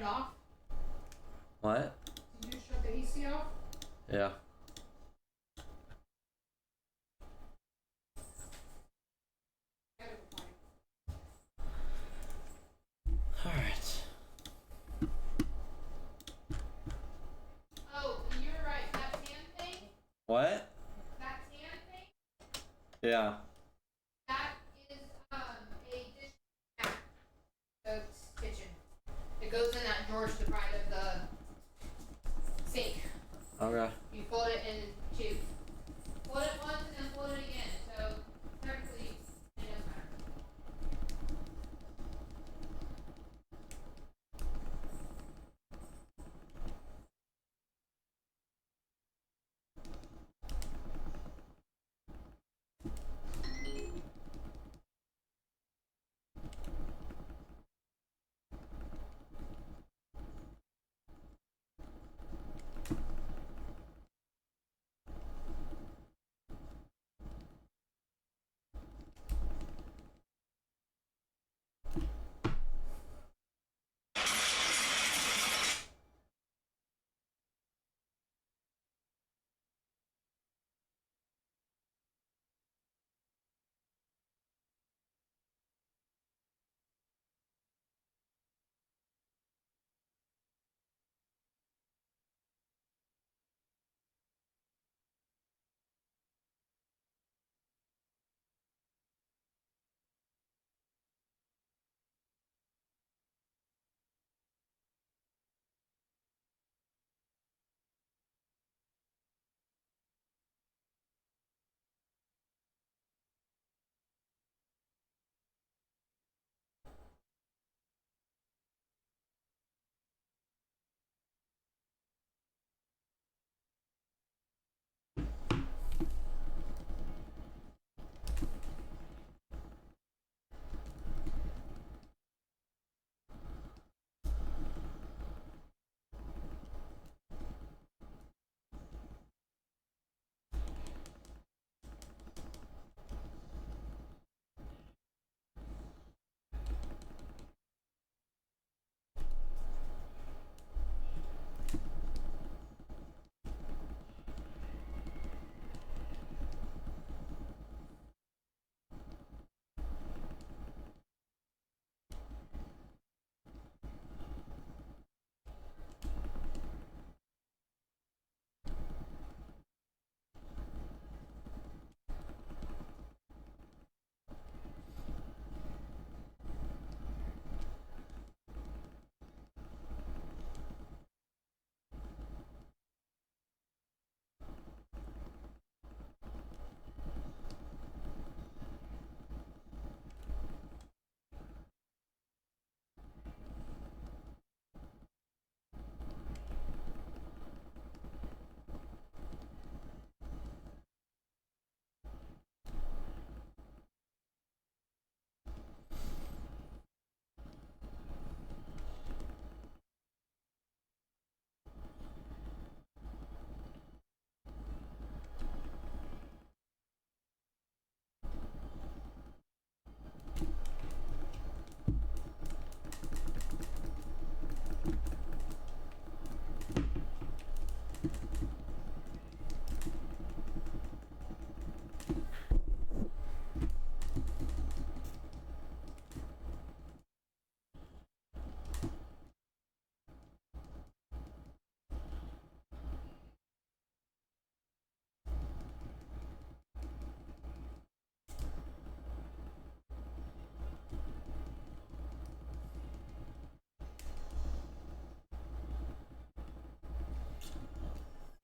it off? What? Did you shut the AC off? Yeah. Alright. Oh, and you're right. That tan thing? What? That tan thing? Yeah. That is a dish mat. The kitchen. It goes in that drawer to the right of the sink. Okay. You fold it in two. Fold it once and then fold it again. So technically, it doesn't matter.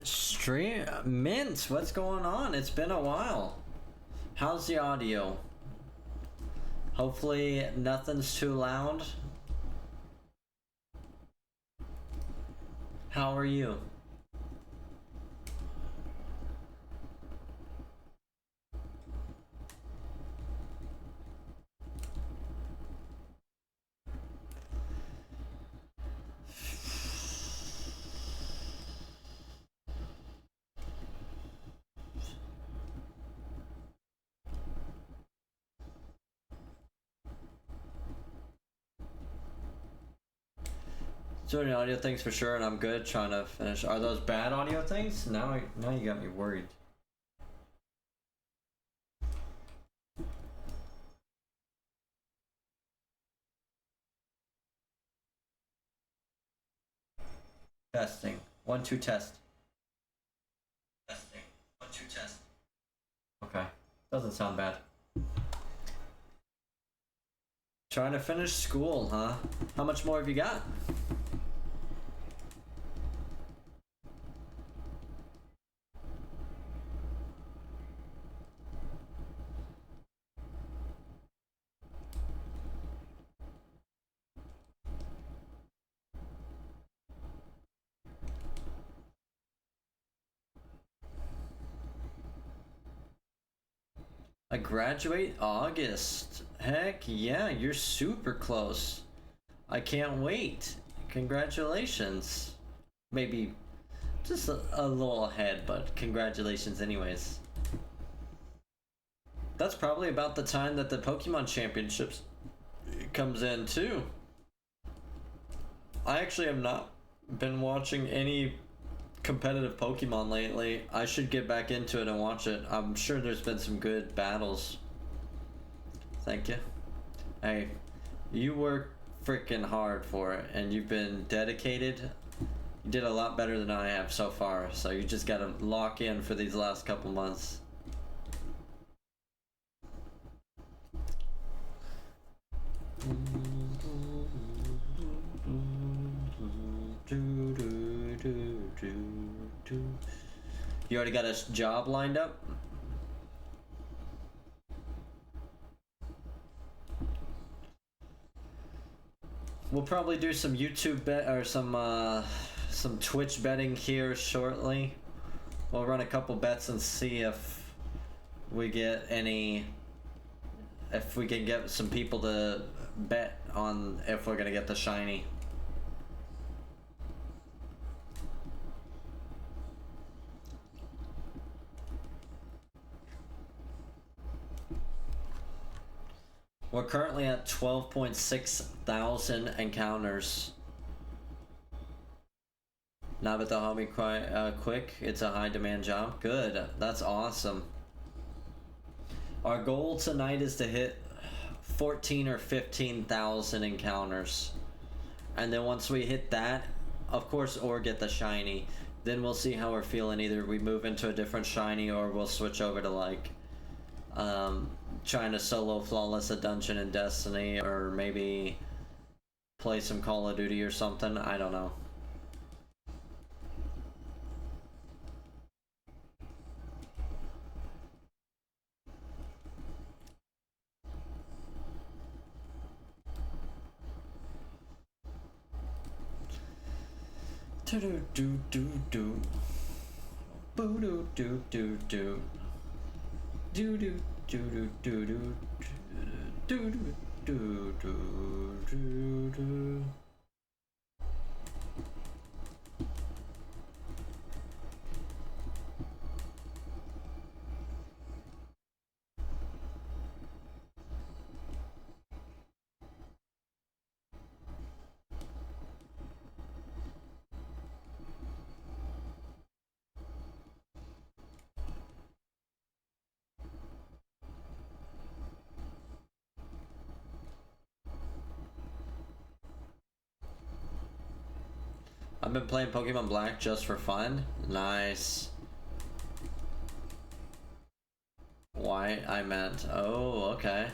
Stream Mint, what's going on? It's been a while. How's the audio? Hopefully nothing's too loud. How are you? Doing audio things for sure, and I'm good. Trying to finish. Are those bad audio things? Now you got me worried. Testing. 1, 2, test. Testing. 1, 2, test. Okay. Doesn't sound bad. Trying to finish school, huh? How much more have you got? I graduate August. Heck yeah, you're super close. I can't wait. Congratulations. Maybe just a little ahead, but congratulations anyways. That's probably about the time that the Pokemon Championships comes in too. I actually have not been watching any competitive Pokemon lately. I should get back into it and watch it. I'm sure there's been some good battles. Thank you. Hey, you work freaking hard for it and you've been dedicated. You did a lot better than I have so far, so you just gotta lock in for these last couple months. You already got a job lined up? We'll probably do some YouTube bet or some Twitch betting here shortly. We'll run a couple bets and see if we get any, if we can get some people to bet on if we're gonna get the shiny. We're currently at 12.6 thousand encounters. Now with the homie quick, it's a high demand job. Good, that's awesome. Our goal tonight is to hit 14 or 15,000 encounters. And then once we hit that, of course, or get the shiny, then we'll see how we're feeling. Either we move into a different shiny or we'll switch over to like trying to solo flawless a dungeon in Destiny, or maybe play some Call of Duty or something. I don't know. Do do do do do. Boo do do do do. Do do do do do do do do do do do. I've been playing Pokemon Black just for fun. Nice. Why I meant, oh, okay.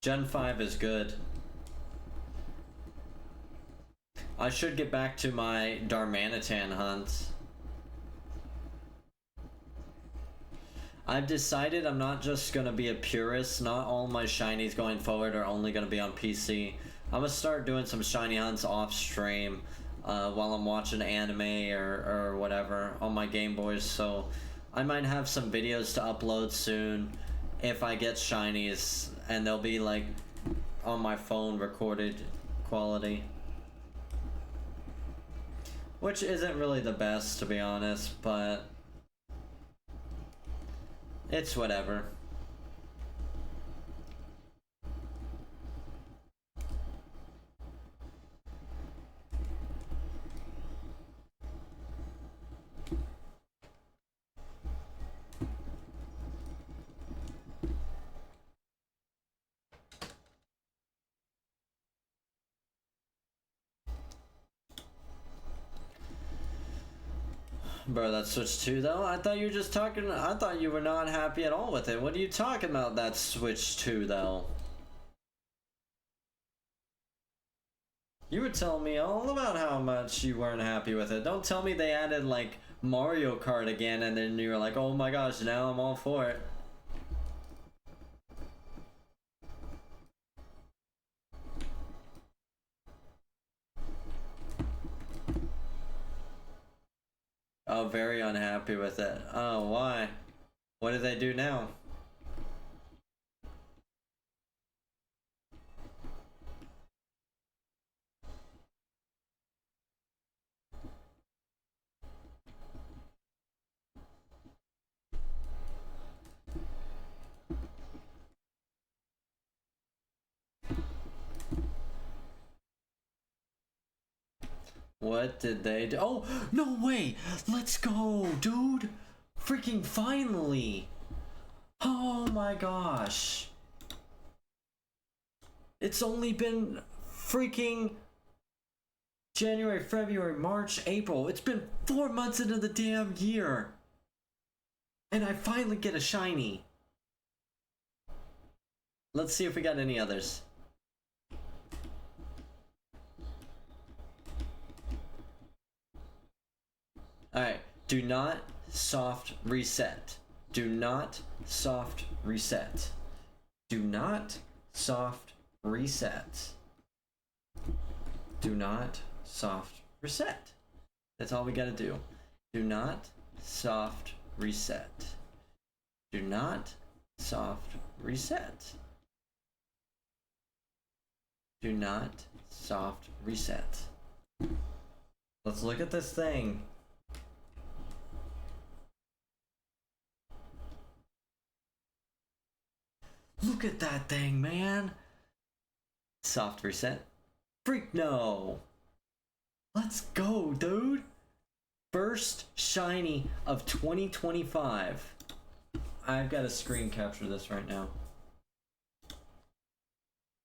Gen 5 is good. I should get back to my Darmanitan hunt. I've decided I'm not just gonna be a purist. Not all my shinies going forward are only gonna be on PC. I'm gonna start doing some shiny hunts off stream while I'm watching anime or whatever on my Game Boys. So I might have some videos to upload soon if I get shinies, and they'll be like on my phone recorded quality, which isn't really the best, to be honest, but it's whatever. Bro, that Switch 2 though? I thought you were just talking. I thought you were not happy at all with it. What are you talking about, that Switch 2 though? You were telling me all about how much you weren't happy with it. Don't tell me they added like Mario Kart again and then you were like, oh my gosh, now I'm all for it. Oh, very unhappy with it. Oh, why? What did they do now? What did they do? Oh, no way! Let's go, dude! Freaking finally! Oh my gosh! It's only been freaking January, February, March, April. It's been 4 months into the damn year! And I finally get a shiny. Let's see if we got any others. Alright, do not soft reset. Do not soft reset. Do not soft reset. Do not soft reset. That's all we gotta do. Do not soft reset. Do not soft reset. Do not soft reset. Let's look at this thing. Look at that thing, man. Soft reset. Freak no. Let's go, dude. First shiny of 2025. I've got to screen capture this right now.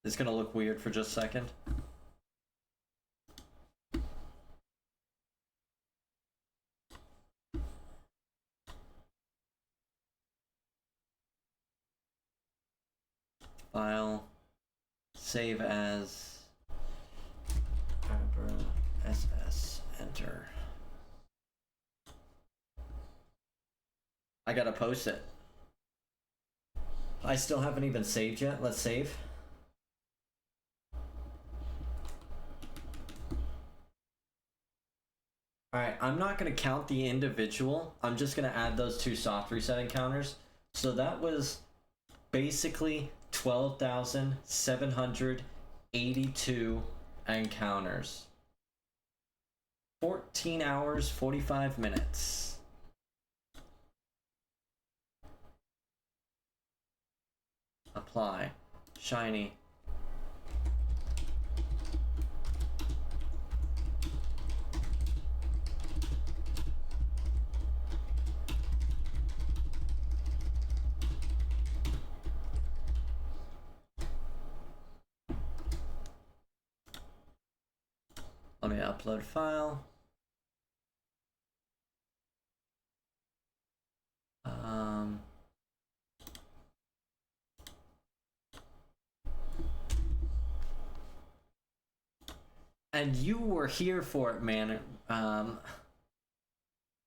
It's gonna look weird for just a second. File, save as, Abra SS, enter. I gotta post it. I still haven't even saved yet. Let's save. Alright, I'm not gonna count the individual. I'm just gonna add those two soft reset encounters. So that was basically 12,782 encounters. 14 hours, 45 minutes. Apply. Shiny. Let me upload file. And you were here for it, man.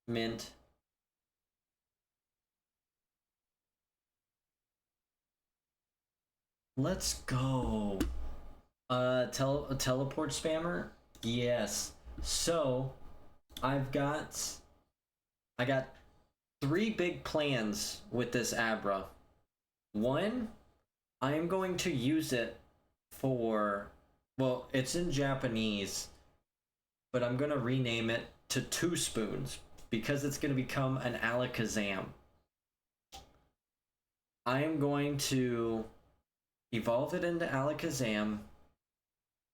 Mint. Let's go. Teleport spammer? Yes. So, I got 3 big plans with this Abra. One, I am going to use it for, well, it's in Japanese, but I'm going to rename it to 2 Spoons because it's going to become an Alakazam. I am going to evolve it into Alakazam,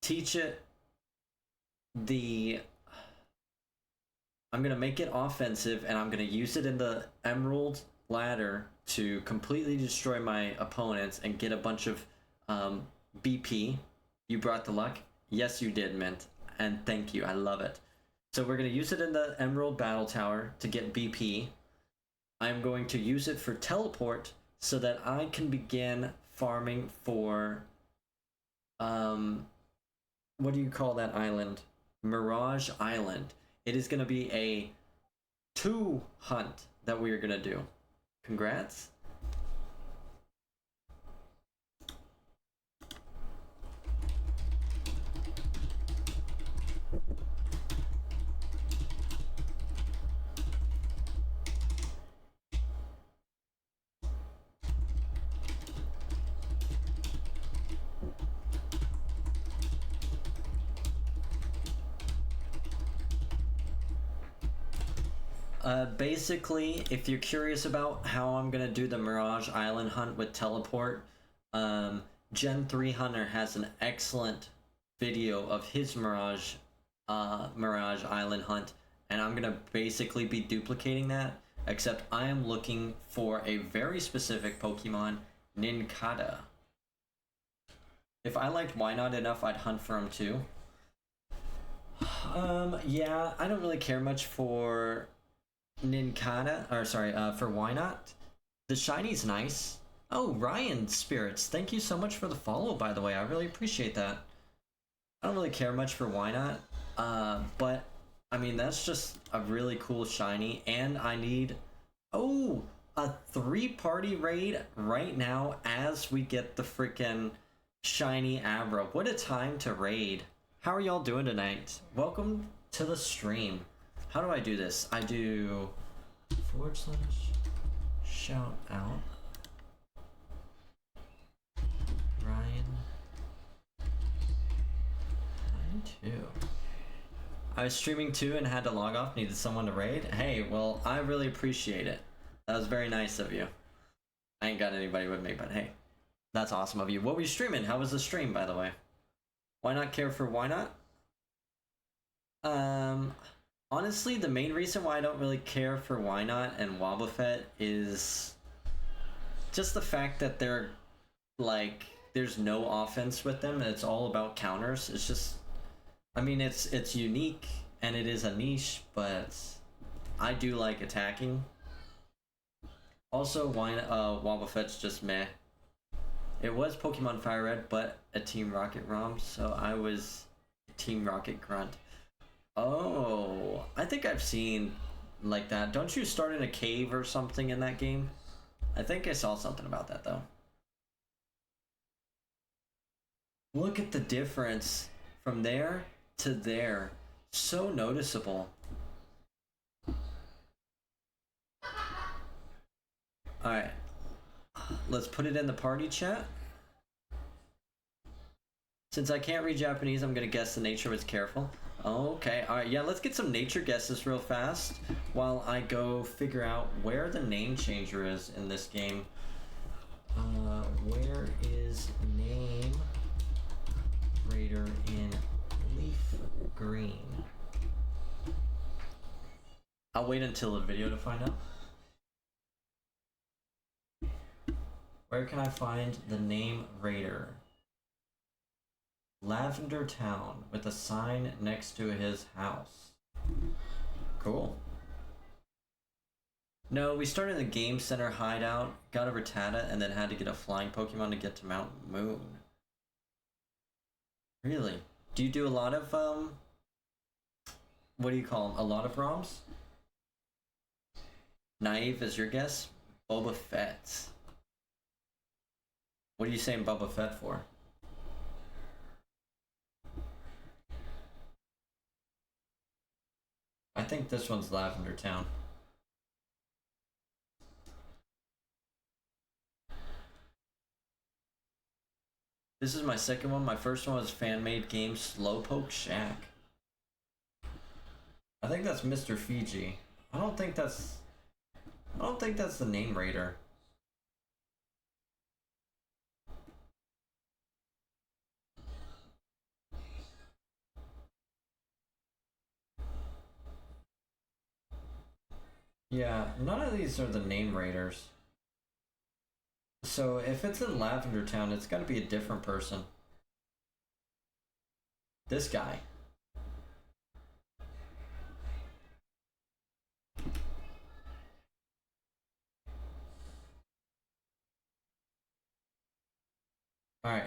teach it I'm going to make it offensive, and I'm going to use it in the Emerald Ladder to completely destroy my opponents and get a bunch of BP. You brought the luck? Yes, you did, Mint. And thank you. I love it. So we're going to use it in the Emerald Battle Tower to get BP. I'm going to use it for teleport so that I can begin farming for what do you call that island? Mirage Island. It is going to be a 2 hunt that we are going to do. Congrats. Basically, if you're curious about how I'm gonna do the Mirage Island hunt with teleport, Gen 3 Hunter has an excellent video of his Mirage Island hunt, and I'm gonna basically be duplicating that, except I am looking for a very specific Pokemon, Nincada. If I liked Wynot enough, I'd hunt for him too. Yeah, I don't really care much for Nincada, or sorry, for Wynot. The shiny's nice. Oh, Ryan Spirits, thank you so much for the follow, by the way. I really appreciate that. I don't really care much for Wynot, but I mean, that's just a really cool shiny, and I need, oh, a 3-party raid right now as we get the freaking shiny Abra. What a time to raid. How are y'all doing tonight? Welcome to the stream. How do I do this? I do / shout out Ryan 92. I was streaming too and had to log off, needed someone to raid. Hey, well, I really appreciate it. That was very nice of you. I ain't got anybody with me, but hey, that's awesome of you. What were you streaming? How was the stream, by the way? Why not care for Wynot? Honestly, the main reason why I don't really care for Wynot and Wobbuffet is just the fact that they're like, there's no offense with them and it's all about counters. It's just, I mean, it's unique and it is a niche, but I do like attacking. Also, Wobbuffet's just meh. It was Pokemon Fire Red, but a Team Rocket ROM, so I was Team Rocket Grunt. Oh, I think I've seen like that. Don't you start in a cave or something in that game? I think I saw something about that though. Look at the difference from there to there. So noticeable. Alright. Let's put it in the party chat. Since I can't read Japanese, I'm gonna guess the nature was careful. Okay, alright, yeah, let's get some nature guesses real fast while I go figure out where the name changer is in this game. Where is name raider in leaf green? I'll wait until the video to find out. Where can I find the name raider? Lavender Town with a sign next to his house. Cool. No, we started in the Game Center hideout, got a Rattata, and then had to get a flying Pokemon to get to Mount Moon. Really? Do you do a lot of, what do you call them? A lot of ROMs? Naive is your guess? Boba Fett. What are you saying Boba Fett for? I think this one's Lavender Town. This is my second one. My first one was fan-made game Slowpoke Shack. I think that's Mr. Fiji. I don't think that's the name raider. Yeah, none of these are the name raiders. So if it's in Lavender Town, it's got to be a different person. This guy. Alright.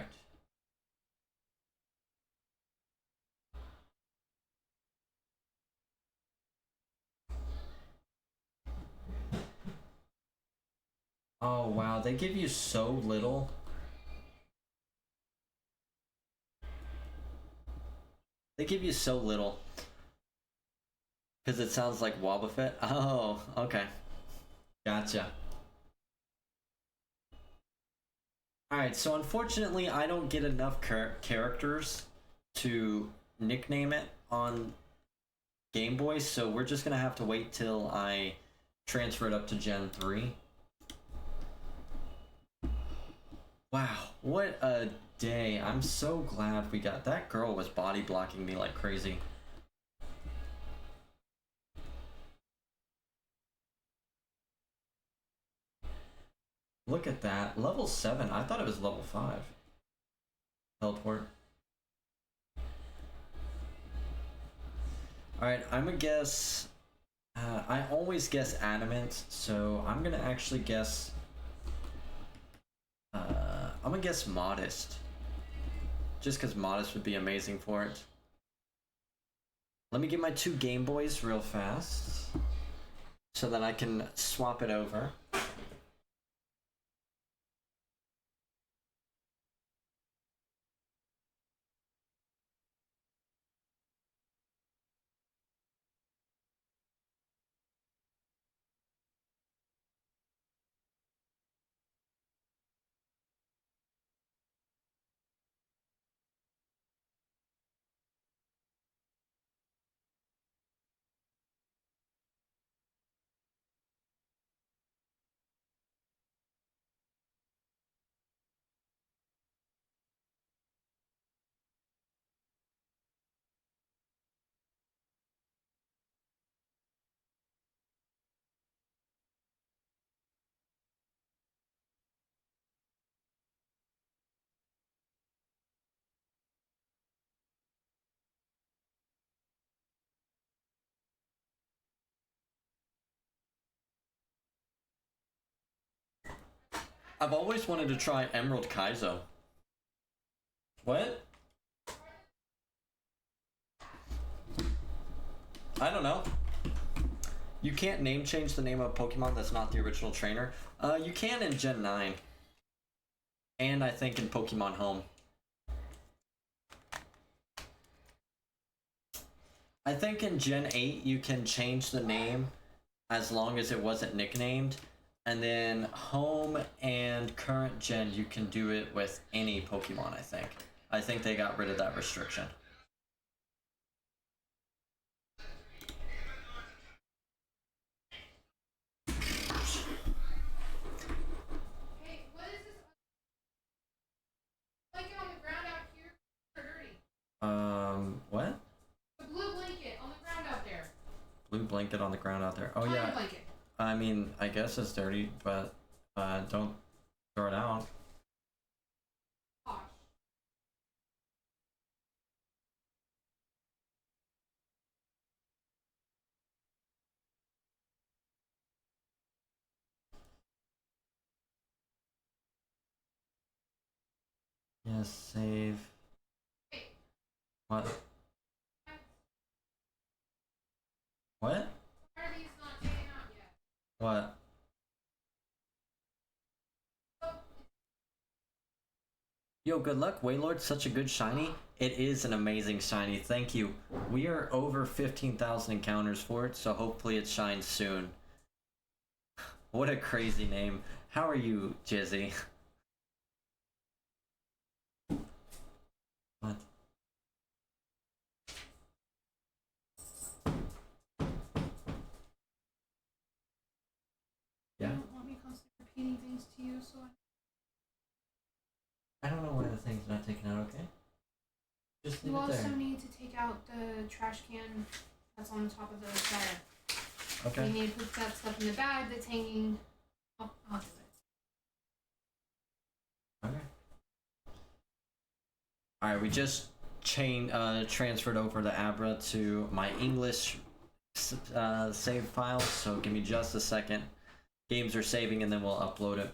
Oh wow, they give you so little. They give you so little. Because it sounds like Wobbuffet. Oh, okay. Gotcha. Alright, so unfortunately I don't get enough characters to nickname it on Game Boy, so we're just gonna have to wait till I transfer it up to Gen 3. Wow, what a day. I'm so glad we got... That girl was body blocking me like crazy. Look at that. Level 7. I thought it was level 5. Teleport. Alright, I'm gonna guess... I always guess Adamant, so I'm gonna actually guess... I'm gonna guess Modest. Just because Modest would be amazing for it. Let me get my 2 Game Boys real fast. So that I can swap it over. I've always wanted to try Emerald Kaizo. What? I don't know. You can't name change the name of Pokemon that's not the original trainer. You can in Gen 9. And I think in Pokemon Home. I think in Gen 8 you can change the name as long as it wasn't nicknamed. And then Home and current gen you can do it with any Pokemon, I think. I think they got rid of that restriction. Hey, what is this? Blanket on the ground out here or dirty? What? The blue blanket on the ground out there. Blue blanket on the ground out there. Oh Fire yeah. blanket. I mean, I guess it's dirty, but don't throw it out. Gosh. Yes, save. Hey, What? What? Harvey's not taken out yet. What? Oh, Yo, good luck, Waylord. Such a good shiny. It is an amazing shiny. Thank you. We are over 15,000 encounters for it, so hopefully it shines soon. What a crazy name. How are you, Jizzy? What? Yeah? You don't want me constantly repeating things to you, so I don't know why the thing's not taken out, okay? Just leave you it also there. need to take out the trash can that's on top of the fire. Okay. You need to put that stuff in the bag that's hanging. I'll do it. Okay. Alright, we just transferred over the Abra to my English save file, so give me just a second. Games are saving and then we'll upload it.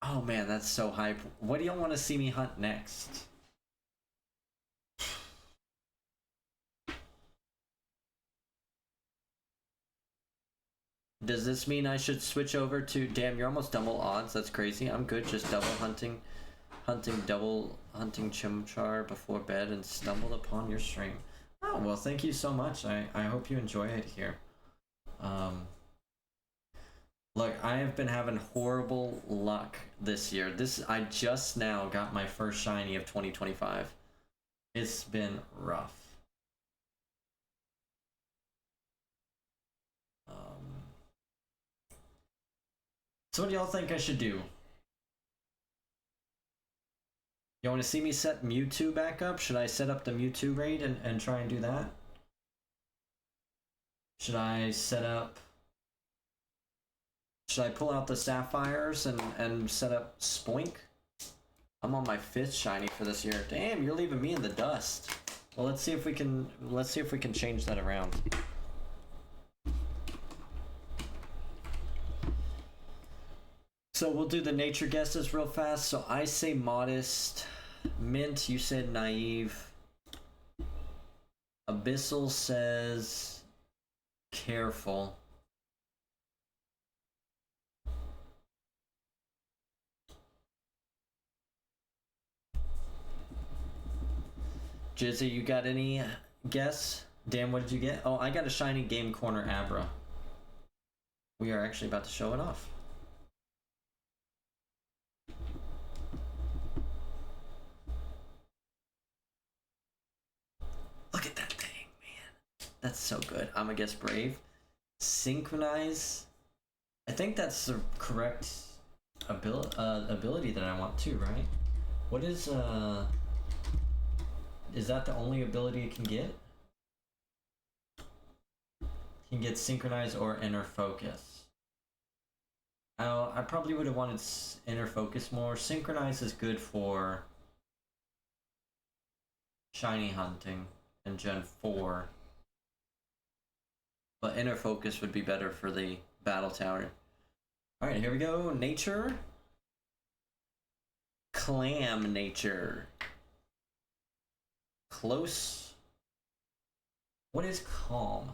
Oh man, that's so hype. What do y'all want to see me hunt next? Does this mean I should switch over to... Damn, you're almost double odds. That's crazy. I'm good. Just double hunting. Double hunting Chimchar before bed and stumbled upon your stream. Oh, well, thank you so much. I hope you enjoy it here. Look, I have been having horrible luck this year. I just now got my first shiny of 2025. It's been rough. So what do y'all think I should do? You want to see me set Mewtwo back up? Should I set up the Mewtwo raid and try and do that? Should I set up... Should I pull out the Sapphires and set up Spoink? I'm on my 5th shiny for this year. Damn, you're leaving me in the dust. Well, let's see if we can change that around. So we'll do the nature guesses real fast. So I say modest. Mint, you said naive. Abyssal says careful. Jizzy, you got any guess? Dan, what did you get? Oh, I got a shiny Game Corner Abra. We are actually about to show it off. Look at that thing, man. That's so good. I'm gonna guess Brave. Synchronize. I think that's the correct ability that I want too, right? What is that the only ability it can get? It can get Synchronize or Inner Focus. I probably would have wanted Inner Focus more. Synchronize is good for shiny hunting in Gen 4. But Inner Focus would be better for the Battle Tower. Alright, here we go. Nature. Clam Nature. Close. What is calm?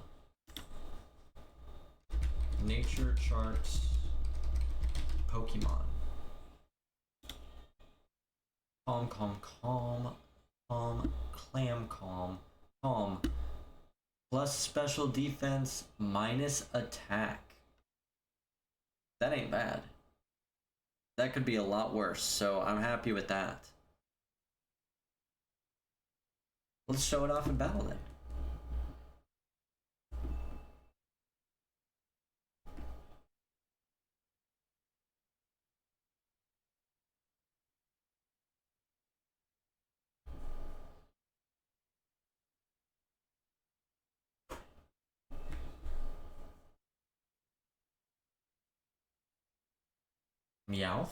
Nature charts. Pokemon. Calm, calm, calm. Calm. Clam, calm. Calm. Plus special defense, minus attack. That ain't bad. That could be a lot worse, so I'm happy with that. Let's show it off in battle then. Meowth?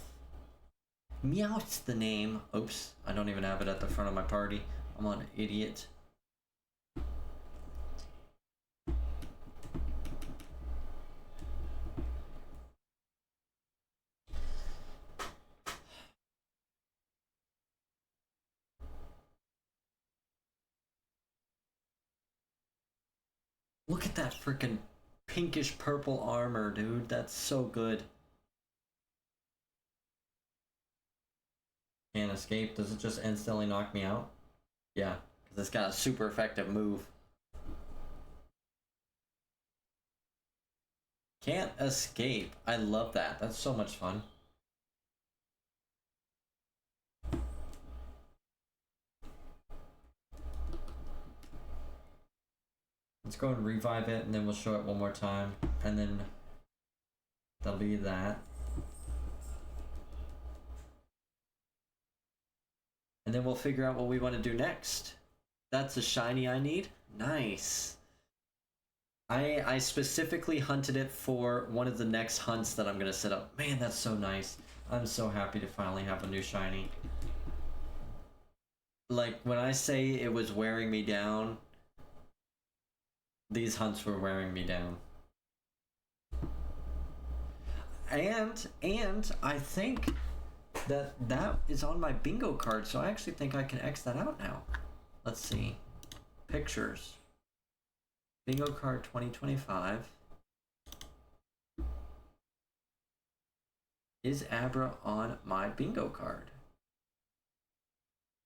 Meowth's the name. Oops, I don't even have it at the front of my party. I'm an idiot. Look at that freaking pinkish purple armor, dude. That's so good. Can't escape. Does it just instantly knock me out? Yeah, because it's got a super effective move. Can't escape. I love that. That's so much fun. Let's go and revive it, and then we'll show it one more time, and then that'll be that. And then we'll figure out what we want to do next. That's a shiny I need. Nice. I specifically hunted it for one of the next hunts that I'm gonna set up. Man, that's so nice. I'm so happy to finally have a new shiny. Like, when I say it was wearing me down, these hunts were wearing me down. And I think That is on my bingo card, so I actually think I can X that out now. Let's see. Pictures. Bingo card 2025. Is Abra on my bingo card?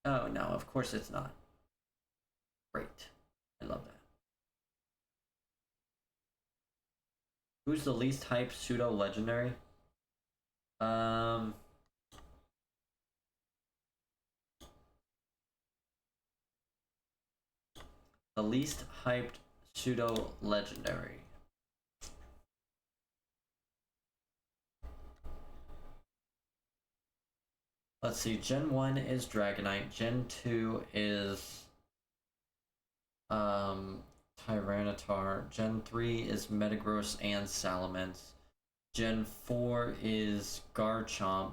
Oh no, of course it's not. Great. I love that. Who's the least hyped pseudo legendary? The least hyped pseudo legendary. Let's see, Gen 1 is Dragonite, Gen 2 is Tyranitar, Gen 3 is Metagross and Salamence, Gen 4 is Garchomp,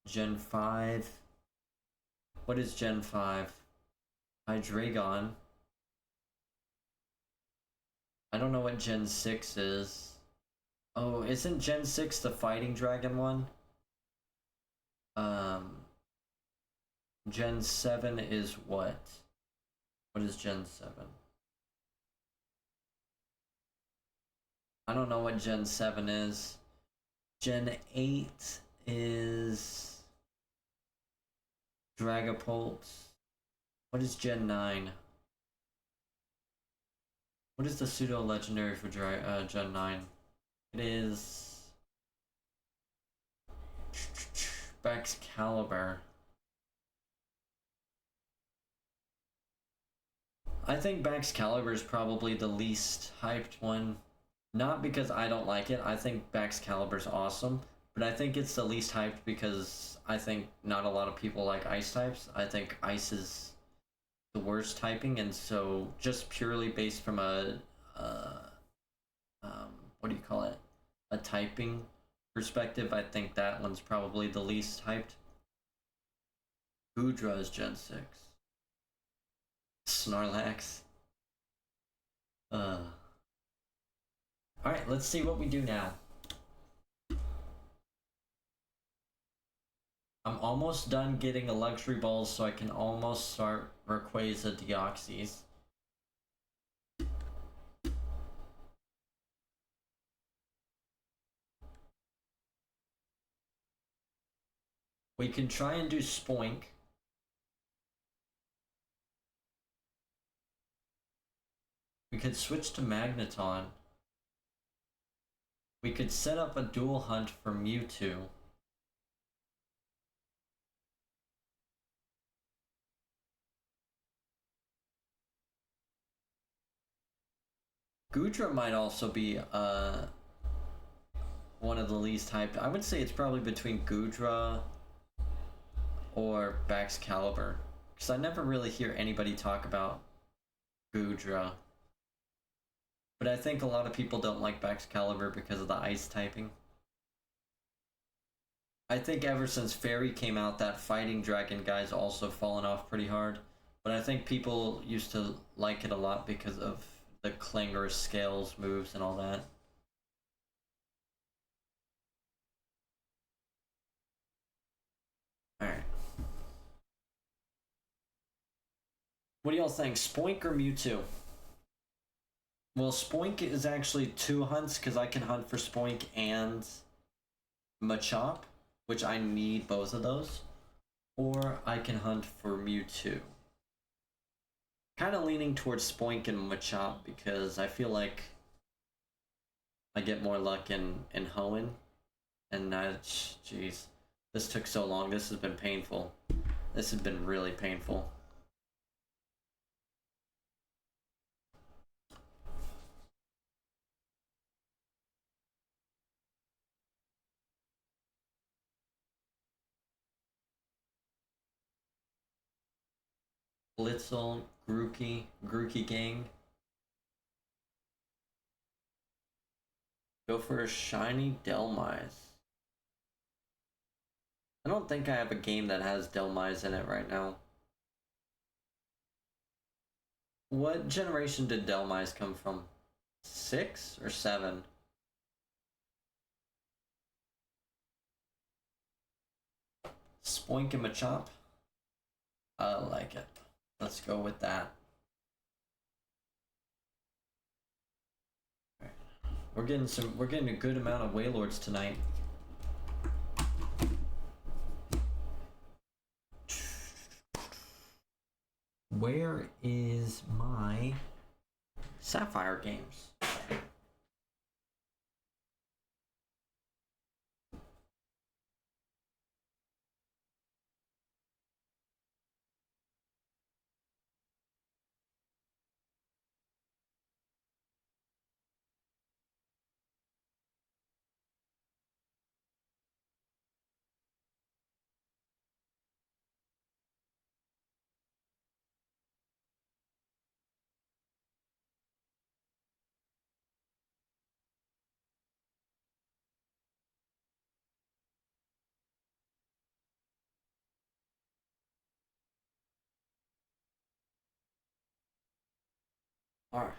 Gen 5, what is Gen 5? Hydreigon. I don't know what Gen 6 is. Oh, isn't Gen 6 the Fighting Dragon one? Gen 7 is what? What is Gen 7? I don't know what Gen 7 is. Gen 8 is Dragapult. What is Gen 9? What is the pseudo legendary for Gen 9? It is Baxcalibur. I think Baxcalibur is probably the least hyped one. Not because I don't like it, I think Baxcalibur's awesome, but I think it's the least hyped because I think not a lot of people like ice types. I think ice is the worst typing, and so just purely based from a, what do you call it? A typing perspective, I think that one's probably the least hyped. Goodra is Gen 6. Snorlax. Alright, let's see what we do now. I'm almost done getting a luxury balls, so I can almost start Rayquaza Deoxys. We can try and do Spoink. We could switch to Magneton. We could set up a dual hunt for Mewtwo. Goodra might also be one of the least hyped. I would say it's probably between Goodra or Baxcalibur, because I never really hear anybody talk about Goodra. But I think a lot of people don't like Baxcalibur because of the ice typing. I think ever since Fairy came out, that Fighting Dragon guy's also fallen off pretty hard. But I think people used to like it a lot because of the clangorous scales moves and all that. Alright. What do y'all think? Spoink or Mewtwo? Well, Spoink is actually 2 hunts because I can hunt for Spoink and Machop, which I need both of those. Or I can hunt for Mewtwo. Kind of leaning towards Spoink and Machop because I feel like I get more luck in Hoenn. And jeez, this took so long. This has been painful. This has been really painful. Blitzel, Grookey gang. Go for a shiny Dhelmise. I don't think I have a game that has Dhelmise in it right now. What generation did Dhelmise come from? 6 or 7? Spoink and Machop. I like it. Let's go with that. We're getting a good amount of Wailords tonight. Where is my Sapphire games? Alright.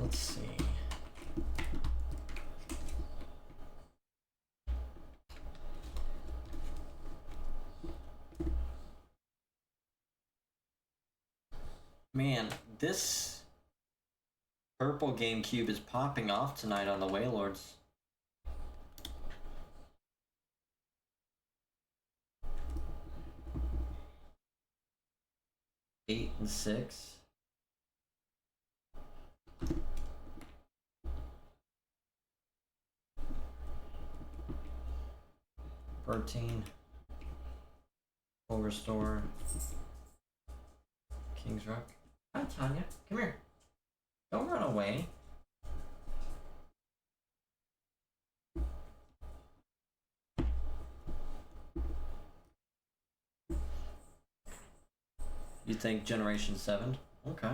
Let's see. Man, this purple GameCube is popping off tonight on the Wailords. Eight and 6. 13. Full restore. King's Rook. Hi, Tanya. Come here. Don't run away. You think Generation 7? Okay.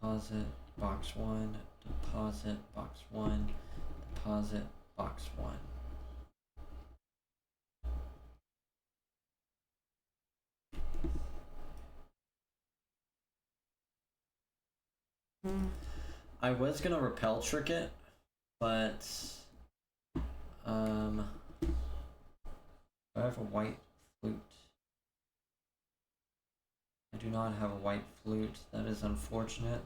Deposit, box 1, deposit, box 1, deposit, box 1. I was gonna repel trick it, but I have a white flute. I do not have a white flute. That is unfortunate.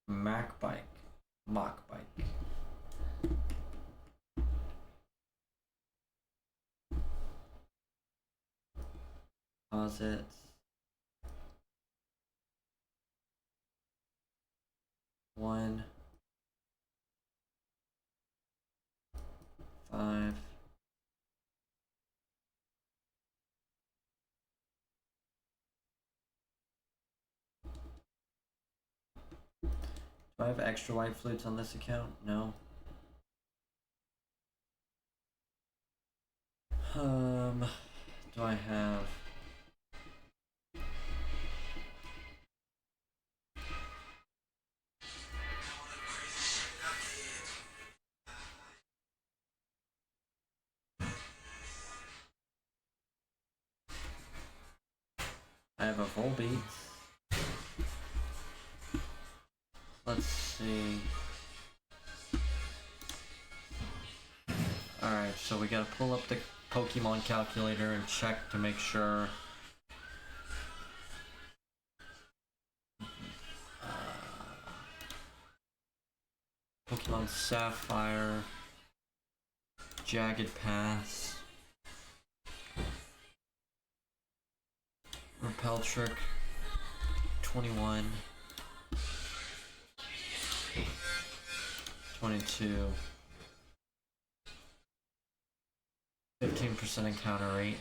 Mach bike. Deposit. One. 5. Do I have extra white flutes on this account? No. Do I have... I have a Volbeat. Let's see. Alright, so we gotta pull up the Pokemon calculator and check to make sure. Pokemon Sapphire, Jagged Pass, Repel Trick, 21, 22, 15% encounter rate.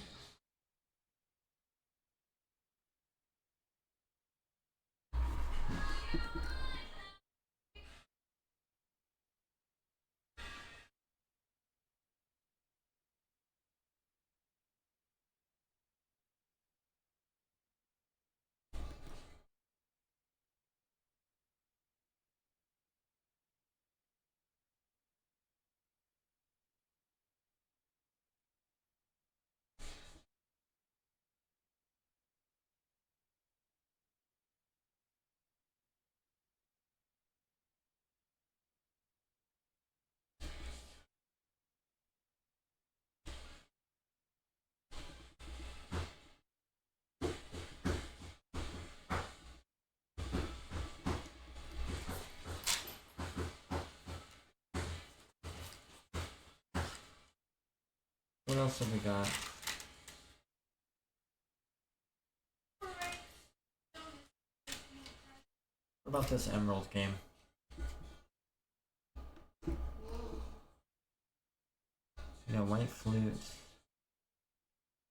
What else have we got? What about this Emerald game? You know, white flute.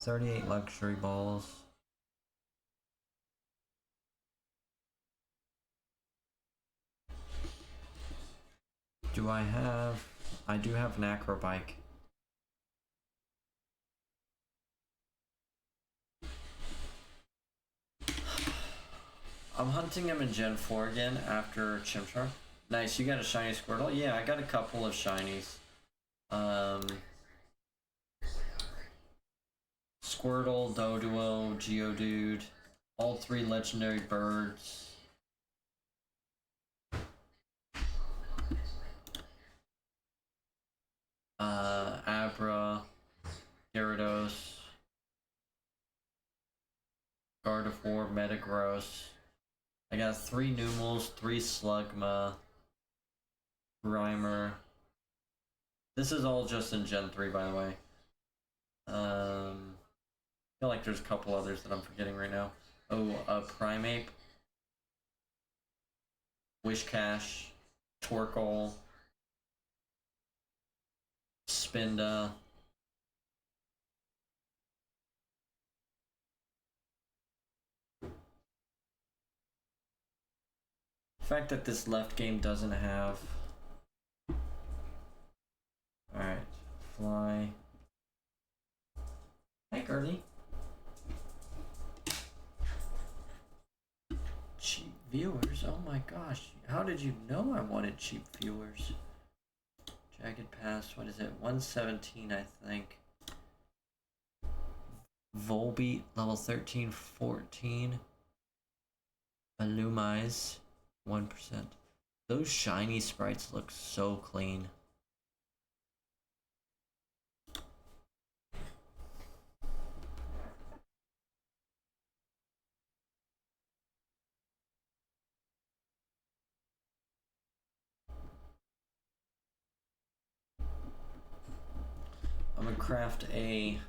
38 luxury balls. Do I have... I do have an acrobike. I'm hunting him in Gen 4 again after Chimchar. Nice, you got a shiny Squirtle? Yeah, I got a couple of shinies. Squirtle, Doduo, Geodude, all 3 legendary birds. Abra, Gyarados, Gardevoir, Metagross. I got 3 Numels, 3 Slugma, Grimer. This is all just in Gen 3, by the way. I feel like there's a couple others that I'm forgetting right now. Oh, Primeape, Wishcash, Torkoal, Spinda. The fact that this left game doesn't have... Alright, fly. Hi, Gertie. Cheap viewers? Oh my gosh. How did you know I wanted cheap viewers? Jagged Pass, what is it? 117, I think. Volbeat, level 13, 14. Illumise, 1%. Those shiny sprites look so clean. I'm gonna craft a...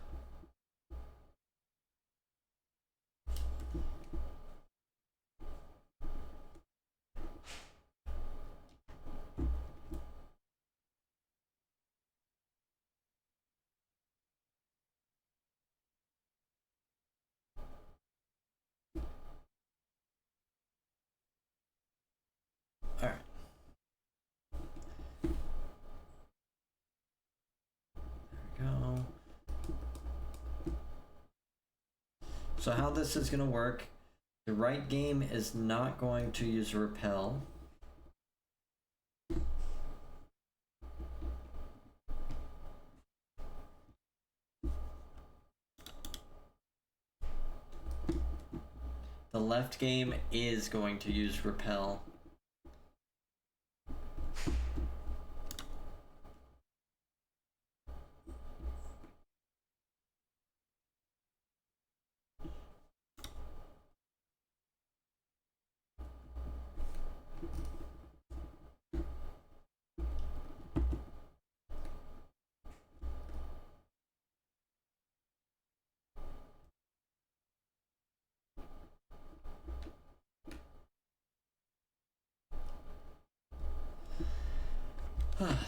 Alright. There we go. So how this is gonna work, the right game is not going to use repel. The left game is going to use repel.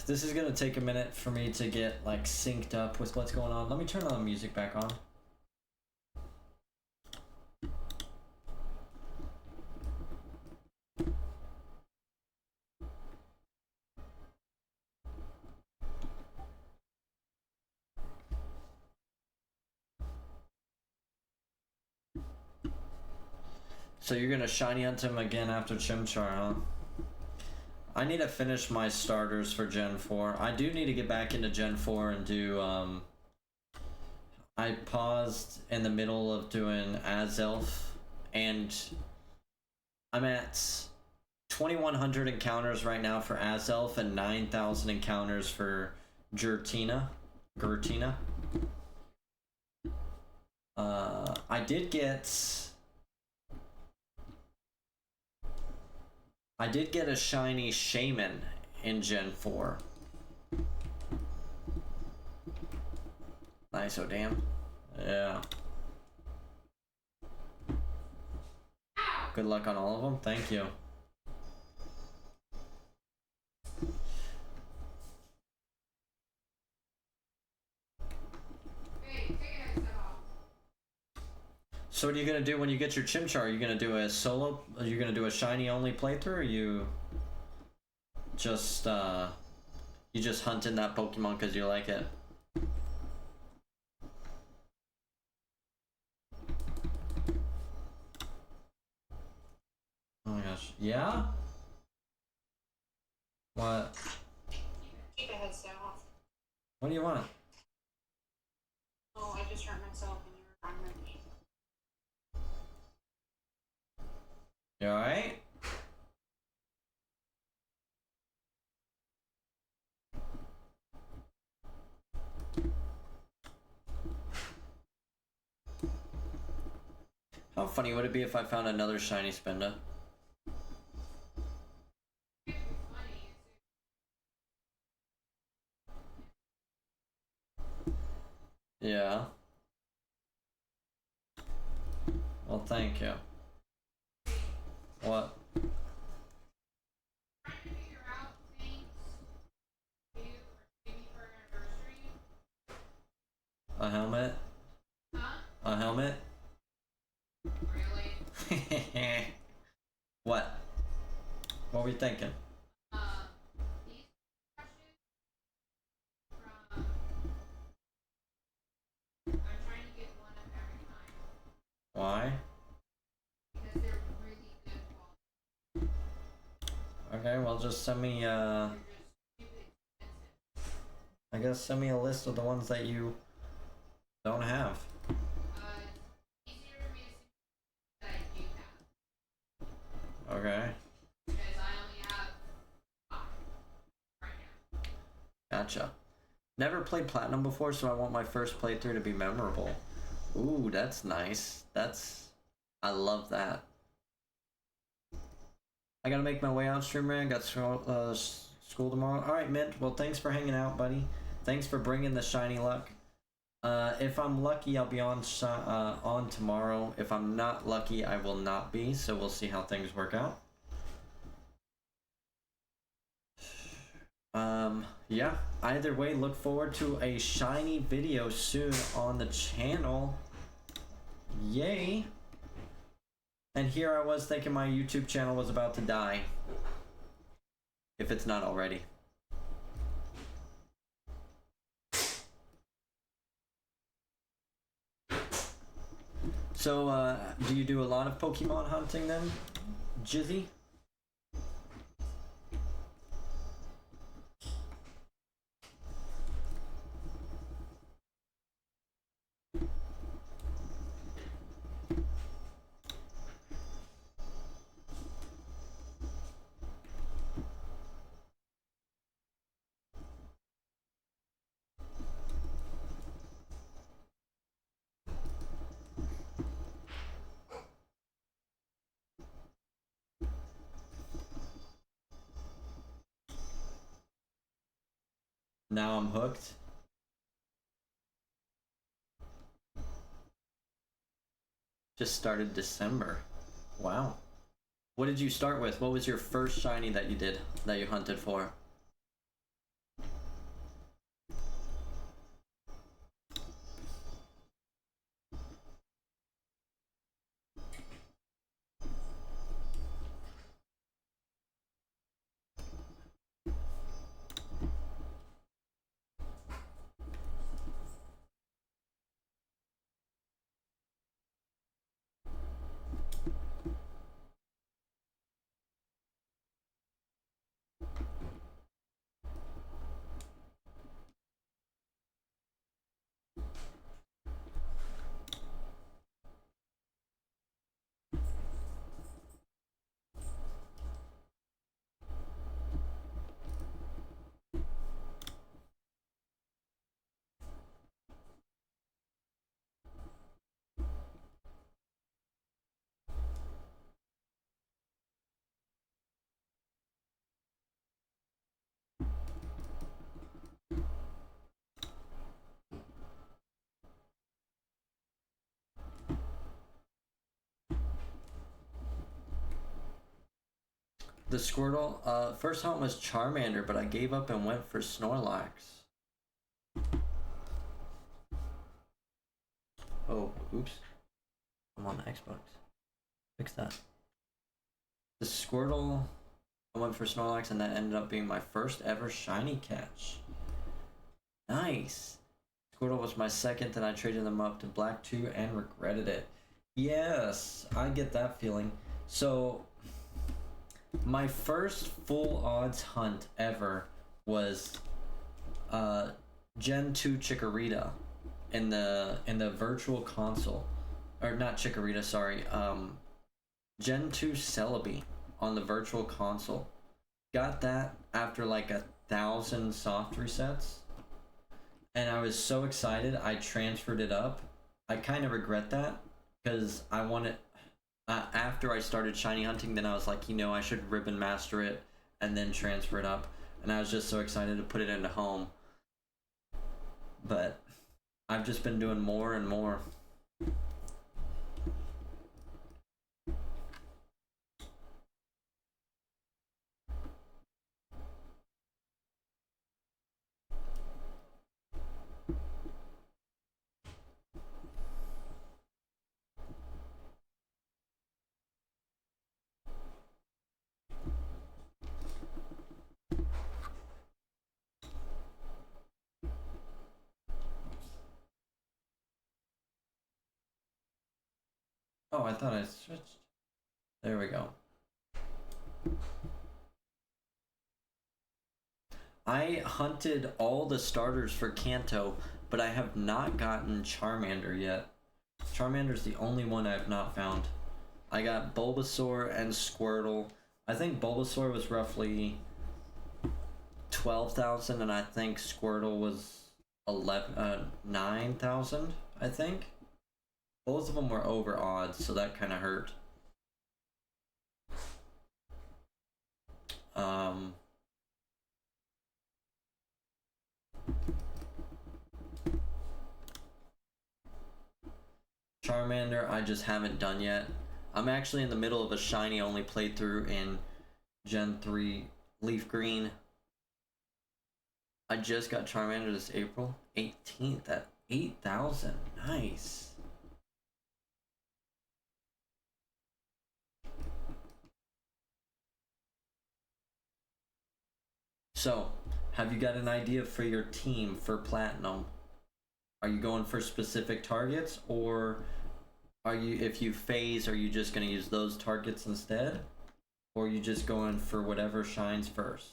This is gonna take a minute for me to get like synced up with what's going on. Let me turn the music back on. So you're gonna shiny hunt him again after Chimchar, huh? I need to finish my starters for Gen 4. I do need to get back into Gen 4 and do, I paused in the middle of doing Azelf, and I'm at 2,100 encounters right now for Azelf and 9,000 encounters for Giratina. I did get a shiny Shaman in Gen 4. nice, oh damn. Yeah. Good luck on all of them. Thank you. Hey, take your headset off. So what are you gonna do when you get your Chimchar? Are you gonna do a solo? Are you gonna do a shiny only playthrough, or you just hunting that Pokemon because you like it? Oh my gosh. Yeah? What? Keep the headset off. What do you want? Oh, I just hurt myself and you were on my knee. You alright? How funny would it be if I found another shiny Spinda? It'd be funny. Yeah. Well, thank you. What? Trying to figure out things to do for maybe for an anniversary. A helmet? Huh? A helmet? Really? What? What were you thinking? These brushes from. I'm trying to get one of every time Why? because they're really good quality. Okay, well just send me They're just stupid expensive. I guess send me a list of the ones that you don't have. It's easier for me to see that I do have Okay. because I only have 5 right now. Gotcha. Never played Platinum before, so I want my first playthrough to be memorable. Ooh, that's nice. I love that. I gotta make my way out, streamer. I got school tomorrow. Alright, Mint. Well, thanks for hanging out, buddy. Thanks for bringing the shiny luck. If I'm lucky, I'll be on tomorrow. If I'm not lucky, I will not be, so we'll see how things work out. Yeah, either way, look forward to a shiny video soon on the channel. Yay. And here I was thinking my YouTube channel was about to die. If it's not already. So, do you do a lot of Pokemon hunting then, Jizzy? Now I'm hooked. Just started December. Wow. What did you start with? What was your first shiny that you hunted for? The Squirtle, first hunt was Charmander, but I gave up and went for Snorlax. Oh, oops. I'm on the Xbox. Fix that. The Squirtle, I went for Snorlax, and that ended up being my first ever shiny catch. Nice. Squirtle was my second, then I traded them up to Black 2 and regretted it. Yes, I get that feeling. So, my first full odds hunt ever was Gen 2 Chikorita in the virtual console. Or not Chikorita, sorry. Gen 2 Celebi on the virtual console. Got that after like 1,000 soft resets. And I was so excited I transferred it up. I kind of regret that because I wanted after I started shiny hunting, then I was like, you know, I should ribbon master it and then transfer it up. And I was just so excited to put it into home. But I've just been doing more and more. Oh, I thought I switched. There we go. I hunted all the starters for Kanto, but I have not gotten Charmander yet. Charmander's the only one I have not found. I got Bulbasaur and Squirtle. I think Bulbasaur was roughly 12,000, and I think Squirtle was 9,000, I think. Both of them were over odds, so that kind of hurt. Charmander, I just haven't done yet. I'm actually in the middle of a shiny only playthrough in Gen 3 Leaf Green. I just got Charmander this April 18th at 8,000. Nice. So, have you got an idea for your team for Platinum? Are you going for specific targets, or are you, if you phase, are you just going to use those targets instead? Or are you just going for whatever shines first?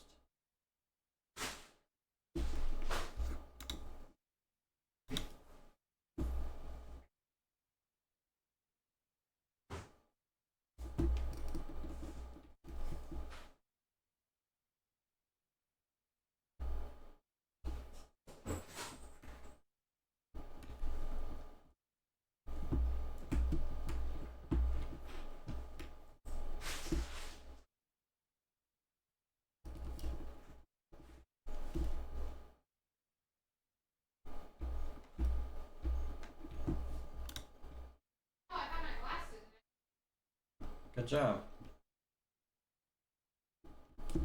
Oh, I have my glasses. Good job. Did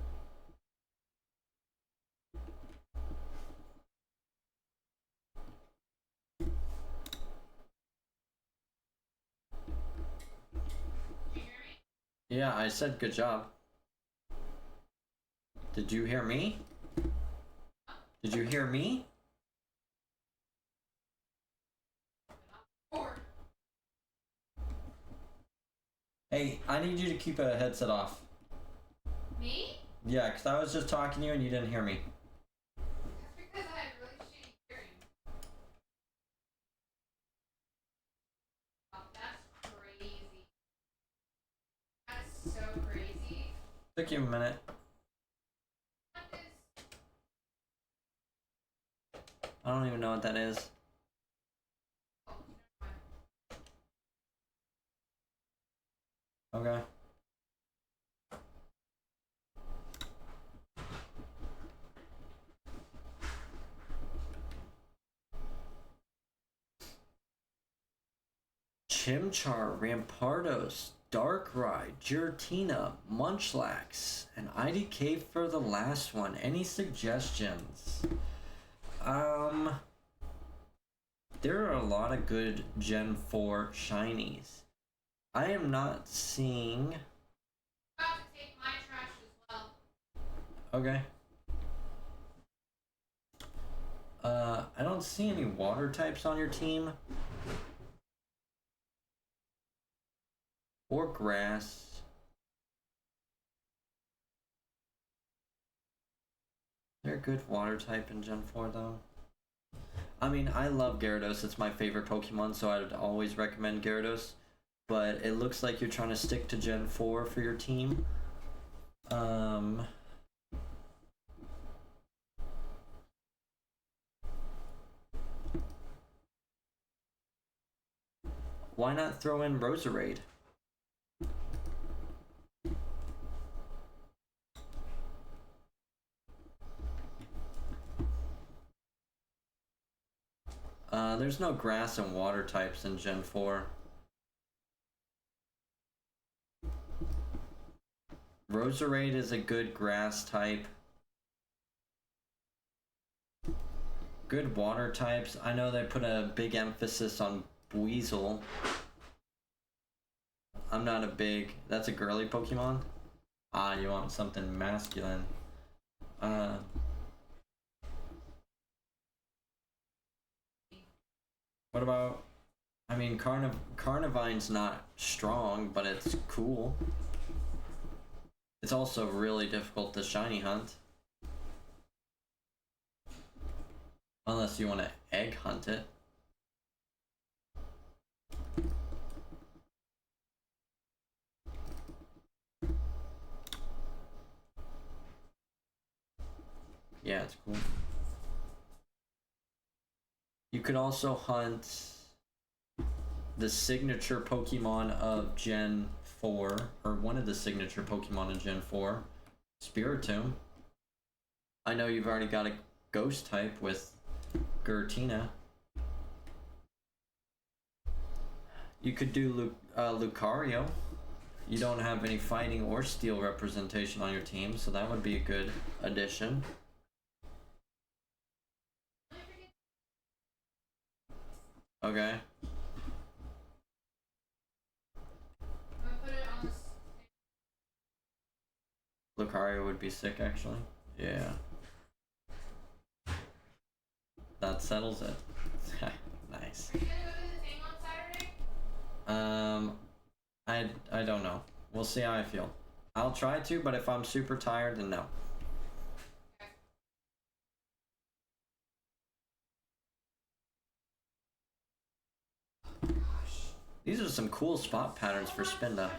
you hear me? Yeah, I said good job. Did you hear me? Did you hear me? Or Hey, I need you to keep a headset off. me? Yeah, because I was just talking to you and you didn't hear me. That's because I have really shitty hearing. Oh, that's crazy. That's so crazy. Took you a minute. What is? I don't even know what that is. Oh, never mind. Okay. Chimchar, Rampardos, Darkrai, Giratina, Munchlax, and IDK for the last one. Any suggestions? There are a lot of good Gen 4 shinies. I am not seeing... I'm about to take my trash as well. Okay. I don't see any water types on your team. Or grass. They're a good water type in Gen 4 though. I mean, I love Gyarados. It's my favorite Pokemon, so I would always recommend Gyarados. But it looks like you're trying to stick to Gen 4 for your team. Why not throw in Roserade? There's no grass and water types in Gen 4. Roserade is a good grass type. Good water types. I know they put a big emphasis on Weasel. I'm not a big... That's a girly Pokemon? Ah, you want something masculine. What about... I mean, Carnivine's not strong, but it's cool. It's also really difficult to shiny hunt. Unless you want to egg hunt it. Yeah, it's cool. You could also hunt the signature Pokemon of Gen 4, or one of the signature Pokemon in Gen 4, Spiritomb. I know you've already got a ghost type with Giratina. You could do Lucario. You don't have any fighting or steel representation on your team, so that would be a good addition. Okay. I'm gonna put it on this. Lucario would be sick, actually. Yeah. That settles it. Nice. Are you gonna go to the thing on Saturday? I don't know. We'll see how I feel. I'll try to, but if I'm super tired, then no. Gosh. These are some cool spot patterns for Spinda. I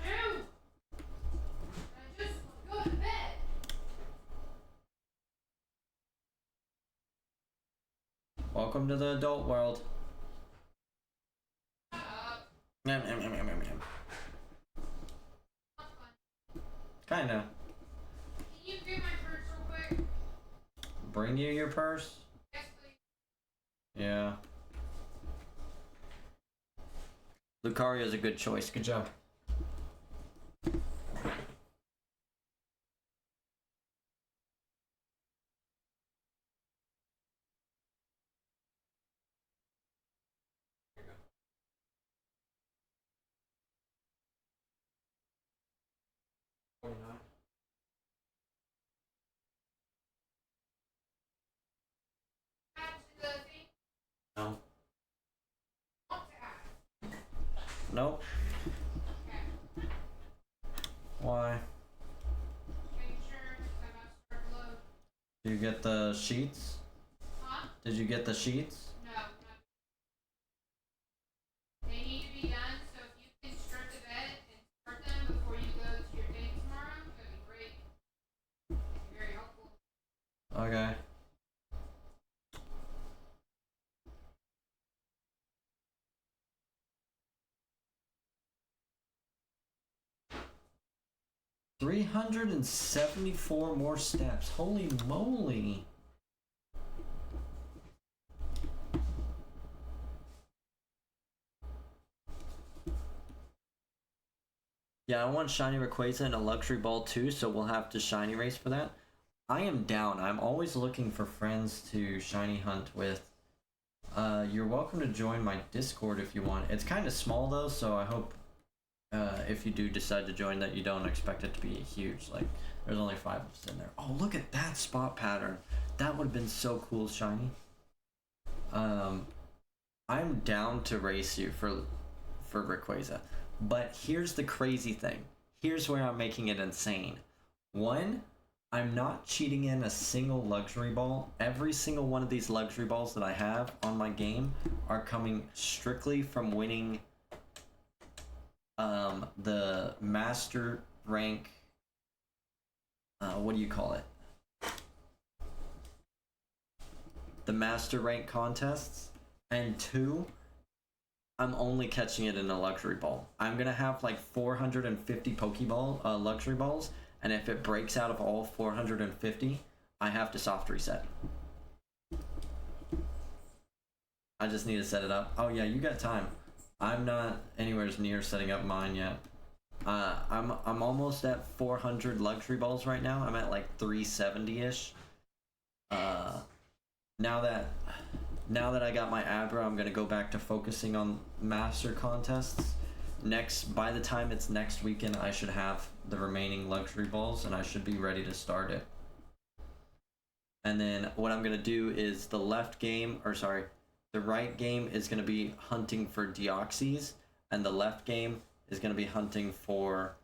just want to go to bed. Welcome to the adult world. Shut up. Yum, yum, yum, yum, yum, yum. Not fun. Kinda. Can you grab my purse real quick? Bring you your purse? Yes, please. Yeah. Lucario's a good choice. Good job. Add to the thing. No. Want to add. Nope. Okay. Why? Making sure I'm about to start to load. Did you get the sheets? Huh? Did you get the sheets? No. Not. They need to be done, so if you can start the bed and start them before you go to your thing tomorrow, that'd be great. Be very helpful. Okay. $374 more steps. Holy moly. Yeah, I want Shiny Rayquaza and a Luxury Ball too, so we'll have to Shiny Race for that. I am down. I'm always looking for friends to Shiny Hunt with. You're welcome to join my Discord if you want. It's kind of small though, so I hope if you do decide to join that you don't expect it to be huge. Like, there's only 5 of us in there. Oh, look at that spot pattern. That would have been so cool, Shiny. I'm down to race you for Rayquaza. But here's the crazy thing. Here's where I'm making it insane. One, I'm not cheating in a single luxury ball. Every single one of these luxury balls that I have on my game are coming strictly from winning the master rank, what do you call it? The master rank contests. And 2, I'm only catching it in a luxury ball. I'm gonna have like 450 Pokeball luxury balls, and if it breaks out of all 450, I have to soft reset. I just need to set it up. Oh yeah, you got time. I'm not anywhere near setting up mine yet. I'm almost at 400 luxury balls right now. I'm at like 370-ish. Now that I got my Abra, I'm gonna go back to focusing on master contests. By the time it's next weekend, I should have the remaining luxury balls and I should be ready to start it. And then what I'm gonna do is the right game is gonna be hunting for Deoxys, and the left game is gonna be hunting for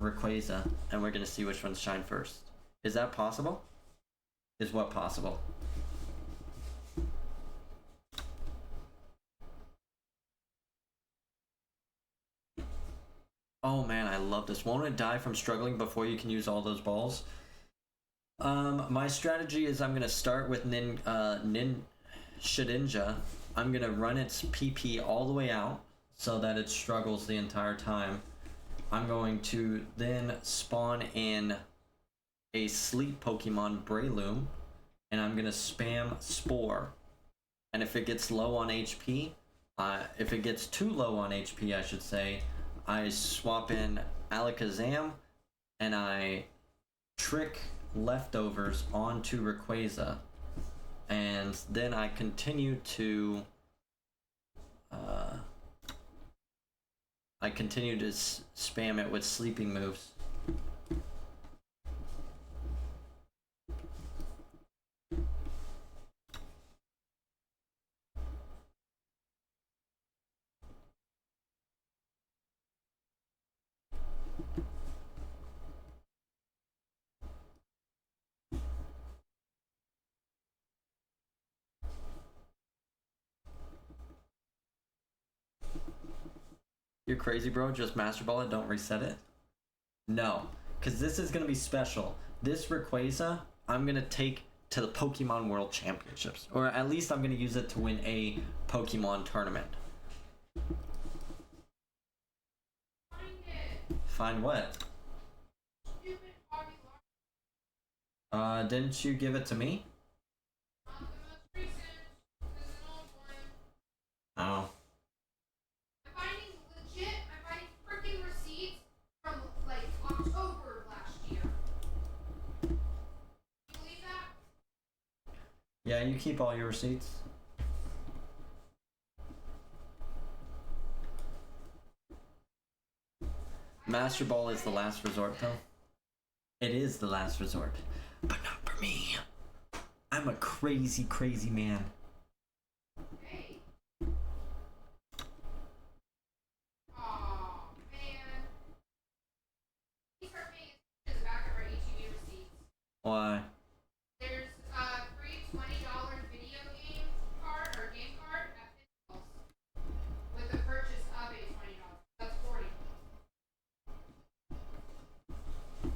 Rayquaza, and we're gonna see which ones shine first. Is that possible? Is what possible? Oh man, I love this. Won't it die from struggling before you can use all those balls? My strategy is I'm gonna start with Shedinja. I'm gonna run its PP all the way out so that it struggles the entire time. I'm going to then spawn in a sleep Pokemon, Breloom, and I'm gonna spam Spore. And if it gets low on HP, if it gets too low on HP, I should say, I swap in Alakazam and I trick leftovers onto Rayquaza, and then I continue to spam it with sleeping moves. You're crazy, bro. Just Master Ball it, don't reset it. No, because this is going to be special. This Rayquaza, I'm going to take to the Pokemon World Championships. Or at least I'm going to use it to win a Pokemon tournament. Find what? Didn't you give it to me? Oh. Yeah, you keep all your receipts. Master Ball is the last resort, though. It is the last resort. But not for me. I'm a crazy, crazy man. Hey. Aw, man. Please start paying attention to the back of our HEB receipts. Why? There's a free $20 video game card or game card at Pinballs with the purchase of a $20. That's $40.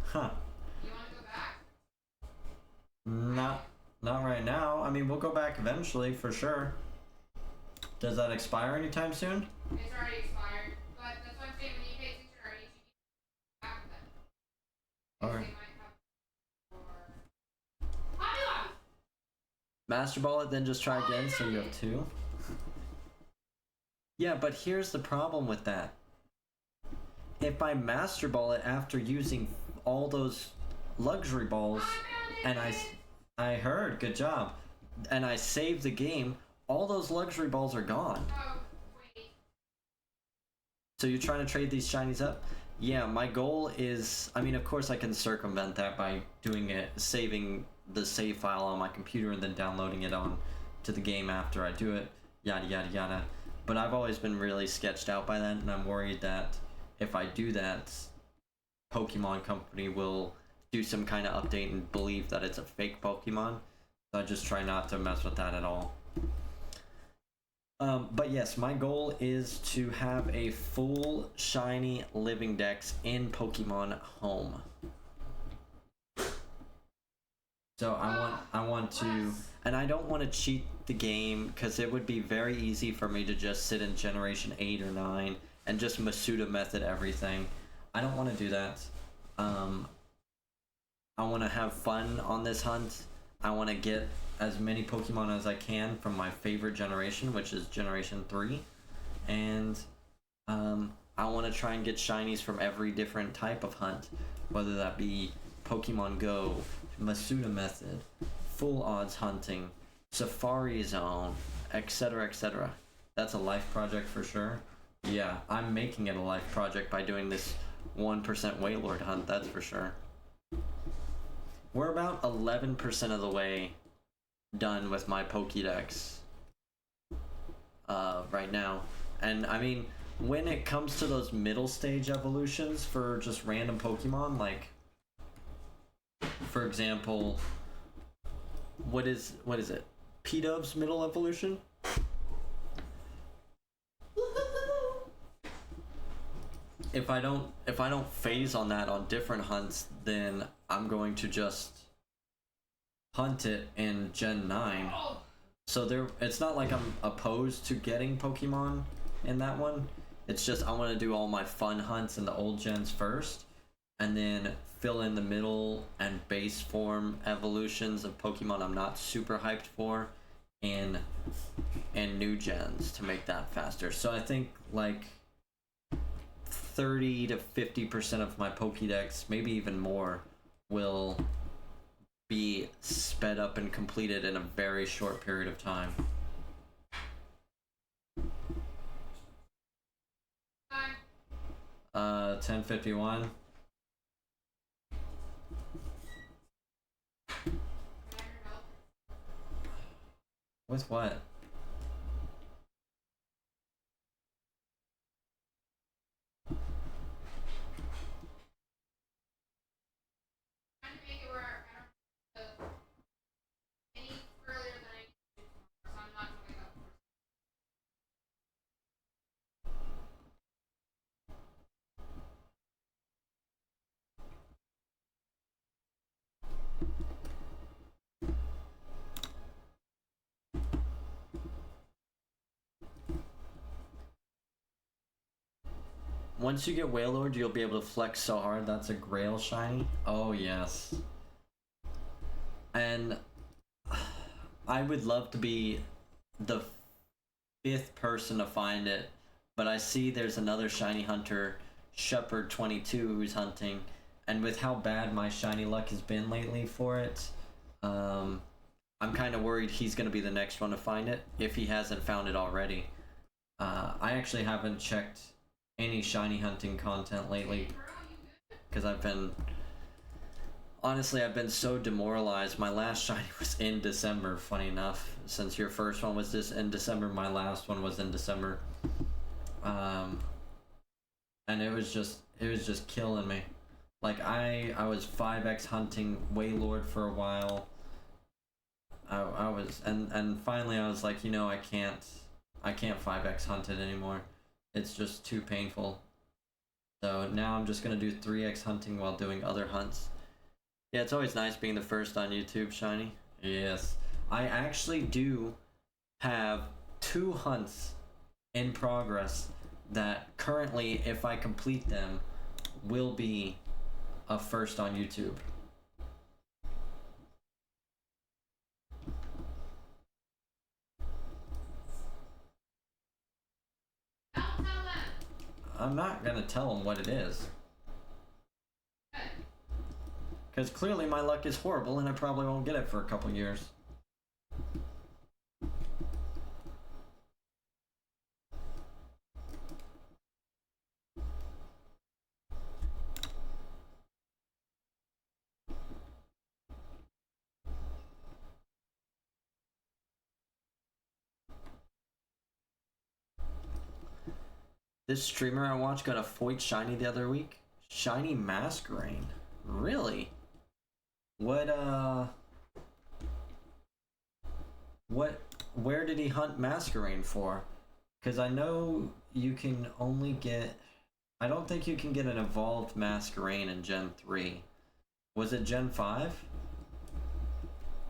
Huh. You want to go back? Not right now. I mean, we'll go back eventually, for sure. Does that expire anytime soon? It's already expired, but that's what I'm saying. When you pay attention to our HEB, back then. Alright. They might have for Hobby Lobby. Master Ball it, then just try again, so you have 2. Yeah, but here's the problem with that. if I Master Ball it after using all those luxury balls, and I heard, good job, and I save the game, all those luxury balls are gone. Oh, wait. So you're trying to trade these shinies up? Yeah, my goal is, I mean, of course I can circumvent that by doing it, saving the save file on my computer and then downloading it on to the game after I do it, yada yada yada. But I've always been really sketched out by that, and I'm worried that if I do that, Pokemon Company will do some kind of update and believe that it's a fake Pokemon. So I just try not to mess with that at all. But yes, my goal is to have a full shiny living dex in Pokemon Home. So I want to, and I don't want to cheat the game because it would be very easy for me to just sit in Generation 8 or 9 and just Masuda method everything. I don't want to do that. I want to have fun on this hunt. I want to get as many Pokemon as I can from my favorite generation, which is Generation 3. And I want to try and get shinies from every different type of hunt, whether that be Pokemon Go, Masuda method, full odds hunting, Safari Zone, etc, etc. That's a life project for sure. Yeah, I'm making it a life project by doing this 1% Wailord hunt, that's for sure. We're about 11% of the way done with my Pokédex right now. And I mean, when it comes to those middle stage evolutions for just random Pokemon, like, for example, what is it? P-Dub's middle evolution? If I don't phase on that on different hunts, then I'm going to just hunt it in Gen 9. So it's not like I'm opposed to getting Pokemon in that one. It's just I want to do all my fun hunts in the old gens first, and then fill in the middle and base form evolutions of Pokemon I'm not super hyped for in new gens to make that faster. So I think like 30 to 50% of my Pokédex, maybe even more, will be sped up and completed in a very short period of time. Time. 10:51. Can I have your help? With what? Trying to make it where I don't have to any earlier than I do tomorrow, so I'm not going up for Once you get Wailord, you'll be able to flex so hard. That's a Grail shiny. Oh yes. And I would love to be the 5th person to find it, but I see there's another shiny hunter, Shepherd22, who's hunting, and with how bad my shiny luck has been lately for it, I'm kind of worried he's going to be the next one to find it, if he hasn't found it already. I actually haven't checked any shiny hunting content lately, because I've been so demoralized. My last shiny was in December, funny enough. Since your first one was in December, my last one was in December. And it was just killing me. Like I was 5x hunting Wailord for a while. I was and finally I was like, you know, I can't 5x hunt it anymore. It's just too painful. So now I'm just gonna do 3x hunting while doing other hunts. Yeah, it's always nice being the first on YouTube, Shiny. Yes. I actually do have 2 hunts in progress that currently, if I complete them, will be a first on YouTube. Don't tell them. I'm not gonna tell him what it is. Okay. Because clearly my luck is horrible and I probably won't get it for a couple years. This streamer I watched got a Foyt shiny the other week. Shiny Masquerain. Really? Where did he hunt Masquerain for? Because I know you can only get, I don't think you can get an evolved Masquerain in Gen 3. Was it Gen 5?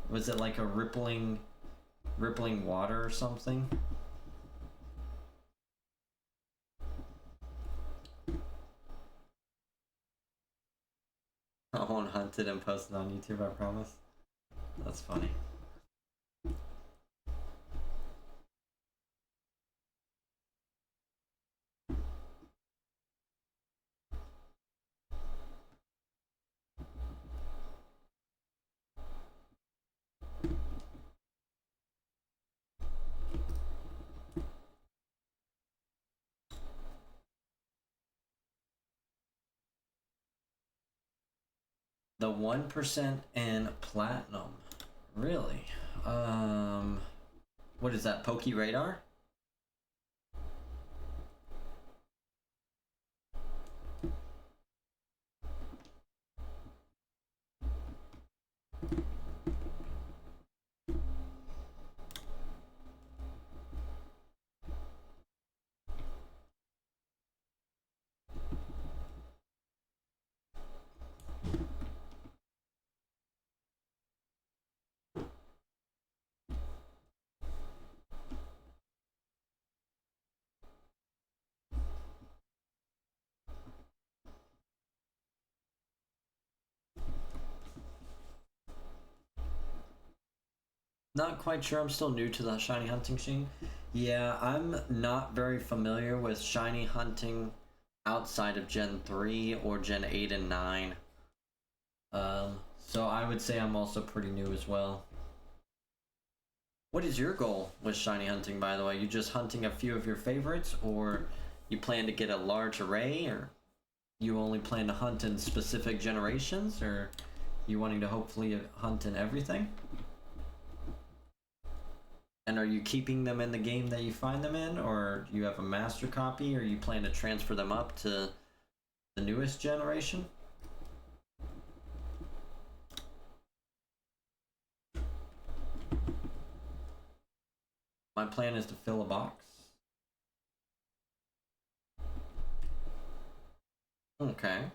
Was it like a rippling water or something? I won't hunt it and post it on YouTube, I promise. That's funny. The 1% in platinum. Really? What is that, Poke Radar? Not quite sure. I'm still new to the shiny hunting scene. Yeah, I'm not very familiar with shiny hunting outside of Gen 3 or Gen 8 and 9. So I would say I'm also pretty new as well. What is your goal with shiny hunting, by the way? You just hunting a few of your favorites, or you plan to get a large array, or you only plan to hunt in specific generations, or you wanting to hopefully hunt in everything? And are you keeping them in the game that you find them in, or do you have a master copy, or you plan to transfer them up to the newest generation? My plan is to fill a box. Okay.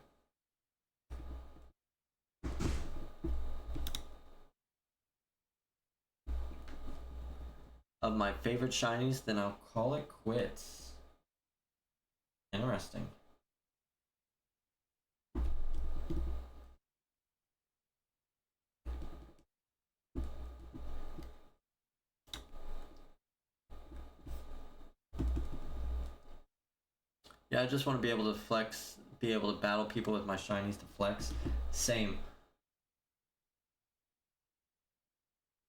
Of my favorite shinies, then I'll call it quits. Interesting. Yeah, I just want to be able to flex, be able to battle people with my shinies to flex. Same.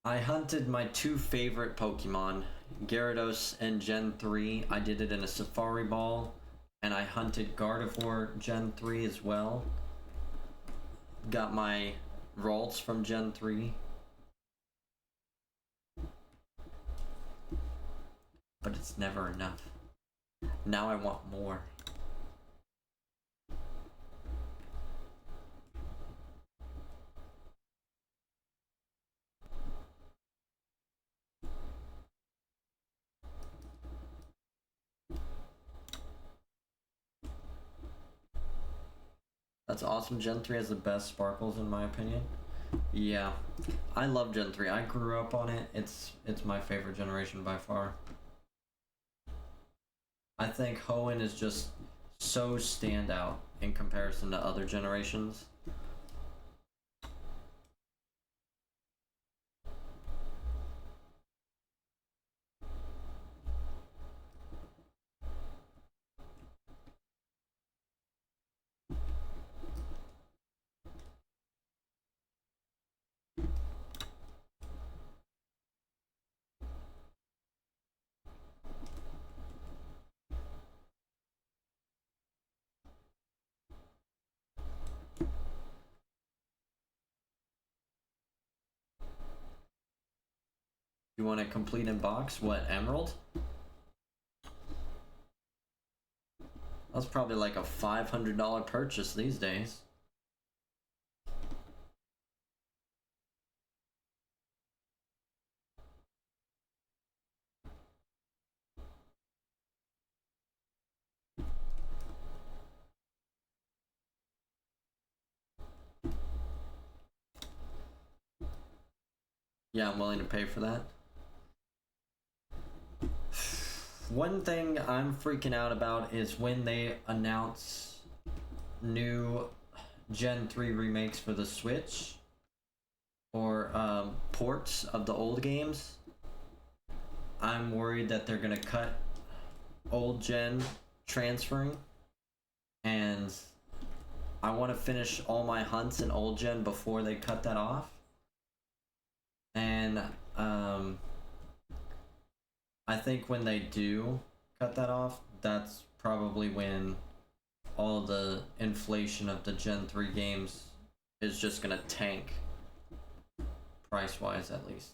I hunted my two favorite Pokemon, Gyarados in Gen 3. I did it in a Safari Ball, and I hunted Gardevoir Gen 3 as well. Got my Ralts from Gen 3. But it's never enough. Now I want more. That's awesome. Gen 3 has the best sparkles in my opinion. Yeah, I love Gen 3. I grew up on it. It's my favorite generation by far. I think Hoenn is just so standout in comparison to other generations. You want a complete in box? What, Emerald? That's probably like a $500 purchase these days. Yeah, I'm willing to pay for that. One thing I'm freaking out about is when they announce new Gen 3 remakes for the Switch or ports of the old games. I'm worried that they're gonna cut old gen transferring, and I want to finish all my hunts in old gen before they cut that off. And I think when they do cut that off, that's probably when all the inflation of the Gen 3 games is just gonna tank, price-wise at least.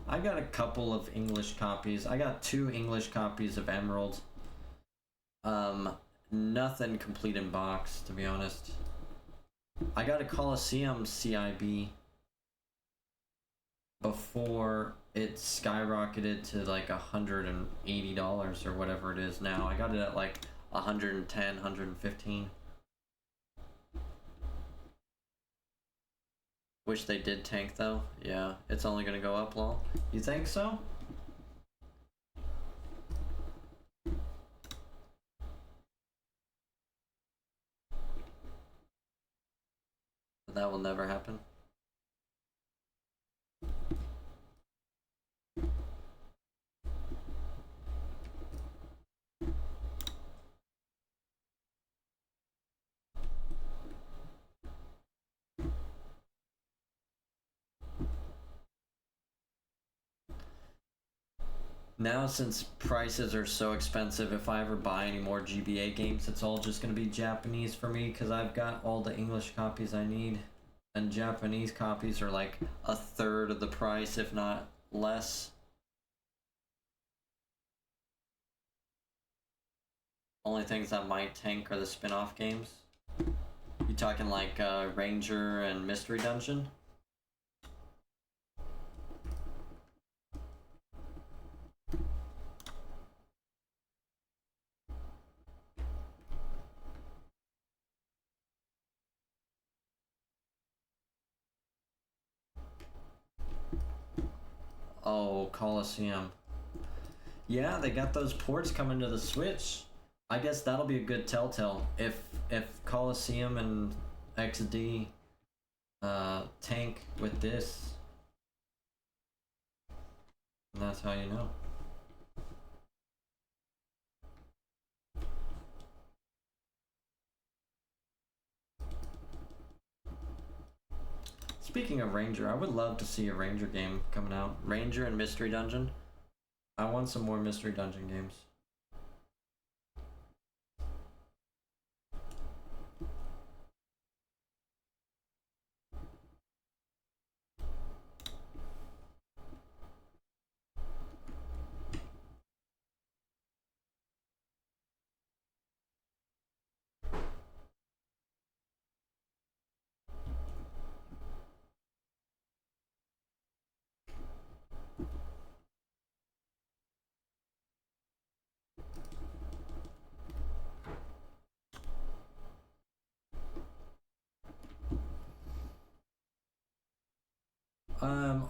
I got a couple of English copies. I got 2 English copies of Emerald. Nothing complete in box, to be honest. I got a Colosseum CIB before it skyrocketed to like $180 or whatever it is now. I got it at like 110, 115. Wish they did tank though. Yeah, it's only gonna go up, lol. You think so? That will never happen. Now, since prices are so expensive, if I ever buy any more GBA games, it's all just gonna be Japanese for me, because I've got all the English copies I need. And Japanese copies are like a third of the price, if not less. Only things that might tank are the spin-off games. You talking like Ranger and Mystery Dungeon? Oh, Colosseum. Yeah, they got those ports coming to the Switch. I guess that'll be a good telltale if Colosseum and XD tank with this. And that's how you know. Speaking of Ranger, I would love to see a Ranger game coming out. Ranger and Mystery Dungeon. I want some more Mystery Dungeon games.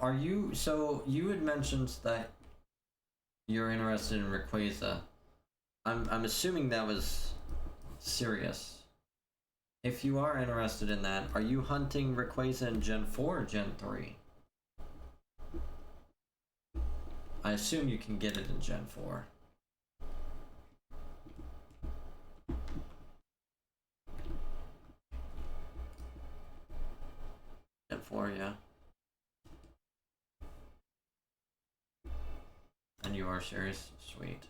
Are you, so you had mentioned that you're interested in Rayquaza. I'm assuming that was serious. If you are interested in that, are you hunting Rayquaza in Gen 4 or Gen 3? I assume you can get it in Gen 4. Gen 4, yeah. send you our series. Sweet.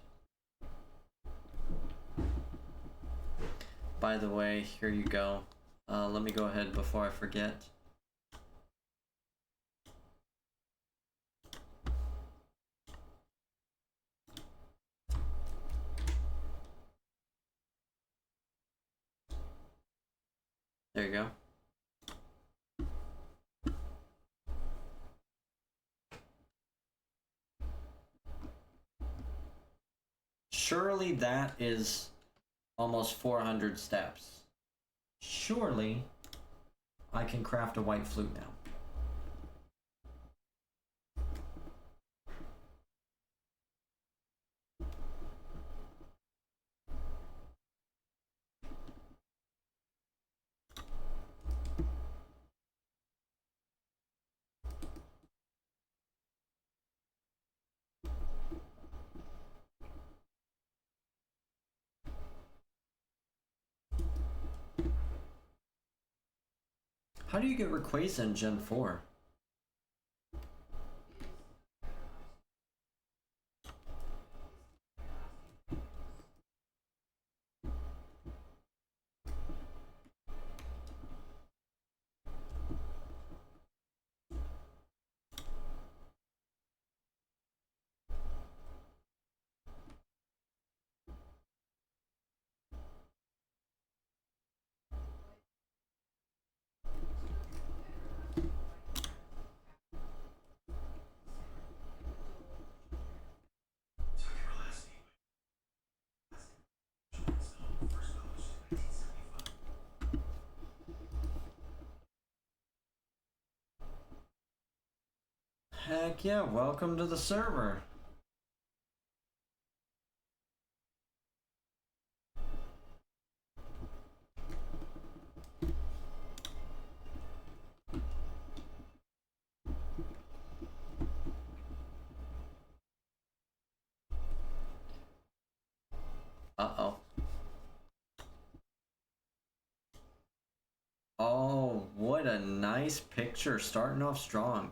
By the way, here you go. Let me go ahead before I forget. There you go. Surely that is almost 400 steps. Surely I can craft a white flute now. How do you get Rayquaza in Gen 4? Heck yeah, welcome to the server. Uh-oh. Oh, what a nice picture, starting off strong.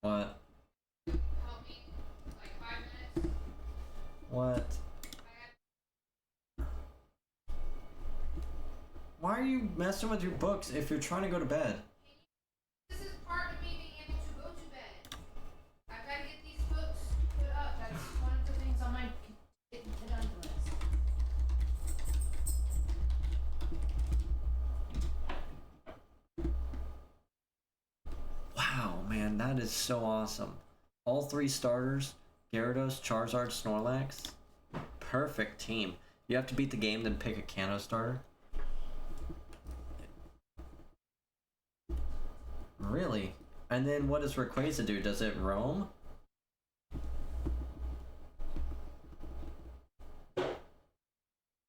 What? Help me, like 5 minutes. What? Why are you messing with your books if you're trying to go to bed? This is part of me being able to go to bed. I've got to get these books put up. That's one of the things on my get-done list. Wow, man, that is so awesome. All 3 starters, Gyarados, Charizard, Snorlax. Perfect team. You have to beat the game, then pick a Kanto starter? Really? And then what does Rayquaza do? Does it roam?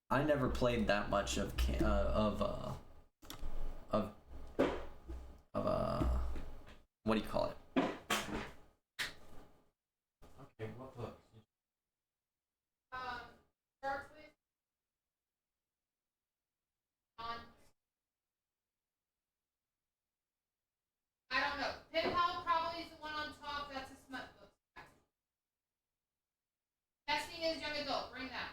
I never played that much of what do you call it? Okay, what book? Starts with on. I don't know. Pinpal probably is the one on top. That's a smut book. Testing is young adult. Bring that.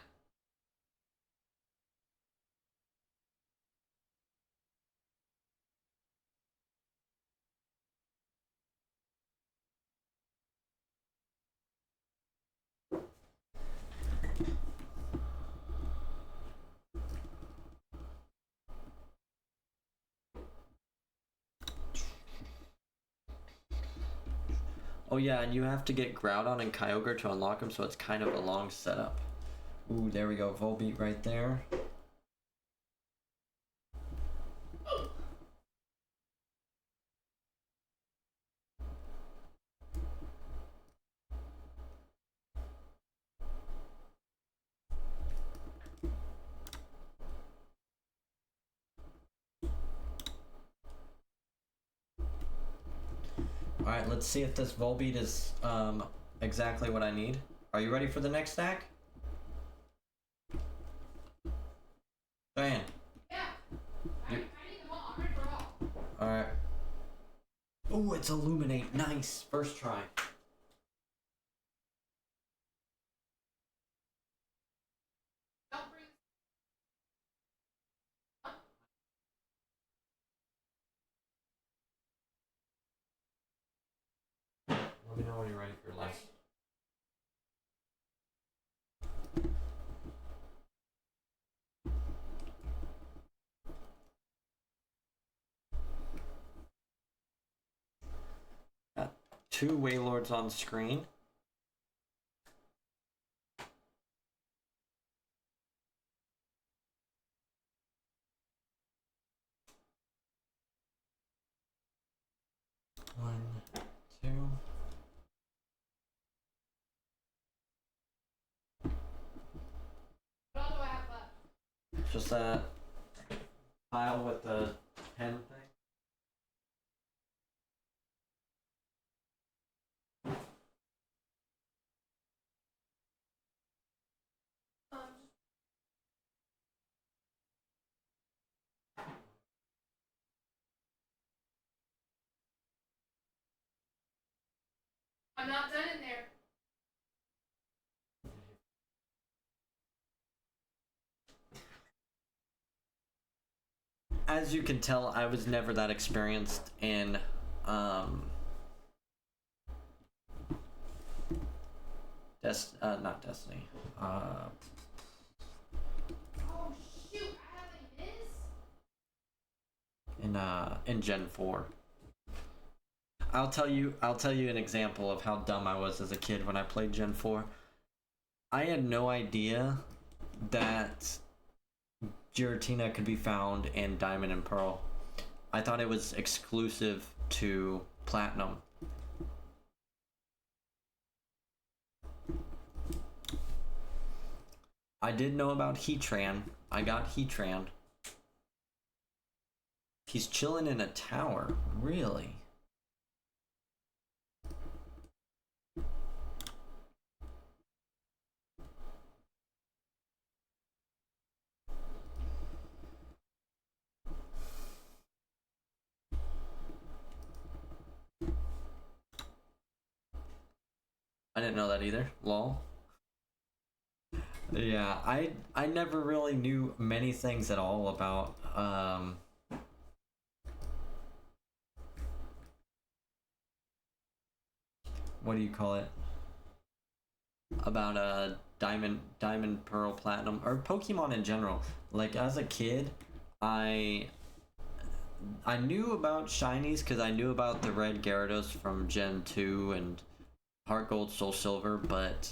Oh yeah, and you have to get Groudon and Kyogre to unlock them, so it's kind of a long setup. Ooh, there we go, Volbeat right there. Alright, let's see if this Volbeat is exactly what I need. Are you ready for the next stack? Diane. Yeah. I need them all. I'm ready for all. Alright. Ooh, it's Illuminate. Nice. First try. Let me know when you're ready for your list. Got 2 Wailords on screen. One, two. What all do I have left? Just that pile with the pen thing. I'm not done in there. As you can tell, I was never that experienced in not Destiny. Oh shoot! I have a miss. In Gen 4. I'll tell you an example of how dumb I was as a kid when I played Gen 4. I had no idea that Giratina could be found in Diamond and Pearl. I thought it was exclusive to Platinum. I did know about Heatran. I got Heatran. He's chilling in a tower. Really? I didn't know that either. Lol. Yeah, I never really knew many things at all about what do you call it? About Diamond, Pearl, Platinum, or Pokemon in general. Like as a kid, I knew about shinies because I knew about the red Gyarados from Gen 2 and Heart Gold, Soul Silver, but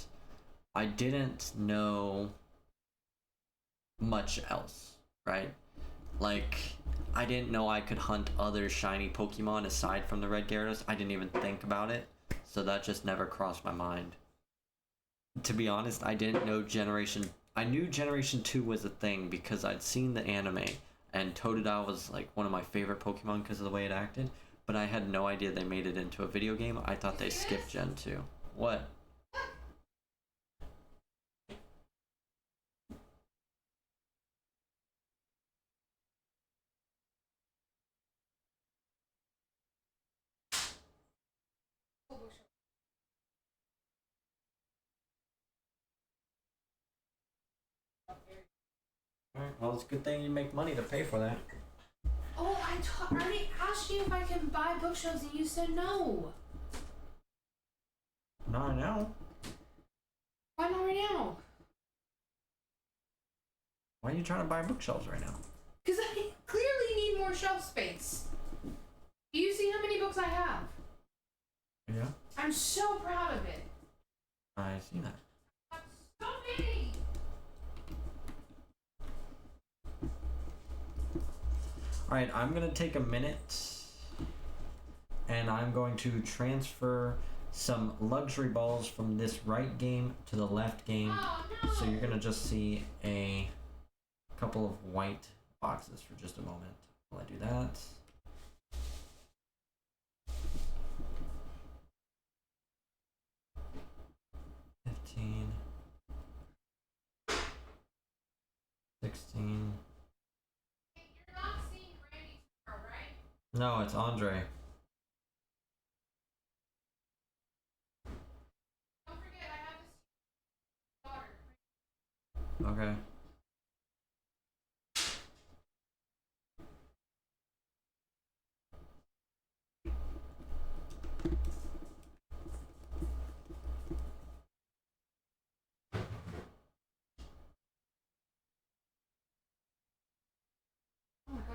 I didn't know much else, right? Like, I didn't know I could hunt other shiny Pokemon aside from the red Gyarados. I didn't even think about it, so that just never crossed my mind. To be honest, I didn't know I knew Generation 2 was a thing because I'd seen the anime, and Totodile was like one of my favorite Pokemon because of the way it acted, but I had no idea they made it into a video game. I thought they skipped Gen 2. What? Alright, well, it's a good thing you make money to pay for that. Oh, I already asked you if I can buy bookshelves and you said no. Not now. Why not right now? Why are you trying to buy bookshelves right now? Because I clearly need more shelf space. Do you see how many books I have? Yeah, I'm so proud of it. I see that. I have so many. Alright, I'm gonna take a minute and I'm going to transfer some luxury balls from this right game to the left game. Oh no. So you're gonna just see a couple of white boxes for just a moment while I do that. $15, $16. You're not seeing Randy tomorrow, right? No, it's Andre. Don't forget, I have this daughter. Okay.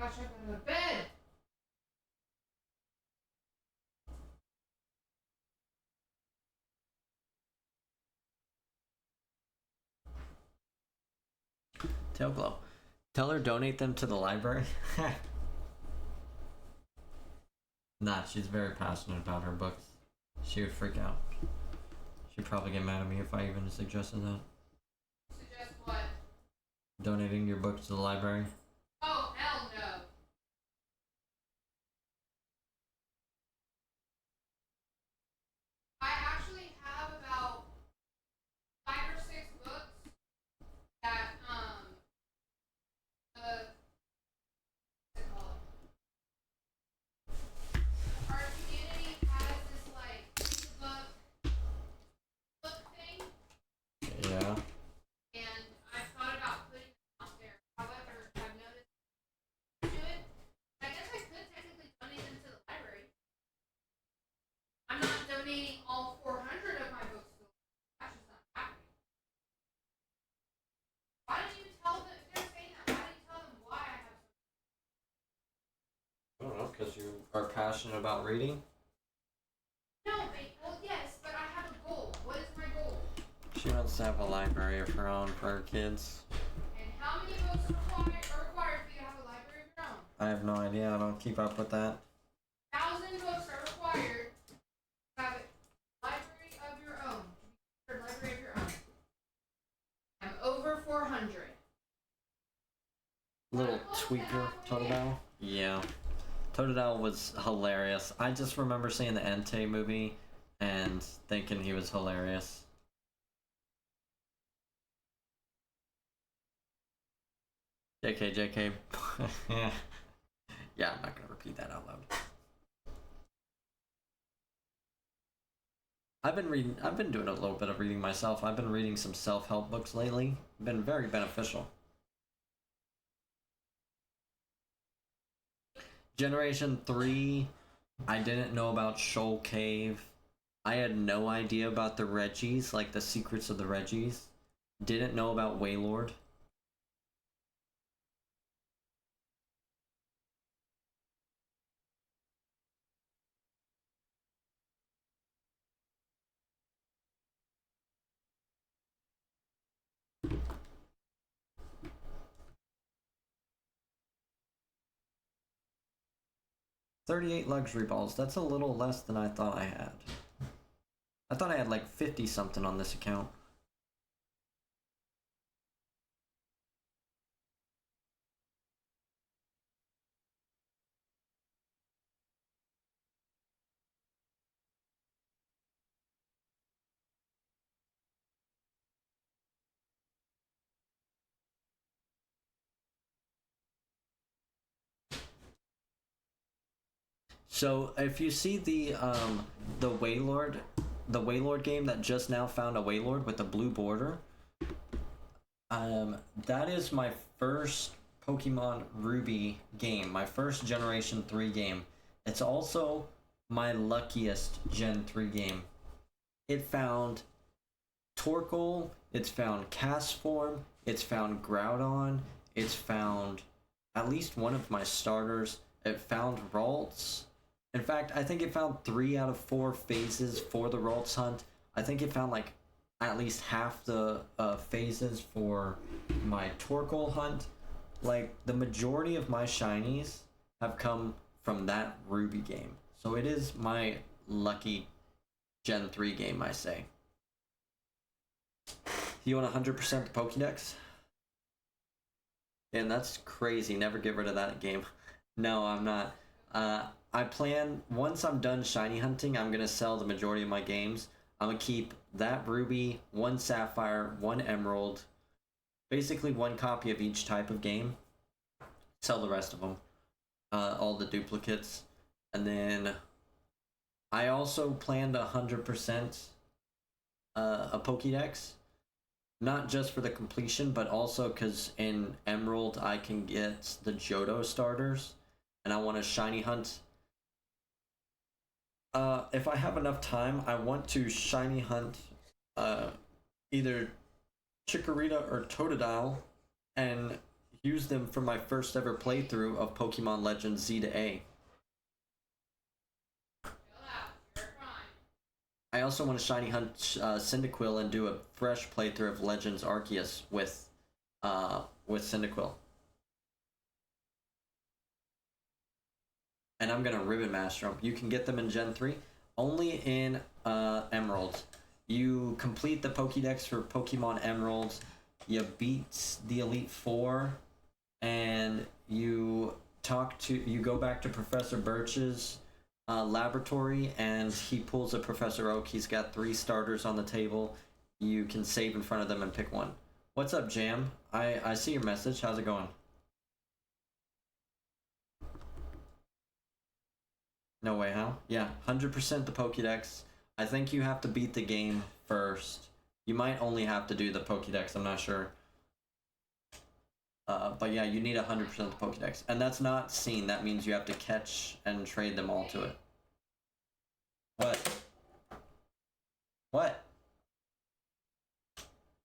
gosh, I gotta go to bed. Tailglow. Tell her donate them to the library. Nah, she's very passionate about her books. She would freak out. She'd probably get mad at me if I even suggested that. Suggest what? Donating your books to the library. Oh, hell no. I actually have about 5 or 6 books that, what's it called? Our community has this, like, book thing, Yeah. and I've thought about putting them out there. However, I've noticed to it. I guess I could technically donate them to the library. I'm not donating all 400 of my books to the library. That's just not happening. Why don't you tell them, if they're saying that, why don't you tell them why I have so I don't know, because you are passionate about reading. well, yes, but I have a goal. What is my goal? She wants to have a library of her own for her kids. And how many books are required for you to have a library of your own? I have no idea. I don't keep up with that. 1,000 books are required to have a library of your own. To be considered a library of your own. I'm over 400. Little tweaker, Totodile. Yeah. Totodile was hilarious. I just remember seeing the Entei movie and thinking he was hilarious. JK. Yeah, I'm not gonna repeat that out loud. I've been doing a little bit of reading myself. I've been reading some self-help books lately. Been very beneficial. Generation 3, I didn't know about Shoal Cave. I had no idea about the Reggies, like the secrets of the Reggies. Didn't know about Waylord. $38 luxury balls. That's a little less than I thought I had. I thought I had like 50 something on this account. So if you see the Waylord game that just now found a Waylord with the blue border, that is my first Pokemon Ruby game, my first Generation 3 game. It's also my luckiest Gen 3 game. It found Torkoal, it's found Castform, it's found Groudon, it's found at least one of my starters, it found Ralts. In fact, I think it found 3 out of 4 phases for the Ralts hunt. I think it found like at least half the phases for my Torkoal hunt. Like the majority of my shinies have come from that Ruby game. So it is my lucky Gen 3 game, I say. You want 100% the Pokédex? And that's crazy. Never get rid of that game. No, I'm not. I plan, once I'm done shiny hunting, I'm going to sell the majority of my games. I'm going to keep that Ruby, 1 Sapphire, 1 Emerald, basically 1 copy of each type of game. Sell the rest of them. All the duplicates. And then I also planned 100% a Pokédex. Not just for the completion, but also because in Emerald I can get the Johto starters. And I want to shiny hunt. If I have enough time, I want to shiny hunt either Chikorita or Totodile and use them for my first ever playthrough of Pokemon Legends Z to A. Chill out. You're fine. I also want to shiny hunt Cyndaquil and do a fresh playthrough of Legends Arceus with Cyndaquil. And I'm gonna Ribbon Master them. You can get them in Gen 3, only in Emerald. You complete the Pokédex for Pokemon Emerald, you beat the Elite Four, and you go back to Professor Birch's laboratory, and he pulls a Professor Oak. He's got 3 starters on the table. You can save in front of them and pick one. What's up, Jam? I see your message. How's it going? No way, how? Yeah, 100% the Pokédex. I think you have to beat the game first. You might only have to do the Pokédex, I'm not sure. But yeah, you need 100% the Pokédex. And that's not seen, that means you have to catch and trade them all to it. What? What?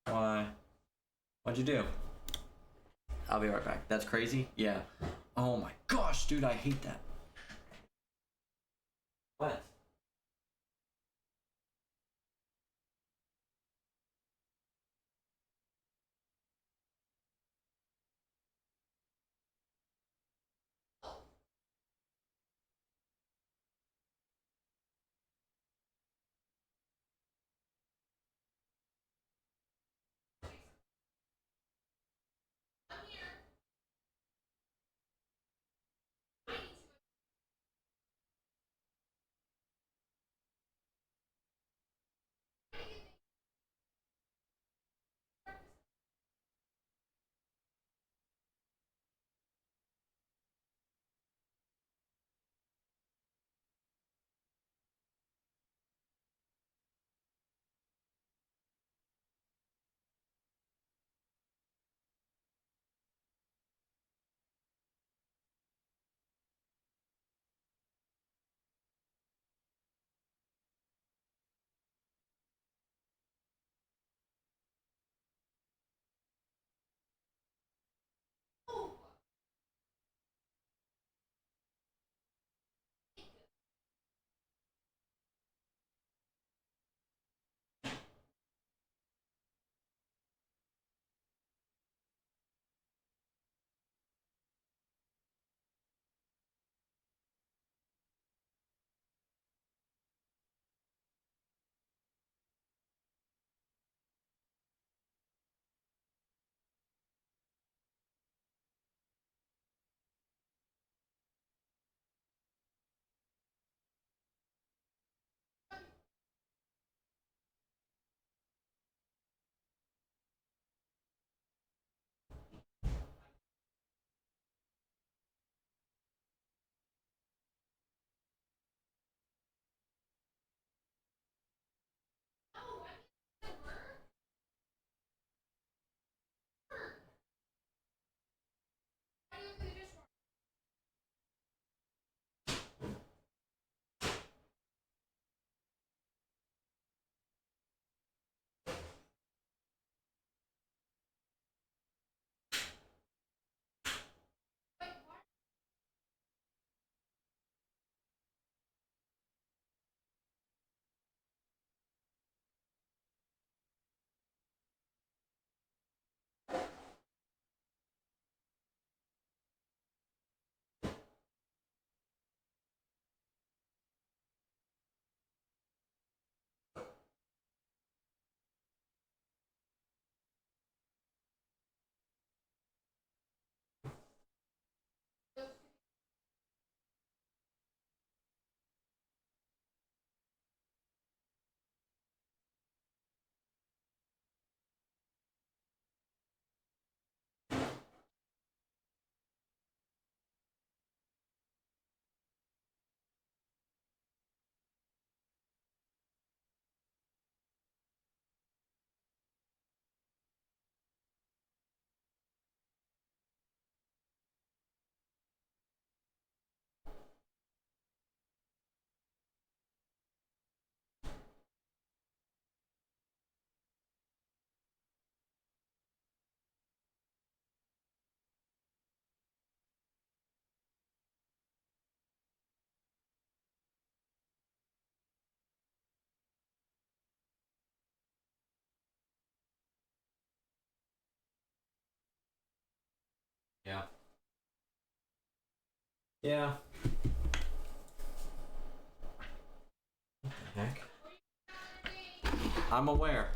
Why? What'd you do? I'll be right back. That's crazy? Yeah. Oh my gosh, dude, I hate that. What? I'm here. I need to Yeah. Yeah. What the heck? I'm aware.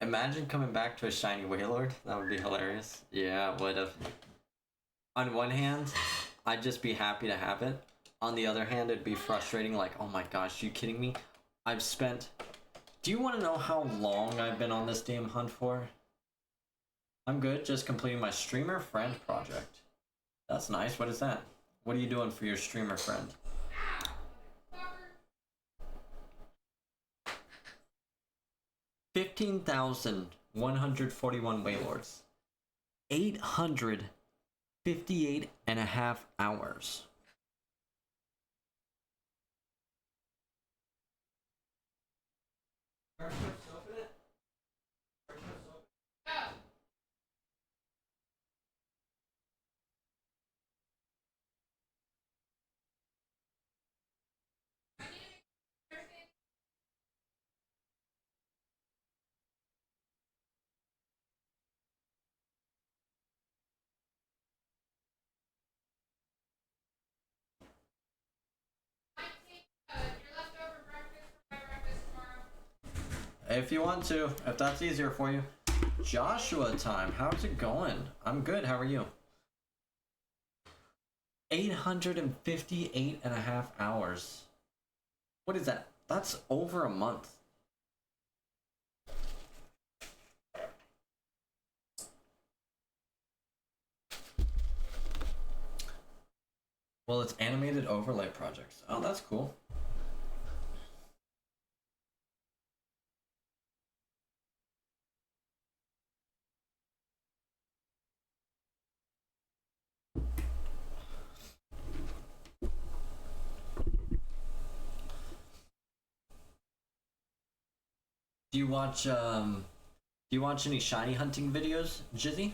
Imagine coming back to a shiny Wailord. That would be hilarious. Yeah, it would have. On one hand, I'd just be happy to have it. On the other hand, it'd be frustrating. Like, oh my gosh, you kidding me? I've spent. Do you want to know how long I've been on this damn hunt for? I'm good. Just completing my streamer friend project. That's nice. What is that? What are you doing for your streamer friend? 15,141 Wailords. 858.5 hours. If you want to, if that's easier for you. Joshua time, how's it going? I'm good, how are you? 858.5 hours. What is that? That's over a month. Well, it's animated overlay projects. Oh, that's cool. Do you watch any shiny hunting videos, Jizzy?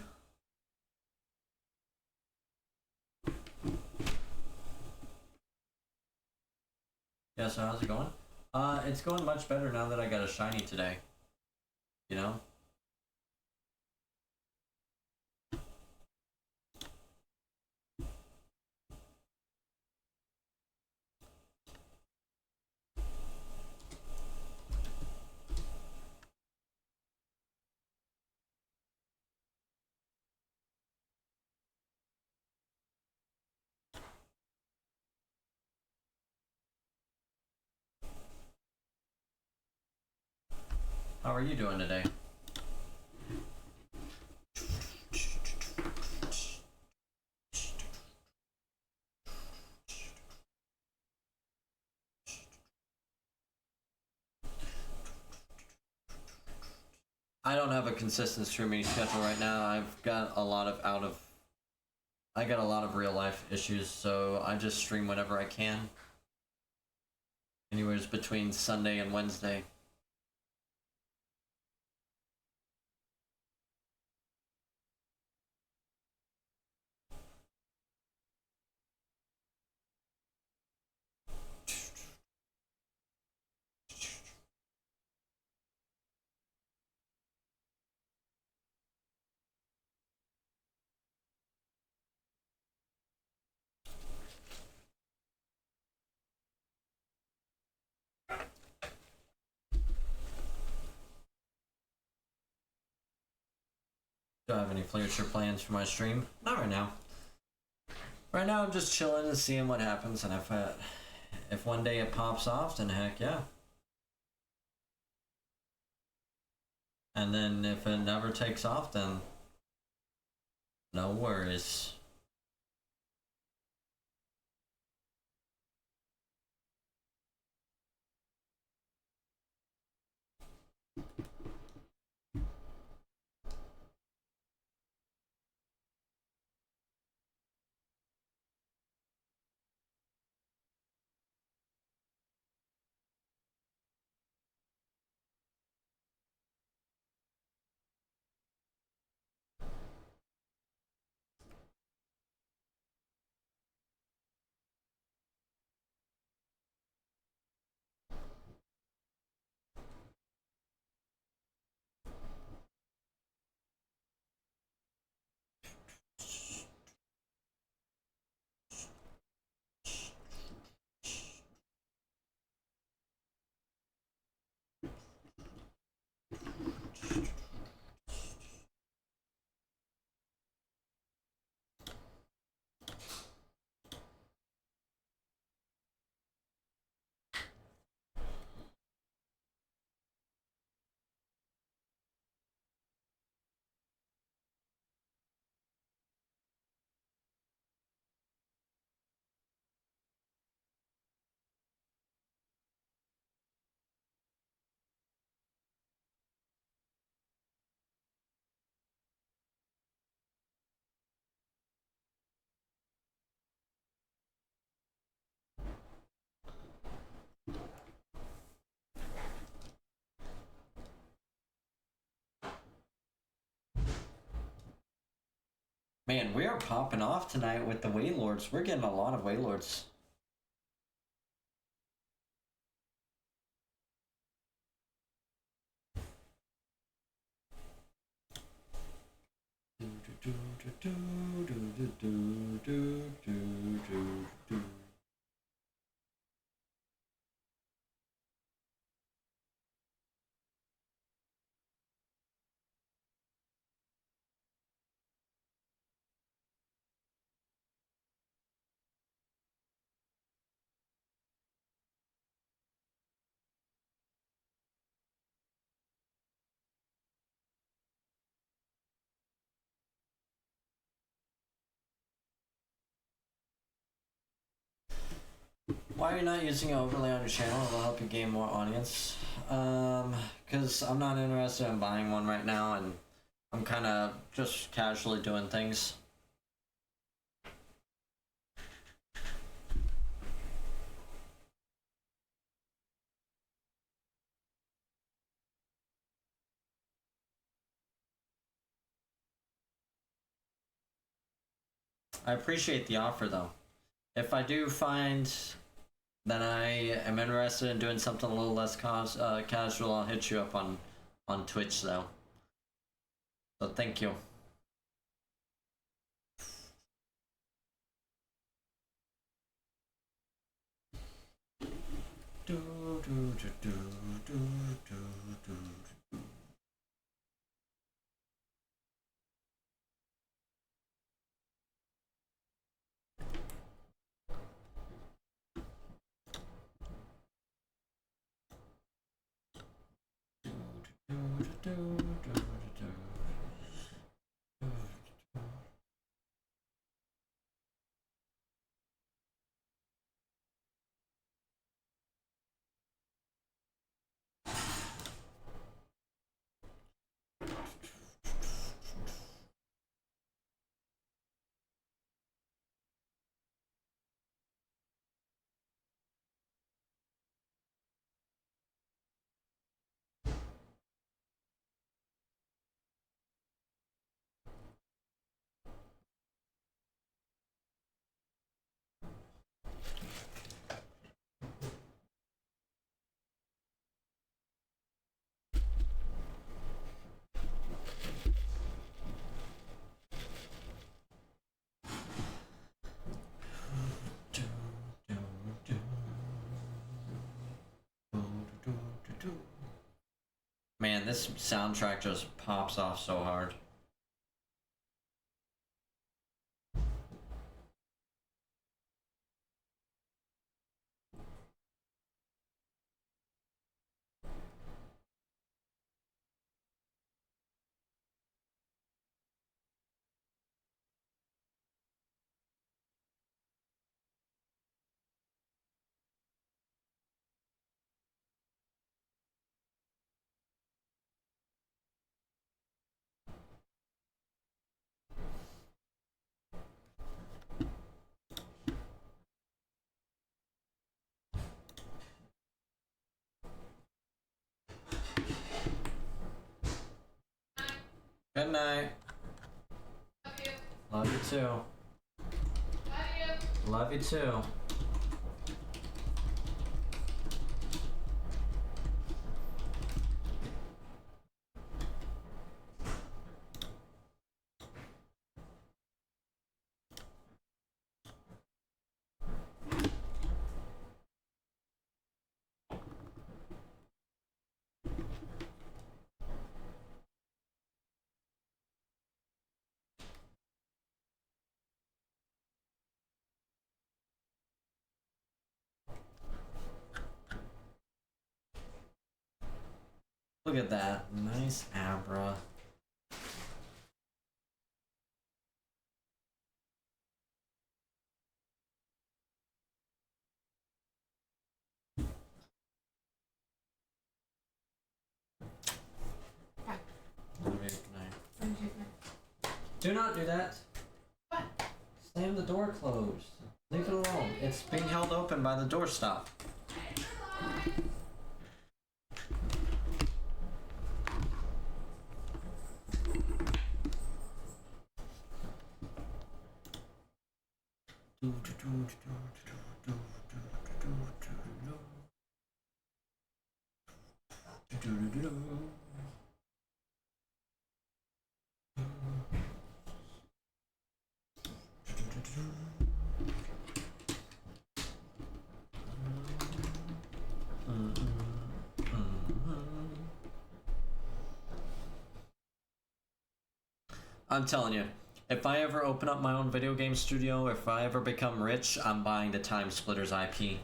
Yeah, so how's it going? It's going much better now that I got a shiny today. You know? How are you doing today? I don't have a consistent streaming schedule right now. I've got a lot of I got a lot of real life issues, so I just stream whenever I can. Anywhere's between Sunday and Wednesday. Do I have any future plans for my stream? Not right now. Right now I'm just chilling and seeing what happens, and if one day it pops off, then heck yeah. And then if it never takes off, then no worries. Man, we are popping off tonight with the Waylords. We're getting a lot of Waylords. Why are you not using an overlay on your channel? It'll help you gain more audience. Because I'm not interested in buying one right now, and I'm kind of just casually doing things. I appreciate the offer though. If I do find that I am interested in doing something a little less casual, I'll hit you up on Twitch though. So thank you. Man, this soundtrack just pops off so hard. Good night. Love you. Love you too. Love you. Love you too. Look at that. Nice Abra. Love you. Good night. Do not do that. What? Slam the door closed. Leave it alone. It's being held open by the doorstop. I'm telling you, if I ever open up my own video game studio, if I ever become rich, I'm buying the Time Splitters IP.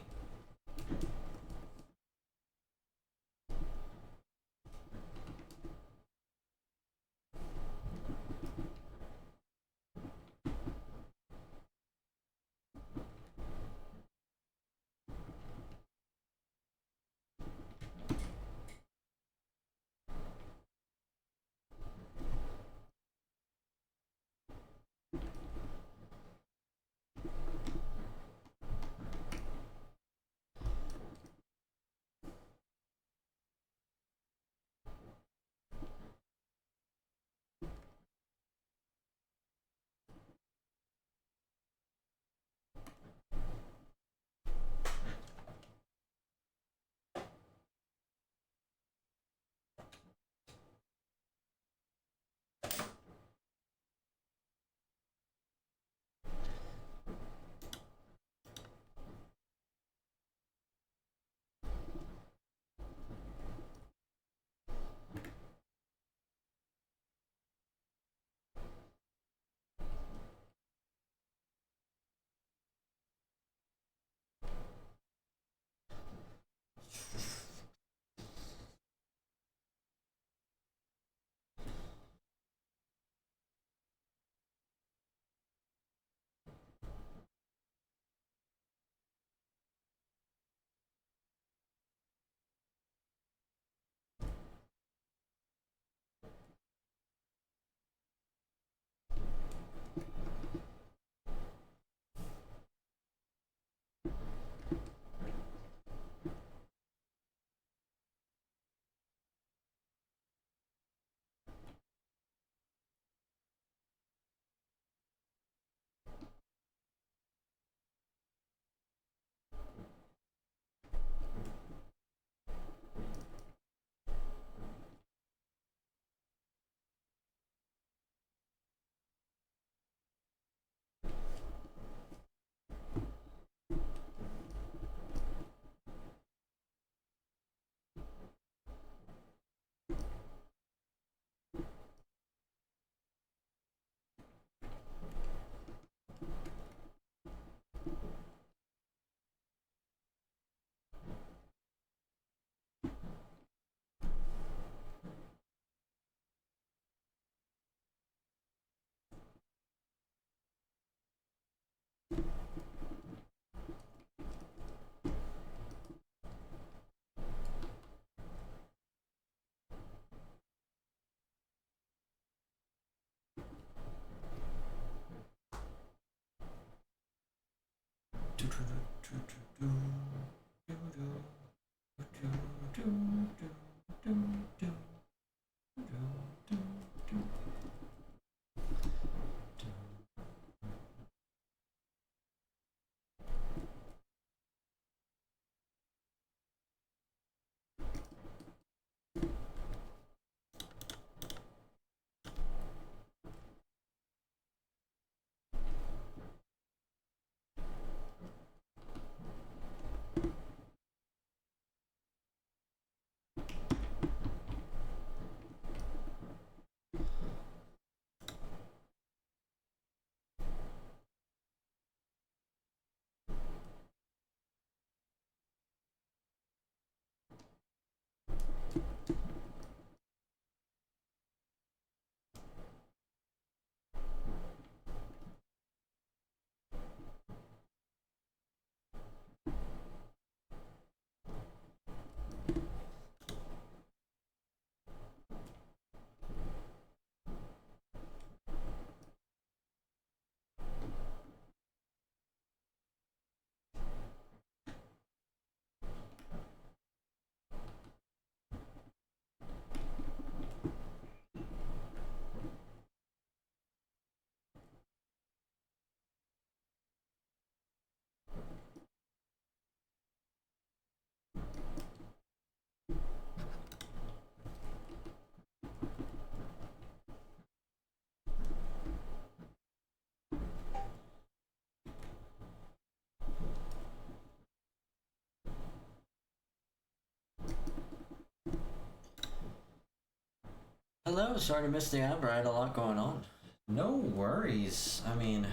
Hello, sorry to miss the Amber. I had a lot going on. No worries. I mean,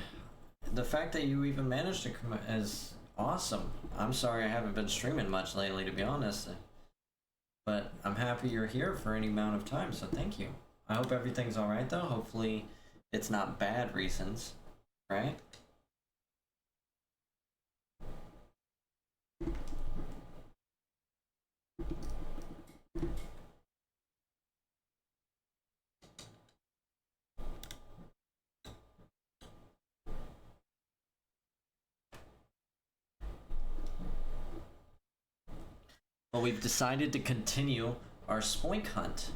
the fact that you even managed to come is awesome. I'm sorry I haven't been streaming much lately, to be honest. But I'm happy you're here for any amount of time, so thank you. I hope everything's alright though. Hopefully it's not bad reasons, right? Well, we've decided to continue our spoink hunt.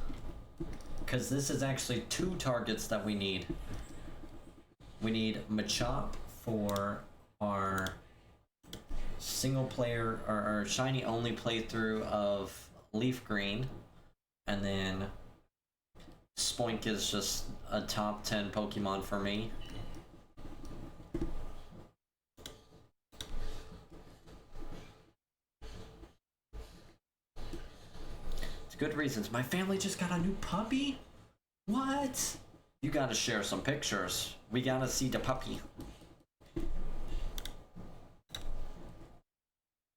Because this is actually 2 targets that we need. We need Machop for our single player, or our shiny only playthrough of Leaf Green. And then Spoink is just a top 10 Pokemon for me. Good reasons. My family just got a new puppy? What? You gotta share some pictures. We gotta see the puppy.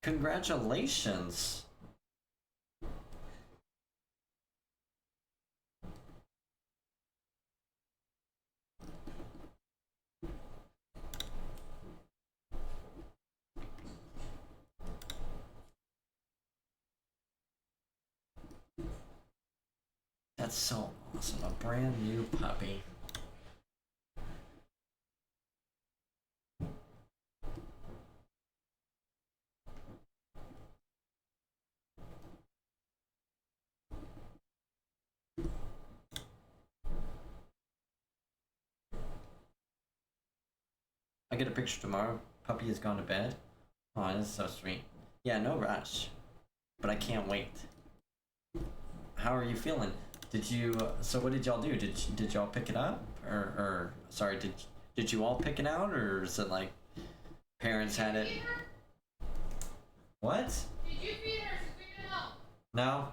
Congratulations. That's so awesome. A brand new puppy. I get a picture tomorrow. Puppy has gone to bed. Oh, that's so sweet. Yeah, no rush. But I can't wait. How are you feeling? Did you, so what did y'all do? Did y'all pick it up? Or sorry, did you all pick it out? Or is it like parents had it? What? Did you feed her? She's feeding out. No?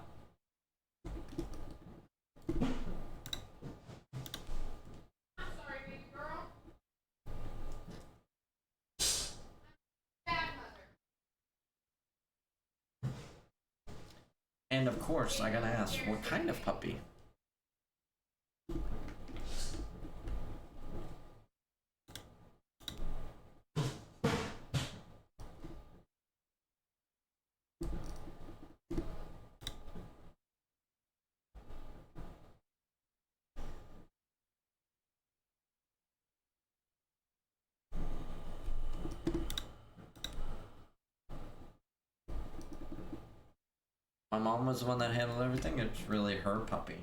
I'm sorry, baby girl. Bad mother. And of course, I gotta ask, what kind of puppy? My mom was the one that handled everything. It's really her puppy.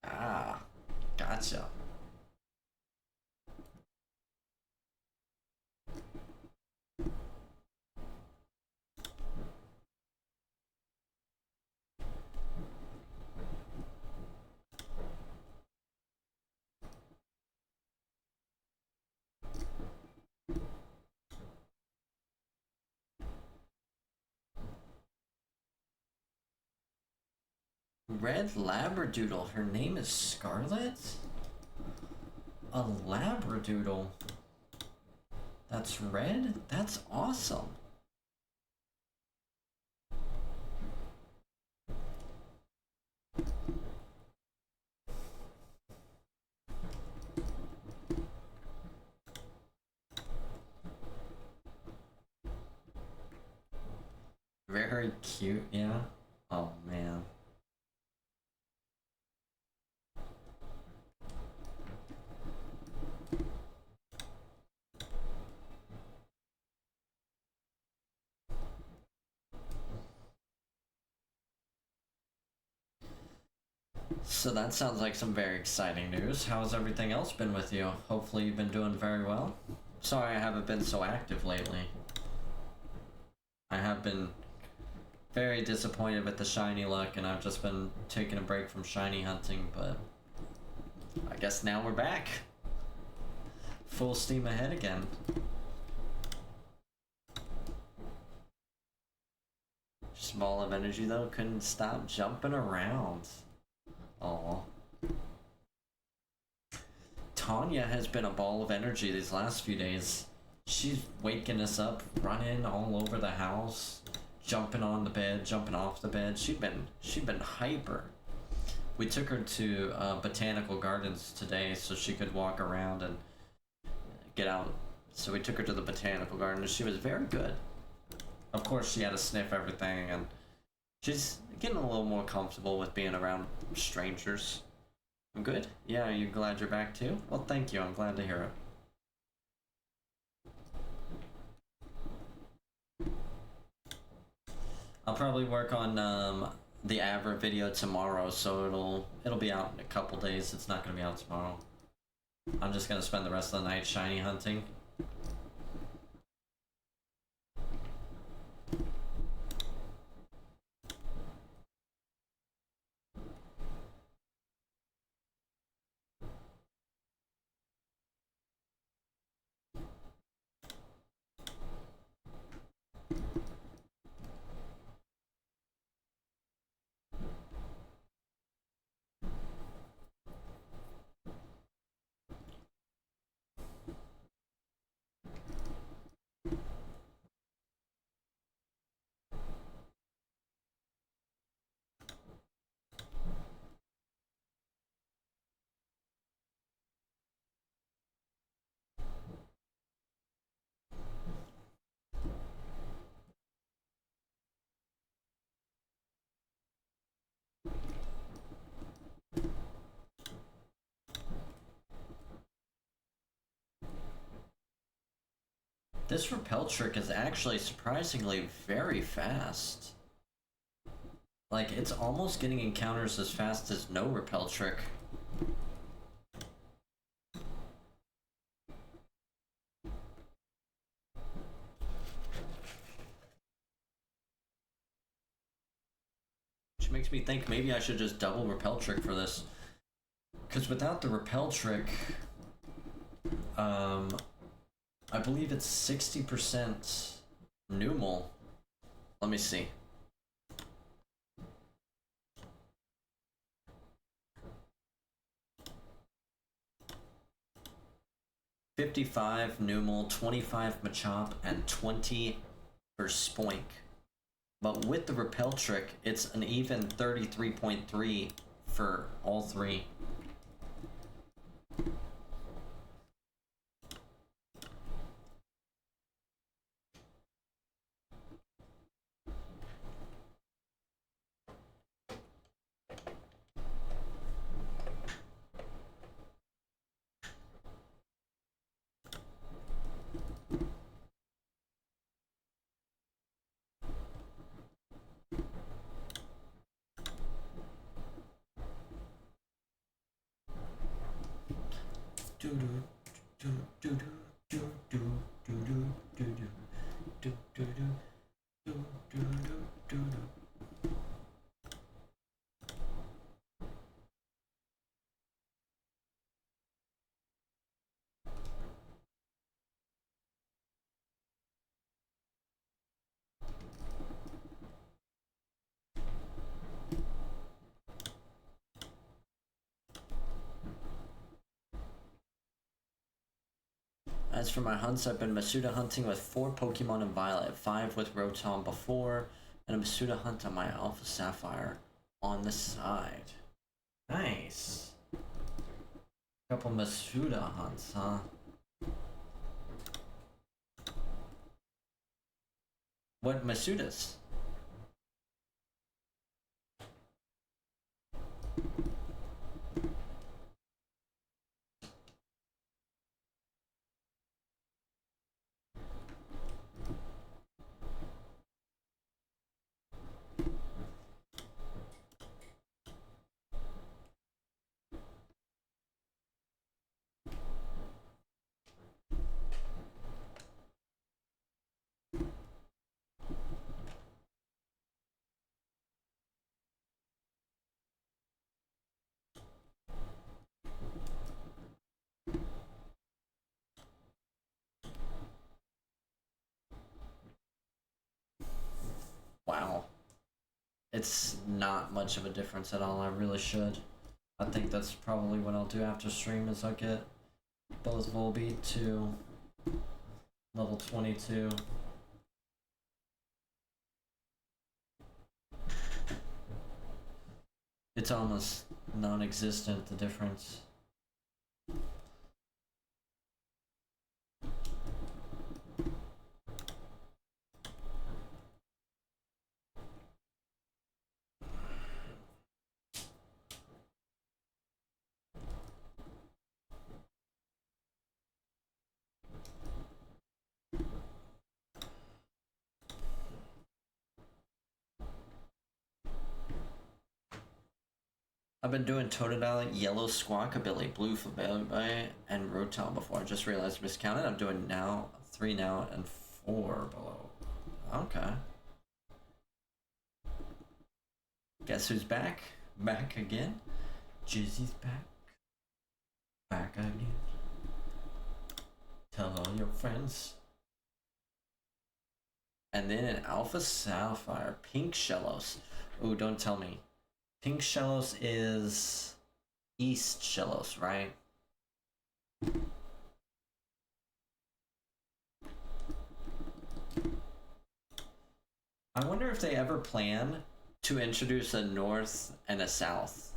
Ah, gotcha. Red Labradoodle. Her name is Scarlet? A Labradoodle. That's red? That's awesome. Very cute, yeah. Oh man. So that sounds like some very exciting news. How's everything else been with you? Hopefully you've been doing very well. Sorry I haven't been so active lately. I have been very disappointed with the shiny luck, and I've just been taking a break from shiny hunting, but I guess now we're back. Full steam ahead again. Just ball of energy though, couldn't stop jumping around. Aw. Tanya has been a ball of energy these last few days. She's waking us up, running all over the house, jumping on the bed, jumping off the bed. She'd been hyper. We took her to Botanical Gardens today so she could walk around and get out. So we took her to the Botanical Gardens. She was very good. Of course, she had to sniff everything, and she's getting a little more comfortable with being around strangers. I'm good? Yeah, are you glad you're back too? Well, thank you. I'm glad to hear it. I'll probably work on the Abra video tomorrow, so it'll be out in a couple days. It's not gonna be out tomorrow. I'm just gonna spend the rest of the night shiny hunting. This repel trick is actually surprisingly very fast. Like, it's almost getting encounters as fast as no repel trick. Which makes me think maybe I should just double repel trick for this. Because without the repel trick, I believe it's 60% Numal. Let me see. $55 Numal, 25 Machop, and 20 for Spoink. But with the repel trick, it's an even 33.3 for all three. As for my hunts, I've been Masuda hunting with 4 Pokemon in Violet, 5 with Rotom before, and a Masuda hunt on my Alpha Sapphire on the side. Nice. Couple Masuda hunts, huh? What Masudas? Wow. It's not much of a difference at all. I really should. I think that's probably what I'll do after stream is I'll get both Volbeat to level 22. It's almost non-existent, the difference. I've been doing Totodile, Yellow Squawkabilly, Blue Flababy, and Rotom before. I just realized I miscounted. I'm doing now 3 now and 4 below. Okay. Guess who's back? Back again? Jizzy's back. Back again. Tell all your friends. And then an Alpha Sapphire, Pink Shellos. Ooh, don't tell me. Pink Shellos is East Shellos, right? I wonder if they ever plan to introduce a North and a South.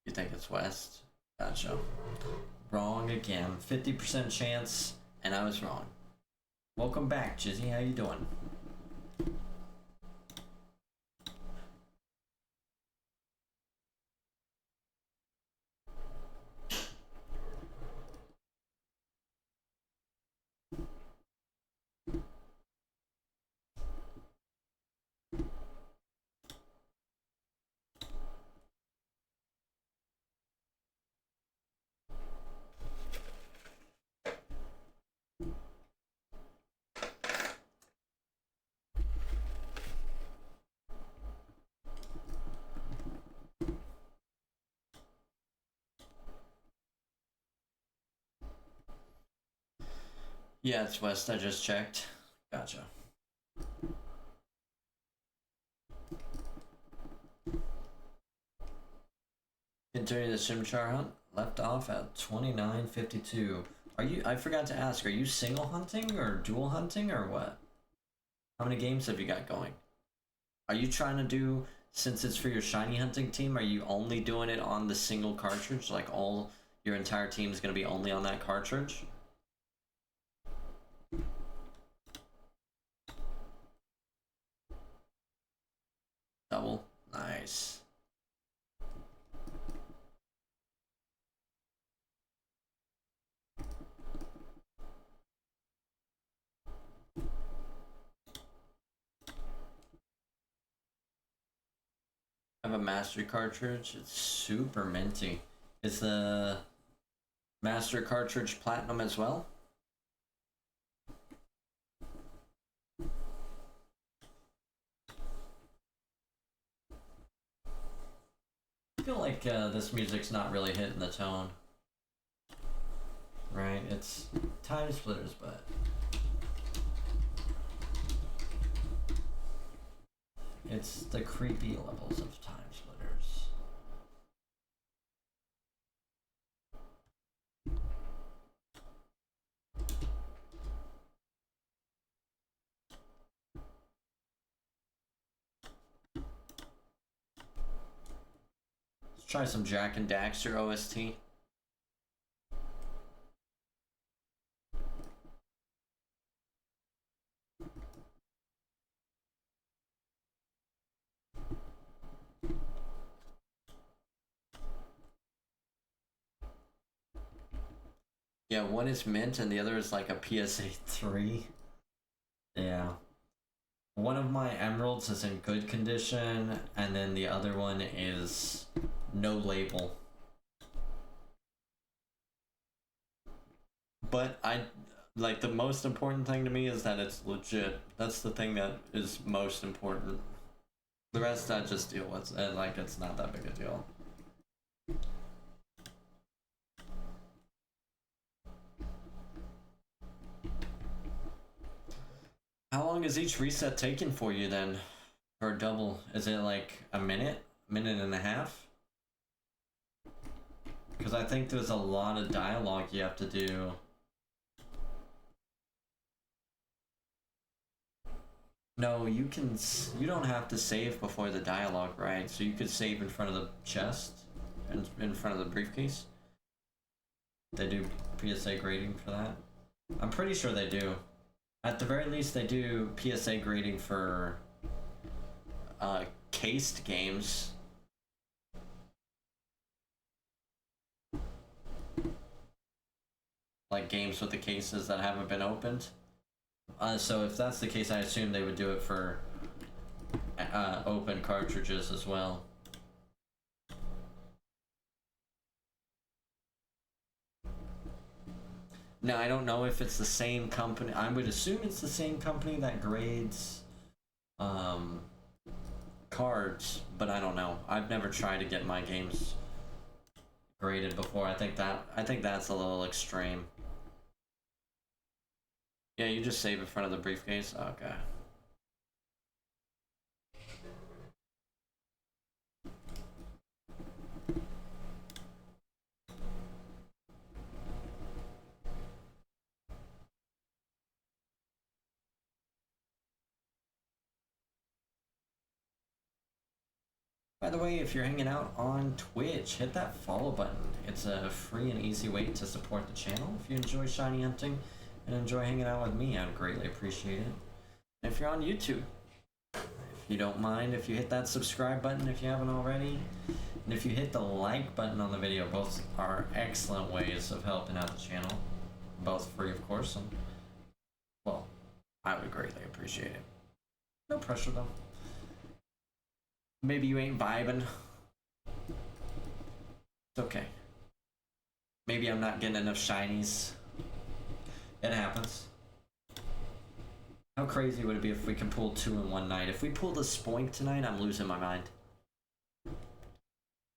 You think it's West? Gotcha. Wrong again. 50% chance, and I was wrong. Welcome back, Jizzy. How you doing? Yeah, it's West. I just checked. Gotcha. Continuing the Chimchar hunt. Left off at 29:52. Are you? I forgot to ask. Are you single hunting or dual hunting or what? How many games have you got going? Are you trying to do, since it's for your shiny hunting team, are you only doing it on the single cartridge? Like all your entire team is going to be only on that cartridge? Double? Nice. I have a master cartridge. It's super minty. Is the master cartridge platinum as well? I feel like this music's not really hitting the tone. Right? It's Time Splitters, but it's the creepy levels of Time Splitters. Let's try some Jack and Daxter OST. Yeah, one is mint and the other is like a PSA 3. Yeah. One of my emeralds is in good condition, and then the other one is no label. But like, the most important thing to me is that it's legit. That's the thing that is most important. The rest I just deal with, and like it's not that big a deal. How long is each reset taking for you then? For a double? Is it like a minute? Minute and a half? Because I think there's a lot of dialogue you have to do. No, you don't have to save before the dialogue, right? So you could save in front of the chest, and in front of the briefcase. They do PSA grading for that. I'm pretty sure they do. At the very least, they do PSA grading for cased games. Like games with the cases that haven't been opened. So if that's the case, I assume they would do it for open cartridges as well. Now, I don't know if it's the same company. I would assume it's the same company that grades cards, but I don't know. I've never tried to get my games graded before. I think that's a little extreme. Yeah, you just save in front of the briefcase? Okay. By the way, if you're hanging out on Twitch, hit that follow button. It's a free and easy way to support the channel. If you enjoy shiny hunting and enjoy hanging out with me, I'd greatly appreciate it. And if you're on YouTube, if you don't mind, if you hit that subscribe button if you haven't already, and if you hit the like button on the video, both are excellent ways of helping out the channel. Both free, of course, and, well, I would greatly appreciate it. No pressure, though. Maybe you ain't vibing. It's okay. Maybe I'm not getting enough shinies. It happens. How crazy would it be if we can pull 2 in one night? If we pull the Spoink tonight, I'm losing my mind.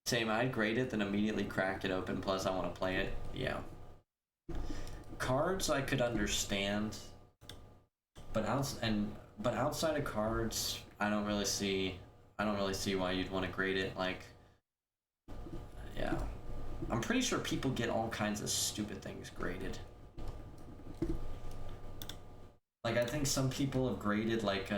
Same, I'd grade it, then immediately crack it open, plus I want to play it. Yeah. Cards I could understand. But outside of cards, I don't really see why you'd want to grade it. Like, yeah, I'm pretty sure people get all kinds of stupid things graded. Like, I think some people have graded like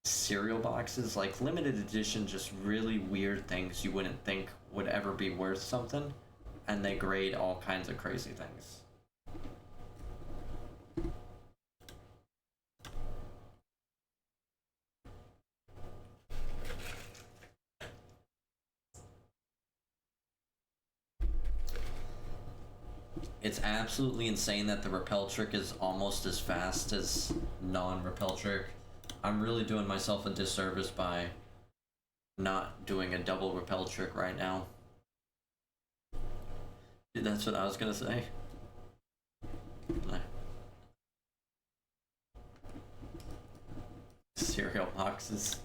cereal boxes, like limited edition, just really weird things you wouldn't think would ever be worth something, and they grade all kinds of crazy things. It's absolutely insane that the repel trick is almost as fast as non-repel trick. I'm really doing myself a disservice by not doing a double repel trick right now. That's what I was gonna say. Cereal boxes.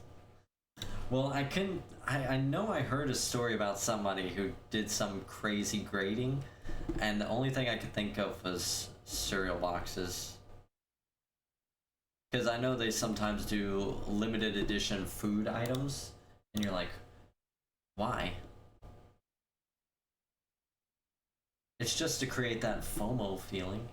Well, I know I heard a story about somebody who did some crazy grading, and the only thing I could think of was cereal boxes. Because I know they sometimes do limited edition food items, and you're like, why? It's just to create that FOMO feeling.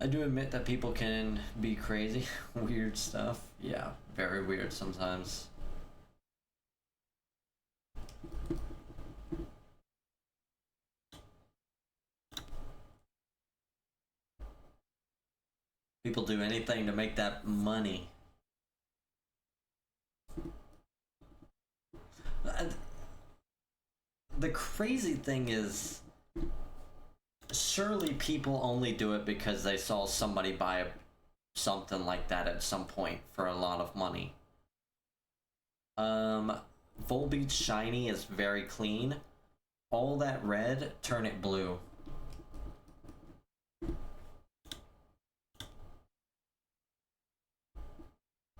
I do admit that people can be crazy. Weird stuff. Yeah, very weird sometimes. People do anything to make that money. The crazy thing is, surely people only do it because they saw somebody buy something like that at some point for a lot of money. Volbeat Shiny is very clean. all that red, turn it blue.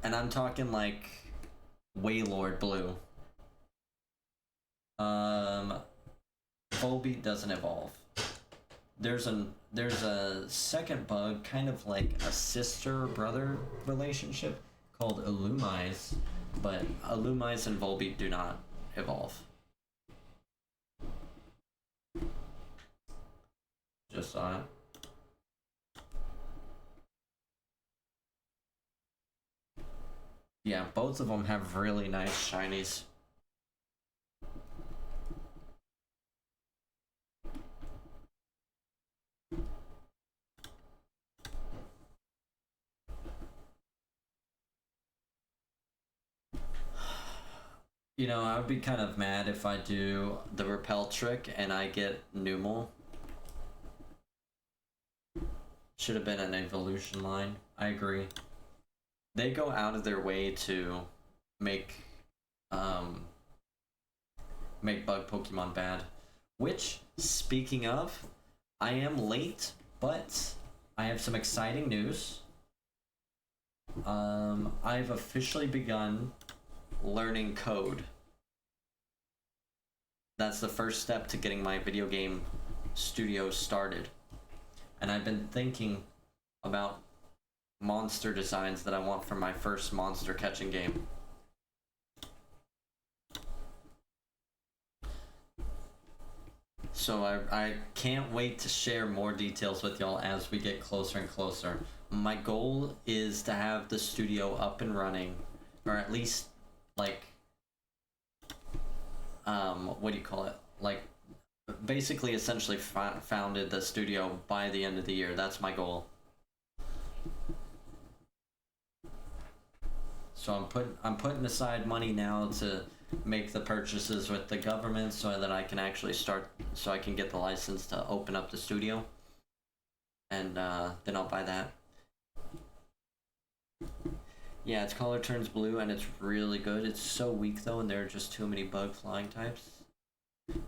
And I'm talking like Waylord blue. Volbeat doesn't evolve. There's a second bug, kind of like a sister brother relationship, called Illumise, but Illumise and Volbeat do not evolve. Just saw it. Yeah, both of them have really nice shinies. You know, I would be kind of mad if I do the repel trick and I get Numel. Should have been an evolution line. I agree. They go out of their way to make bug Pokemon bad. Which, speaking of, I am late, but I have some exciting news. I've officially begun learning code. That's the first step to getting my video game studio started. And I've been thinking about monster designs that I want for my first monster catching game. So I can't wait to share more details with y'all as we get closer and closer. My goal is to have the studio up and running, or at least like what do you call it, like basically essentially founded the studio by the end of the year. That's my goal. So I'm putting aside money now to make the purchases with the government so that I can actually start, so I can get the license to open up the studio, and then I'll buy that. Yeah, its color turns blue and it's really good. It's so weak though, and there are just too many bug flying types.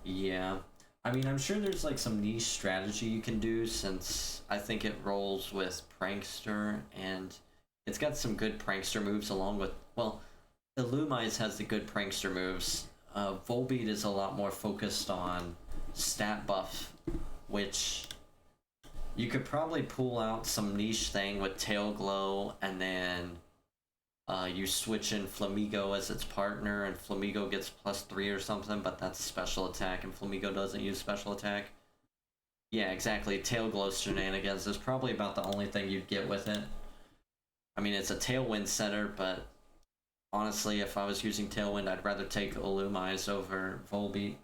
Yeah. I mean, I'm sure there's like some niche strategy you can do, since I think it rolls with Prankster, and it's got some good Prankster moves along with, well, Illumise has the good Prankster moves. Volbeat is a lot more focused on stat buff, which you could probably pull out some niche thing with Tail Glow, and then you switch in Flamigo as its partner, and Flamigo gets +3 or something, but that's special attack, and Flamigo doesn't use special attack. Yeah, exactly. Tail Glow shenanigans is probably about the only thing you'd get with it. I mean, it's a Tailwind setter, but honestly, if I was using Tailwind, I'd rather take Illumise over Volbeat.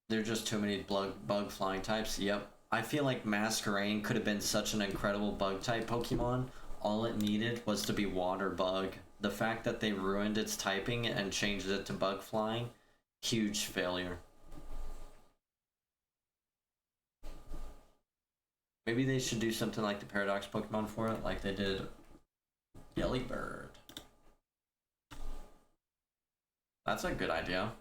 There are just too many bug flying types. Yep. I feel like Masquerain could have been such an incredible bug type Pokemon. All it needed was to be water bug. The fact that they ruined its typing and changed it to bug flying, huge failure. Maybe they should do something like the Paradox Pokemon for it, like they did Delibird. That's a good idea.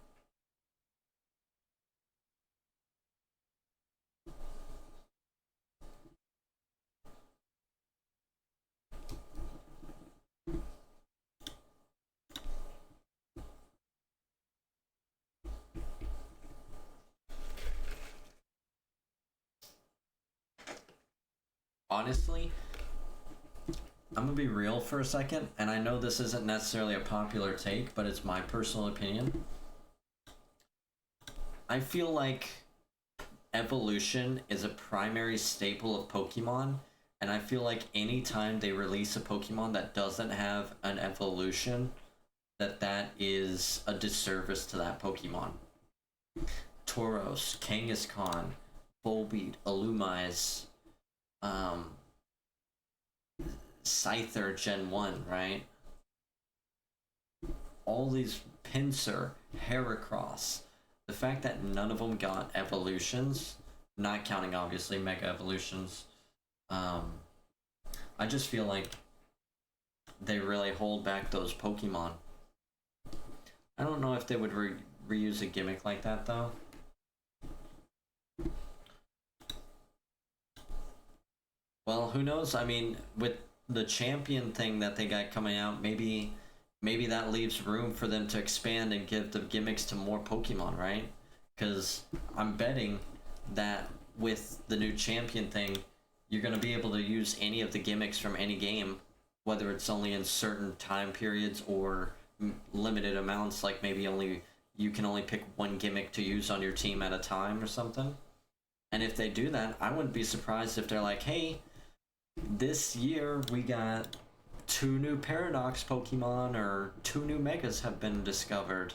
Honestly, I'm gonna be real for a second, and I know this isn't necessarily a popular take, but it's my personal opinion. I feel like evolution is a primary staple of Pokemon, and I feel like anytime they release a Pokemon that doesn't have an evolution, that is a disservice to that Pokemon. Tauros, Kangaskhan, Volbeat, Illumise, Scyther Gen 1, right? All these, Pinsir, Heracross. The fact that none of them got evolutions, not counting obviously mega evolutions, I just feel like they really hold back those Pokemon. I don't know if they would reuse a gimmick like that though. Well, who knows? I mean, with the champion thing that they got coming out, maybe that leaves room for them to expand and give the gimmicks to more Pokemon, right? Because I'm betting that with the new champion thing, you're going to be able to use any of the gimmicks from any game, whether it's only in certain time periods or limited amounts, like maybe you can only pick one gimmick to use on your team at a time or something. And if they do that, I wouldn't be surprised if they're like, hey, this year we got 2 new Paradox Pokemon or 2 new Megas have been discovered.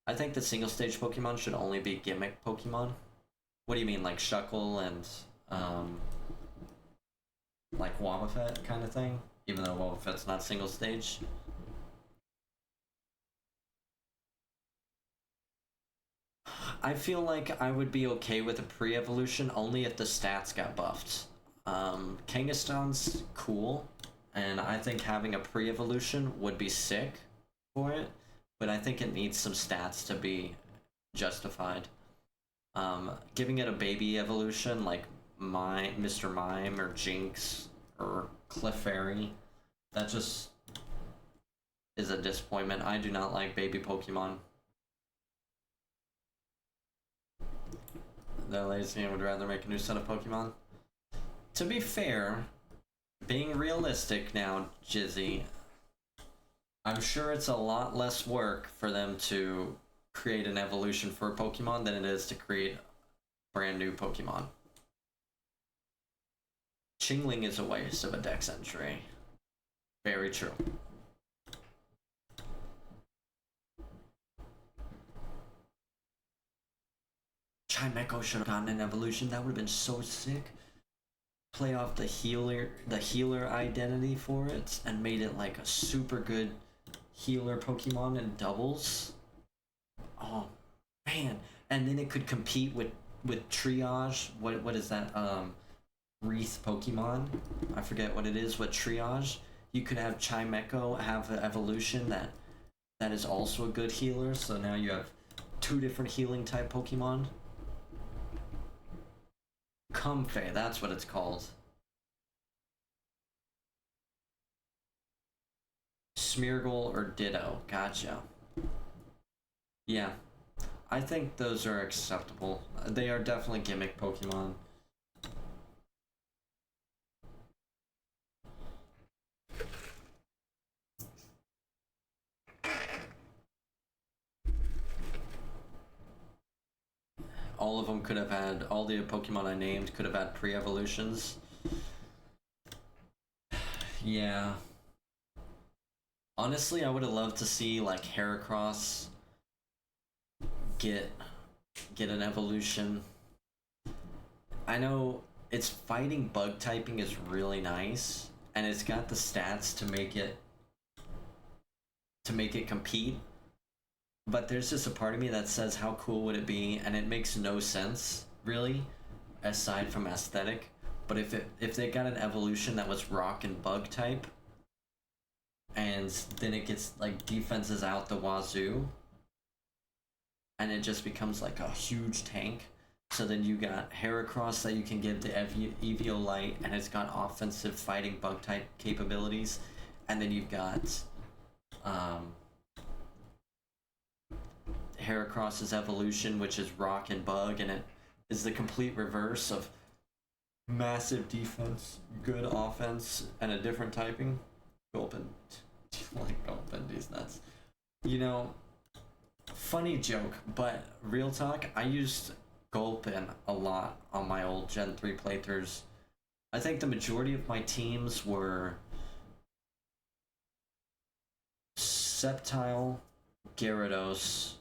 I think the single stage Pokemon should only be gimmick Pokemon. What do you mean, like Shuckle and like Wobbuffet kind of thing? Even though Wobbuffet's not single stage. I feel like I would be okay with a pre-evolution only if the stats got buffed. Kangaskhan's cool, and I think having a pre-evolution would be sick for it, but I think it needs some stats to be justified. Giving it a baby evolution like Mr. Mime or Jinx or Clefairy, that just is a disappointment. I do not like baby Pokemon. The lazy and would rather make a new set of Pokemon. To be fair, being realistic now, Jizzy, I'm sure it's a lot less work for them to create an evolution for a Pokemon than it is to create brand new Pokemon. Chingling is a waste of a dex entry. Very true. Chimecho should have gotten an evolution. That would have been so sick. Play off the healer identity for it and made it like a super good healer Pokemon in doubles. Oh man. And then it could compete with Triage. What is that? Wreath Pokemon. I forget what it is with Triage. You could have Chimecho have an evolution that is also a good healer, so now you have 2 different healing type Pokemon. Comfey, that's what it's called. Smeargle or Ditto, gotcha. Yeah, I think those are acceptable. They are definitely gimmick Pokemon. All of them could have had, all the Pokemon I named could have had pre-evolutions. Yeah. Honestly, I would have loved to see like Heracross get an evolution. I know its fighting bug typing is really nice, and it's got the stats to make it compete. But there's just a part of me that says, how cool would it be? And it makes no sense, really, aside from aesthetic. But if they got an evolution that was rock and bug type, and then it gets like defenses out the wazoo, and it just becomes like a huge tank. So then you got Heracross that you can give the Eviolite, and it's got offensive fighting bug type capabilities, and then you've got Heracross's evolution, which is rock and bug, and it is the complete reverse of massive defense, good offense, and a different typing. Gulpin, like Gulpin, these nuts. You know, funny joke, but real talk, I used Gulpin a lot on my old Gen 3 playthroughs. I think the majority of my teams were Sceptile, Gyarados,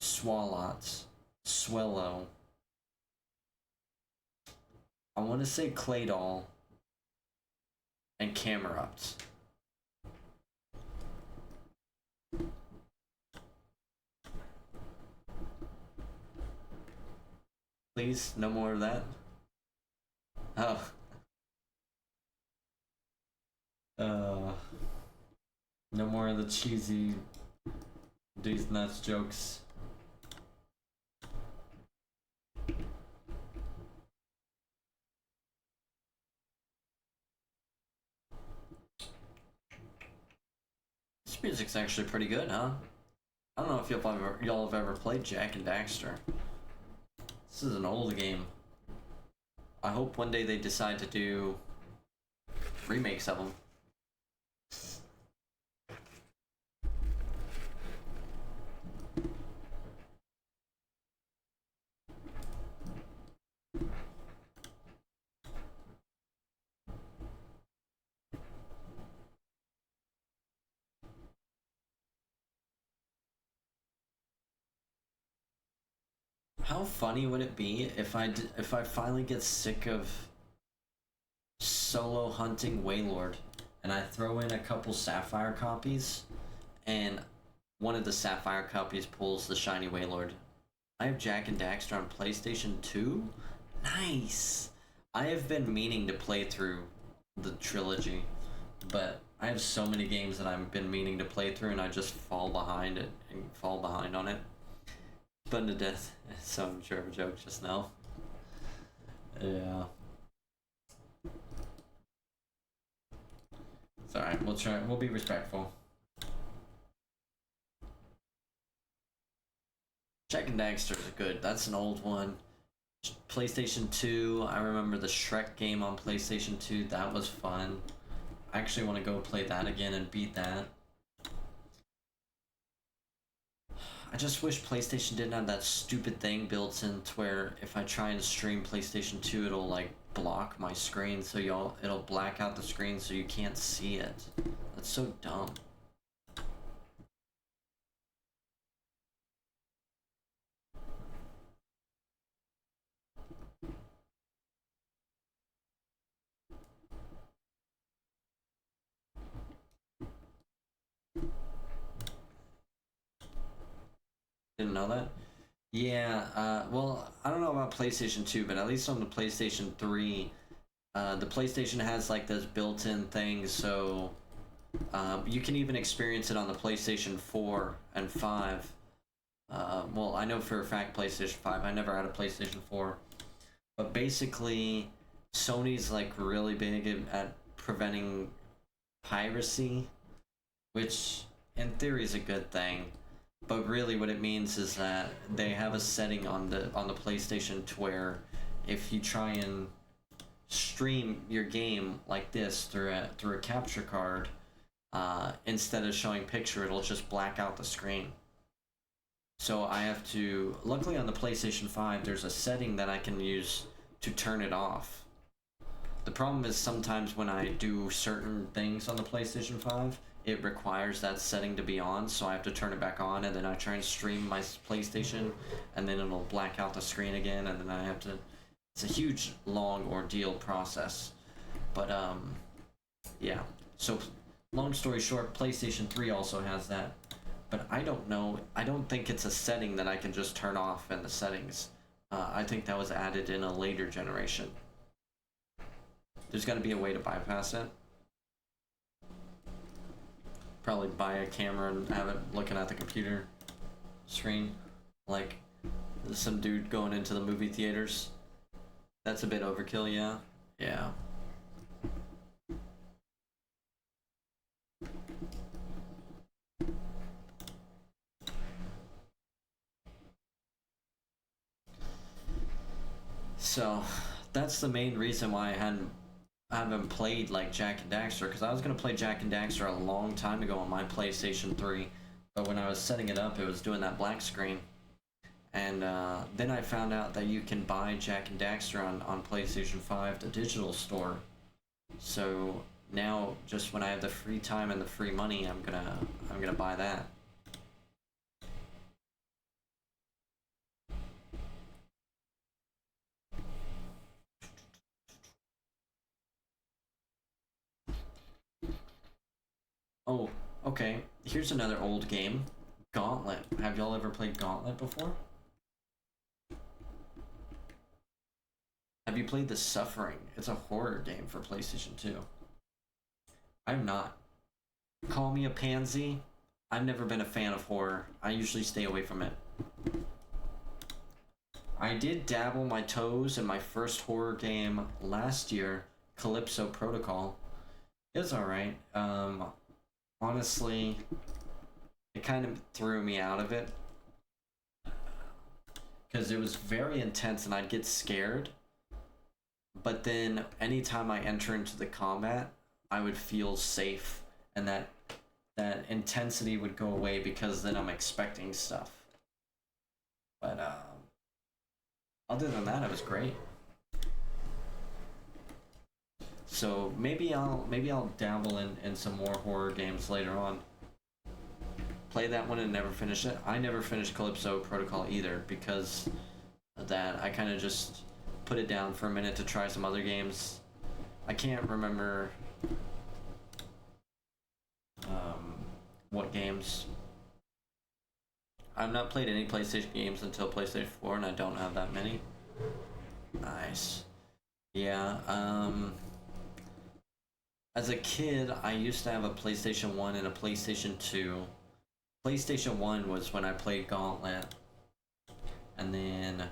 Swalot, Swellow. I want to say Claydol and Camerupt. Please, no more of that. Oh. No more of the cheesy these nuts jokes. This music's actually pretty good, huh? I don't know if y'all have ever played Jak and Daxter. This is an old game. I hope one day they decide to do remakes of them. How funny would it be if I finally get sick of solo hunting Waylord and I throw in a couple Sapphire copies and one of the Sapphire copies pulls the shiny Waylord. I have Jak and Daxter on PlayStation 2? Nice! I have been meaning to play through the trilogy, but I have so many games that I've been meaning to play through and I just fall behind on it. Spun to death. Some sure of a joke just now. Yeah. It's alright, we'll try, we'll be respectful. Jak and Daxter is good, that's an old one. PlayStation 2, I remember the Shrek game on PlayStation 2, that was fun. I actually want to go play that again and beat that. I just wish PlayStation didn't have that stupid thing built in to where if I try and stream PlayStation 2, it'll like block my screen, so it'll black out the screen so you can't see it. That's so dumb. Didn't know that? Yeah, well, I don't know about PlayStation 2, but at least on the PlayStation 3, the PlayStation has like this built-in thing, so you can even experience it on the PlayStation 4 and 5. Well, I know for a fact PlayStation 5, I never had a PlayStation 4. But basically, Sony's like really big at preventing piracy, which in theory is a good thing. But really what it means is that they have a setting on the PlayStation to where if you try and stream your game like this through a capture card, instead of showing picture, it'll just black out the screen. So I have to, luckily on the PlayStation 5, there's a setting that I can use to turn it off. The problem is sometimes when I do certain things on the PlayStation 5, it requires that setting to be on, so I have to turn it back on, and then I try and stream my PlayStation, and then it'll black out the screen again, and then I have to... It's a huge, long ordeal process. But, yeah. So, long story short, PlayStation 3 also has that. But I don't know, I don't think it's a setting that I can just turn off in the settings. I think that was added in a later generation. There's gotta be a way to bypass it. Probably buy a camera and have it looking at the computer screen. Like some dude going into the movie theaters. That's a bit overkill, yeah. Yeah. So, that's the main reason why I haven't played like Jak and Daxter, because I was gonna play Jak and Daxter a long time ago on my PlayStation 3, but when I was setting it up, it was doing that black screen. And then I found out that you can buy Jak and Daxter on PlayStation 5, the digital store. So now, just when I have the free time and the free money, I'm gonna buy that. Oh, okay. Here's another old game. Gauntlet. Have y'all ever played Gauntlet before? Have you played The Suffering? It's a horror game for PlayStation 2. I'm not. Call me a pansy. I've never been a fan of horror. I usually stay away from it. I did dabble my toes in my first horror game last year, Calypso Protocol. It was alright. Honestly, it kind of threw me out of it. Because it was very intense and I'd get scared. But then anytime I enter into the combat, I would feel safe. And that intensity would go away because then I'm expecting stuff. But other than that, it was great. So maybe I'll dabble in some more horror games later on. Play that one and never finish it. I never finished Calypso Protocol either because of that. I kind of just put it down for a minute to try some other games. I can't remember what games. I've not played any PlayStation games until PlayStation 4 and I don't have that many. Nice. Yeah, as a kid, I used to have a PlayStation 1 and a PlayStation 2. PlayStation 1 was when I played Gauntlet. And then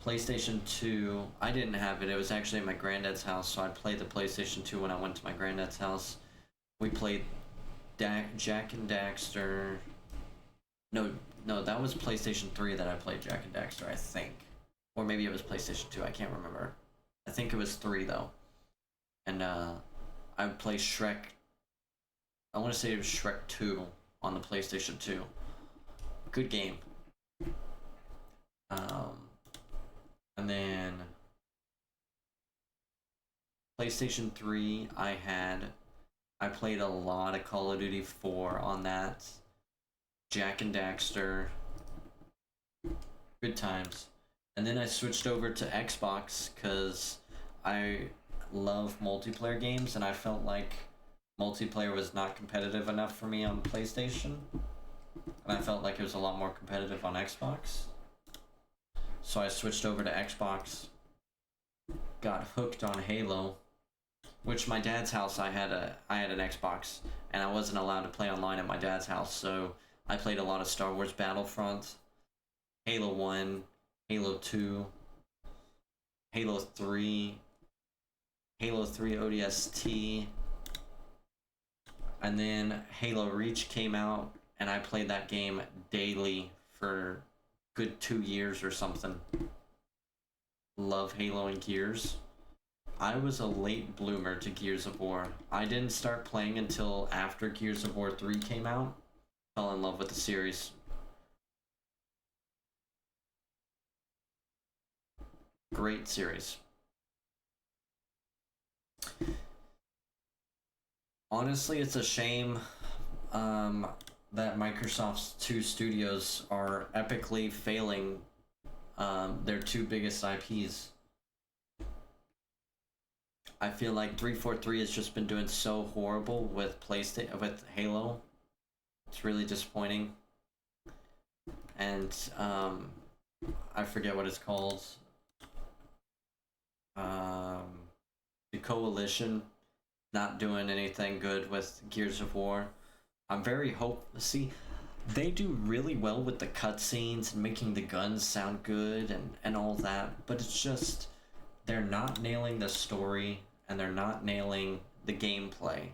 PlayStation 2, I didn't have it. It was actually at my granddad's house, so I played the PlayStation 2 when I went to my granddad's house. We played Jak and Daxter. No, that was PlayStation 3 that I played Jak and Daxter, I think. Or maybe it was PlayStation 2, I can't remember. I think it was 3 though. And I would play Shrek. I want to say it was Shrek 2 on the PlayStation 2. Good game. And then PlayStation 3 I played a lot of Call of Duty 4 on that. Jak and Daxter. Good times. And then I switched over to Xbox because I love multiplayer games and I felt like multiplayer was not competitive enough for me on PlayStation. And I felt like it was a lot more competitive on Xbox. So I switched over to Xbox. Got hooked on Halo. Which my dad's house I had an Xbox and I wasn't allowed to play online at my dad's house, so I played a lot of Star Wars Battlefront, Halo 1, Halo 2, Halo 3, Halo 3 ODST, and then Halo Reach came out and I played that game daily for good 2 years or something. Love Halo and Gears. I was a late bloomer to Gears of War. I didn't start playing until after Gears of War 3 came out. Fell in love with the series. Great series. Honestly, it's a shame that Microsoft's two studios are epically failing their two biggest IPs. I feel like 343 has just been doing so horrible with with Halo. It's really disappointing. And I forget what it's called. The Coalition not doing anything good with Gears of War. I'm very see, they do really well with the cutscenes and making the guns sound good and all that, but it's just they're not nailing the story and they're not nailing the gameplay.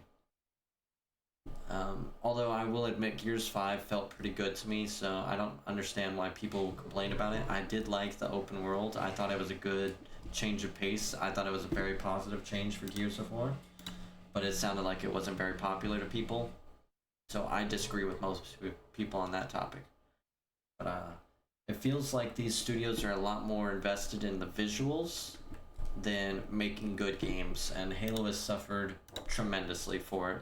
Although I will admit Gears 5 felt pretty good to me, so I don't understand why people complain about it. I did like the open world. I thought it was a good change of pace. I thought it was a very positive change for Gears of War, but it sounded like it wasn't very popular to people. So I disagree with most people on that topic. But it feels like these studios are a lot more invested in the visuals than making good games, and Halo has suffered tremendously for it.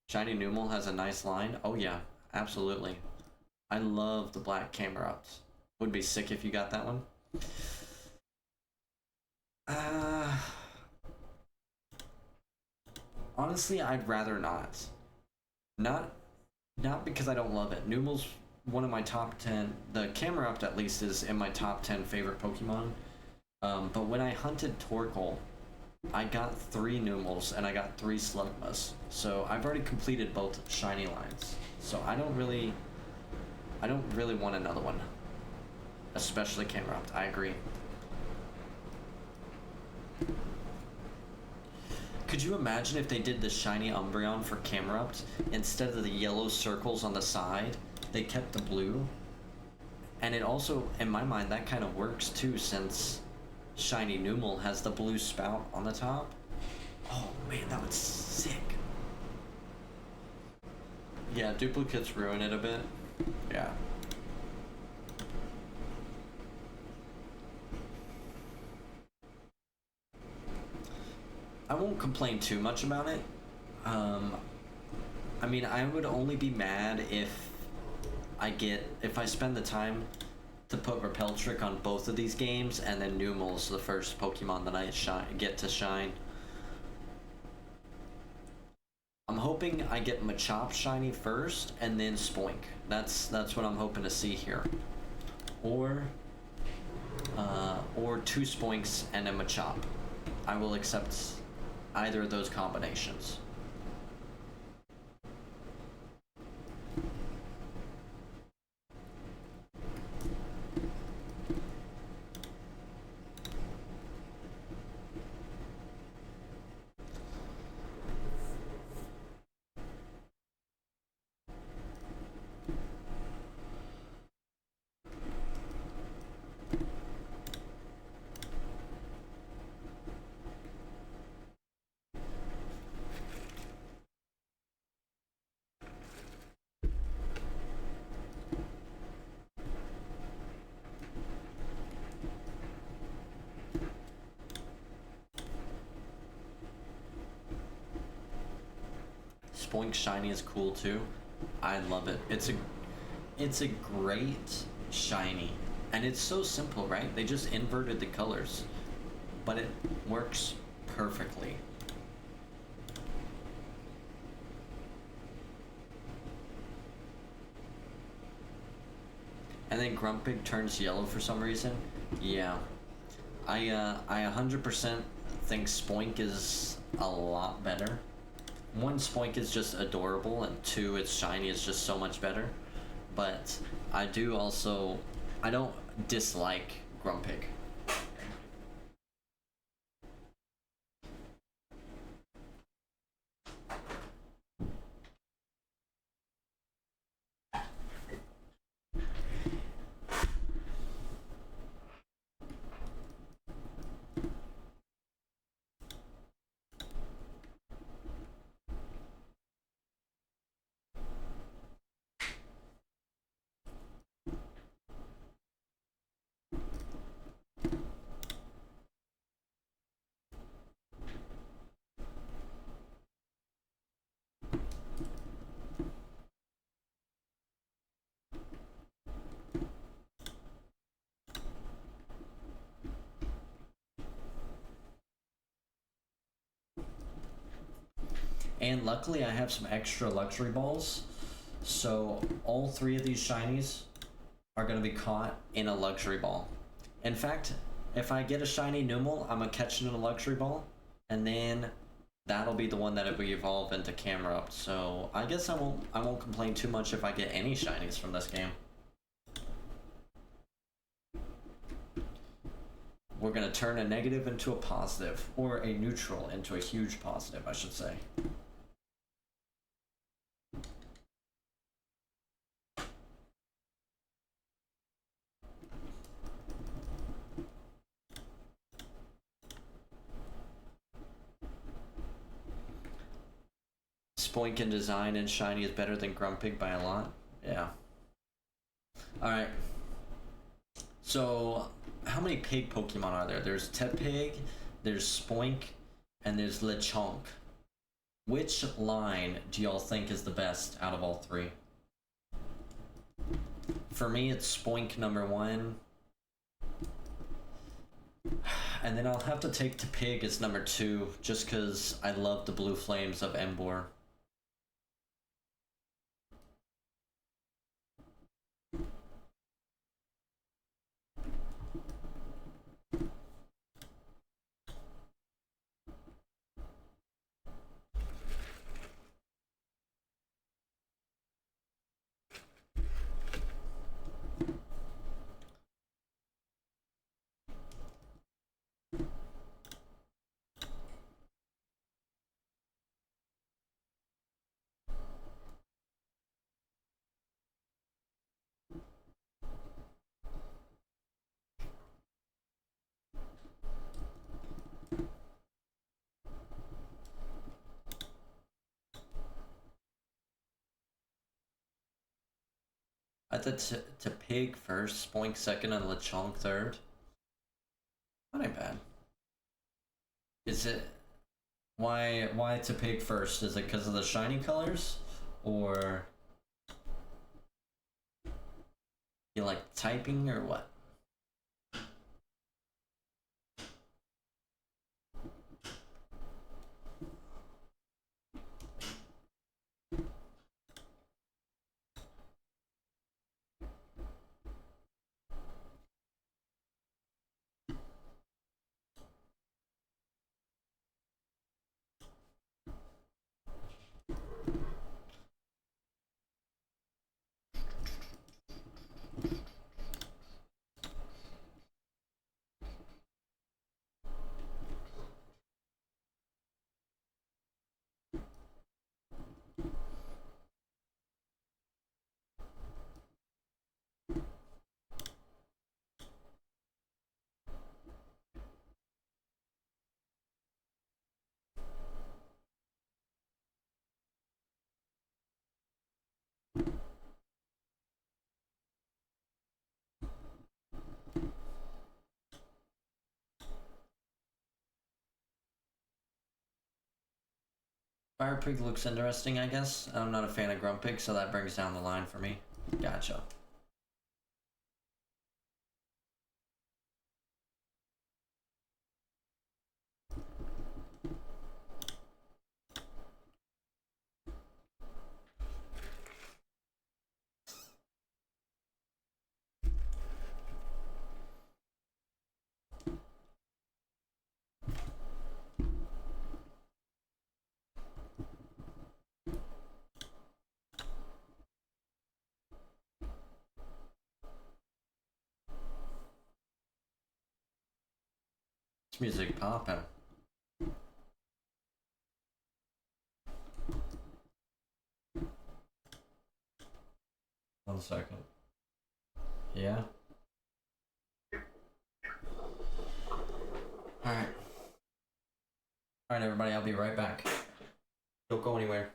Shiny Numal has a nice line. Oh yeah, absolutely. I love the black camera ups. Would be sick if you got that one. Honestly, I'd rather not. Not because I don't love it. Numal's one of my top 10. The camera up at least is in my top 10 favorite Pokemon. But when I hunted Torkoal, I got 3 Numels and I got 3 Slugmas. So I've already completed both shiny lines. So I don't really want another one. Especially Camerupt, I agree. Could you imagine if they did the shiny Umbreon for Camerupt, instead of the yellow circles on the side, they kept the blue? And it also, in my mind, that kind of works too, since shiny Numel has the blue spout on the top. Oh man, that was sick. Yeah, duplicates ruin it a bit. Yeah. I won't complain too much about it. I mean, I would only be mad if I spend the time to put Repel Trick on both of these games, and then Numel's the first Pokemon that I get to shine. I'm hoping I get Machop shiny first, and then Spoink. That's what I'm hoping to see here. Or 2 Spoinks and a Machop. I will accept either of those combinations. Spoink shiny is cool too. I love it. It's a great shiny, and it's so simple, right? They just inverted the colors, but it works perfectly. And then Grumpig turns yellow for some reason. Yeah, I 100% think Spoink is a lot better. 1, Spoink is just adorable, and 2, its shiny is just so much better. But I don't dislike Grumpig. And luckily I have some extra luxury balls, so all 3 of these shinies are going to be caught in a luxury ball. In fact, if I get a shiny Numel, I'm going to catch it in a luxury ball, and then that'll be the one that will evolve into Camerupt. So I guess I won't complain too much if I get any shinies from this game. We're going to turn a negative into a positive, or a neutral into a huge positive, I should say. Spoink in design and shiny is better than Grumpig by a lot. Yeah. Alright. So, how many pig Pokemon are there? There's Tepig, there's Spoink, and there's Lechonk. Which line do y'all think is the best out of all 3? For me, it's Spoink number 1. And then I'll have to take Tepig as number 2, just because I love the blue flames of Emboar. I thought to Pig first, Spoink second, and Lechonk third. That ain't bad. Is it why to Pig first? Is it because of the shiny colors, or you like typing, or what? Fire Pig looks interesting, I guess. I'm not a fan of Grumpig, so that brings down the line for me. Gotcha. This music popping. One second. Yeah. Alright. Alright, everybody, I'll be right back. Don't go anywhere.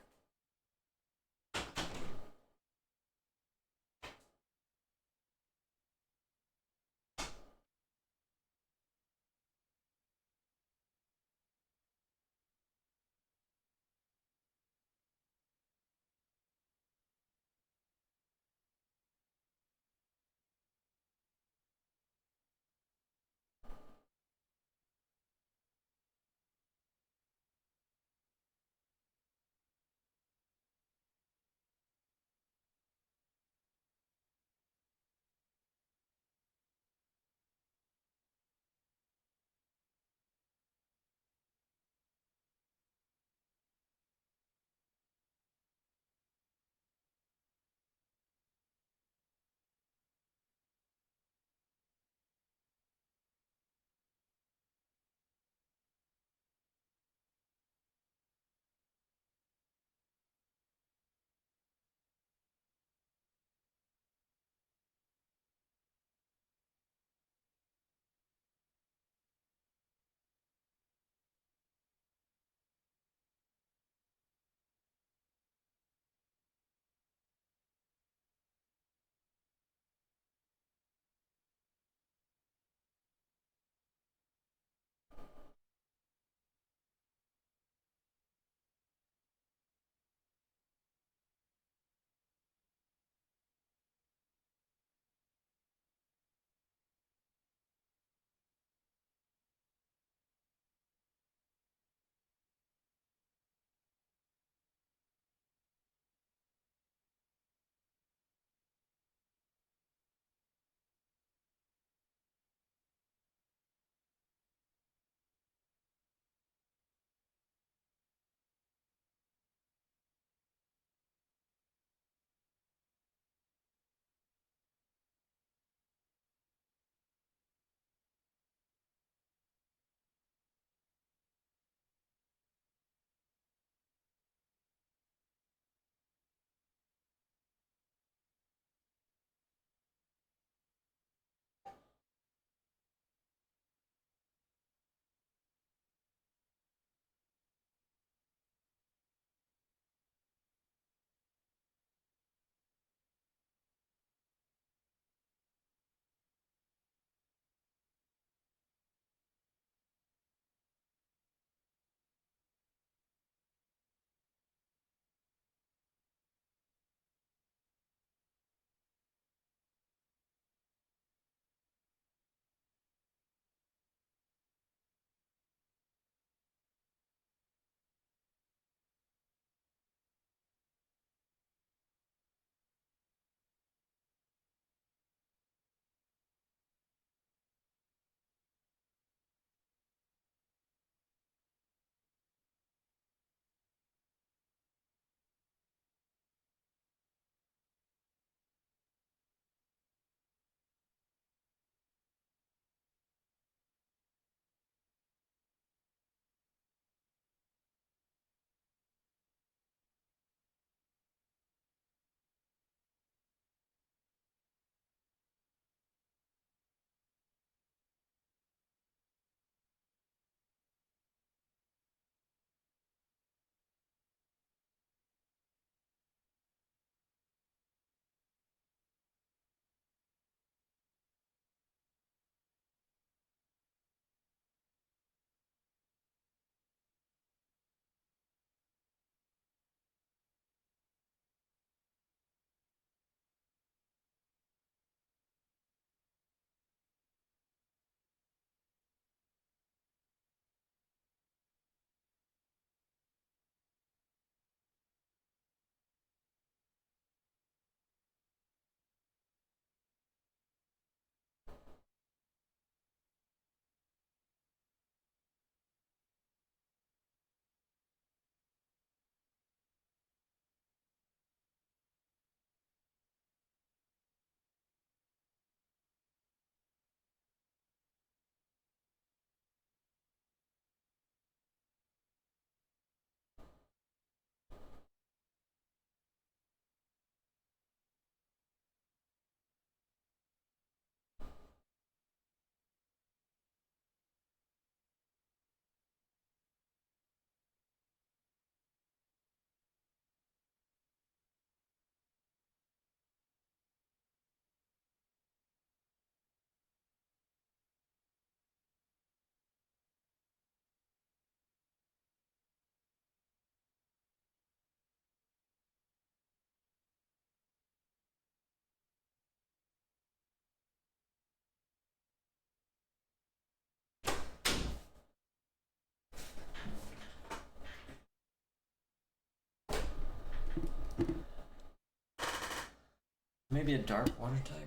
Maybe a dark water type.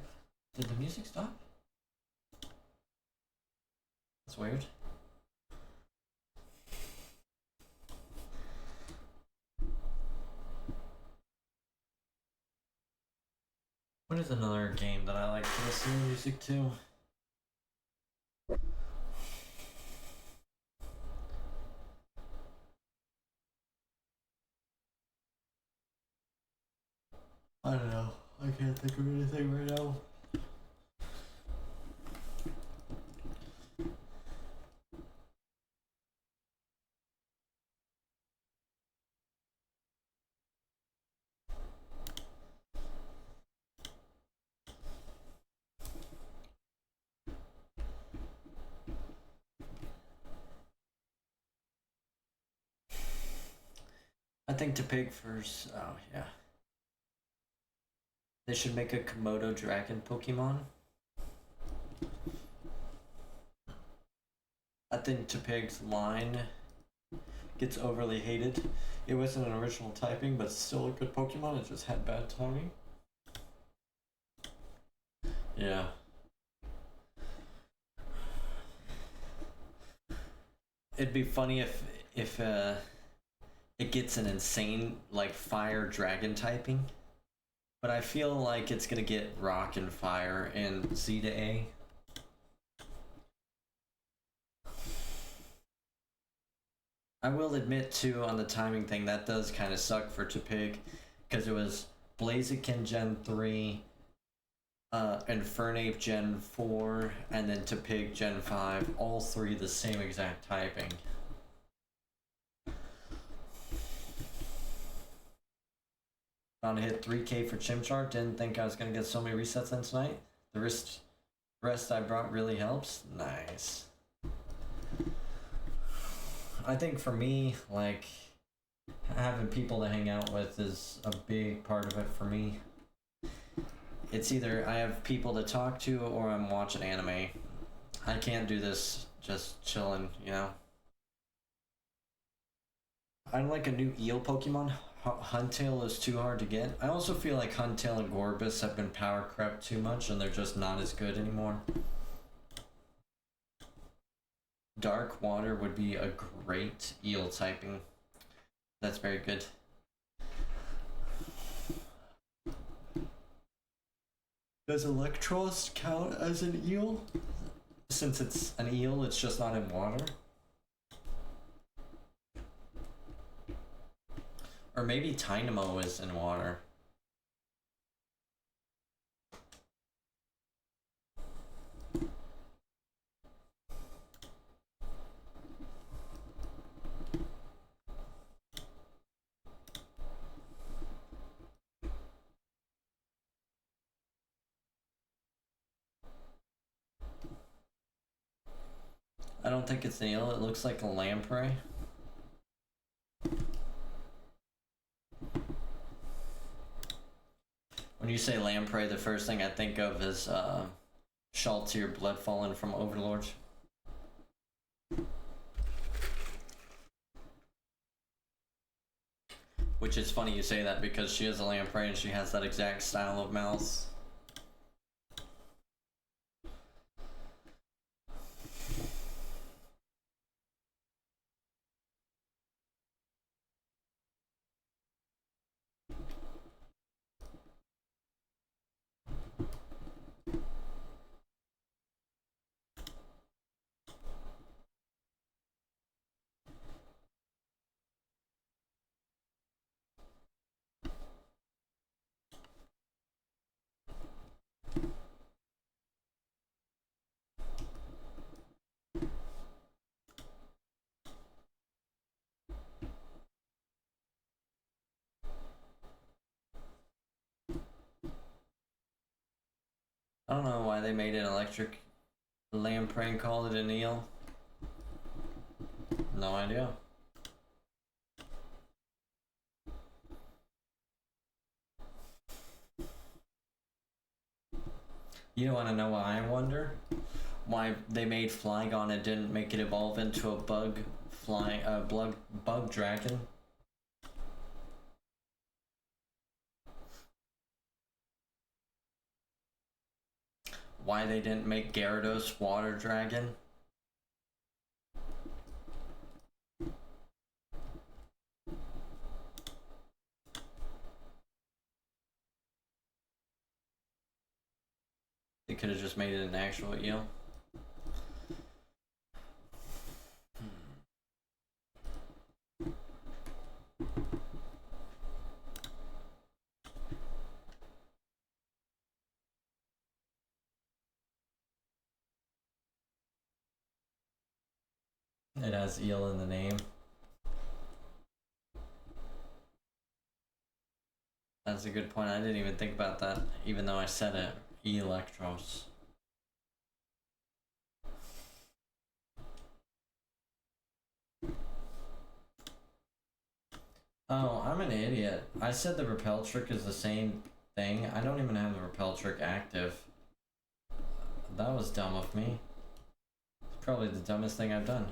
Did the music stop? That's weird. What is another game that I like to listen to music to? I don't know. I can't think of anything right now. I think to pick first. Oh, yeah. They should make a Komodo dragon Pokemon. I think Topig's line gets overly hated. It wasn't an original typing, but still a good Pokemon. It just had bad timing. Yeah. It'd be funny if it gets an insane like fire dragon typing. But I feel like it's gonna get rock and fire in Z to A. I will admit too on the timing thing that does kind of suck for Topig, because it was Blaziken Gen 3, Infernape Gen 4, and then Topig Gen 5, all three the same exact typing. Found to hit 3K for Chimchar. Didn't think I was gonna get so many resets in tonight. The rest I brought really helps. Nice. I think for me, like, having people to hang out with is a big part of it for me. It's either I have people to talk to or I'm watching anime. I can't do this just chilling, you know? I'd like a new eel Pokemon. Huntail is too hard to get. I also feel like Huntail and Gorbis have been power crept too much and they're just not as good anymore. Dark water would be a great eel typing. That's very good. Does Electros count as an eel? Since it's an eel, it's just not in water. Or maybe Tynamo is in water. I don't think it's an eel, it looks like a lamprey. When you say lamprey, the first thing I think of is Shaltir Bloodfallen from Overlord. Which is funny you say that because she is a lamprey and she has that exact style of mouth. I don't know why they made it electric lamprey and called it an eel. No idea. You want to know why I wonder? Why they made Flygon and didn't make it evolve into a bug dragon? why they didn't make Gyarados Water Dragon. They could have just made it an actual eel. It has eel in the name. That's a good point. I didn't even think about that, even though I said it. Electros. Oh, I'm an idiot. I said the repel trick is the same thing. I don't even have the repel trick active. That was dumb of me. It's probably the dumbest thing I've done.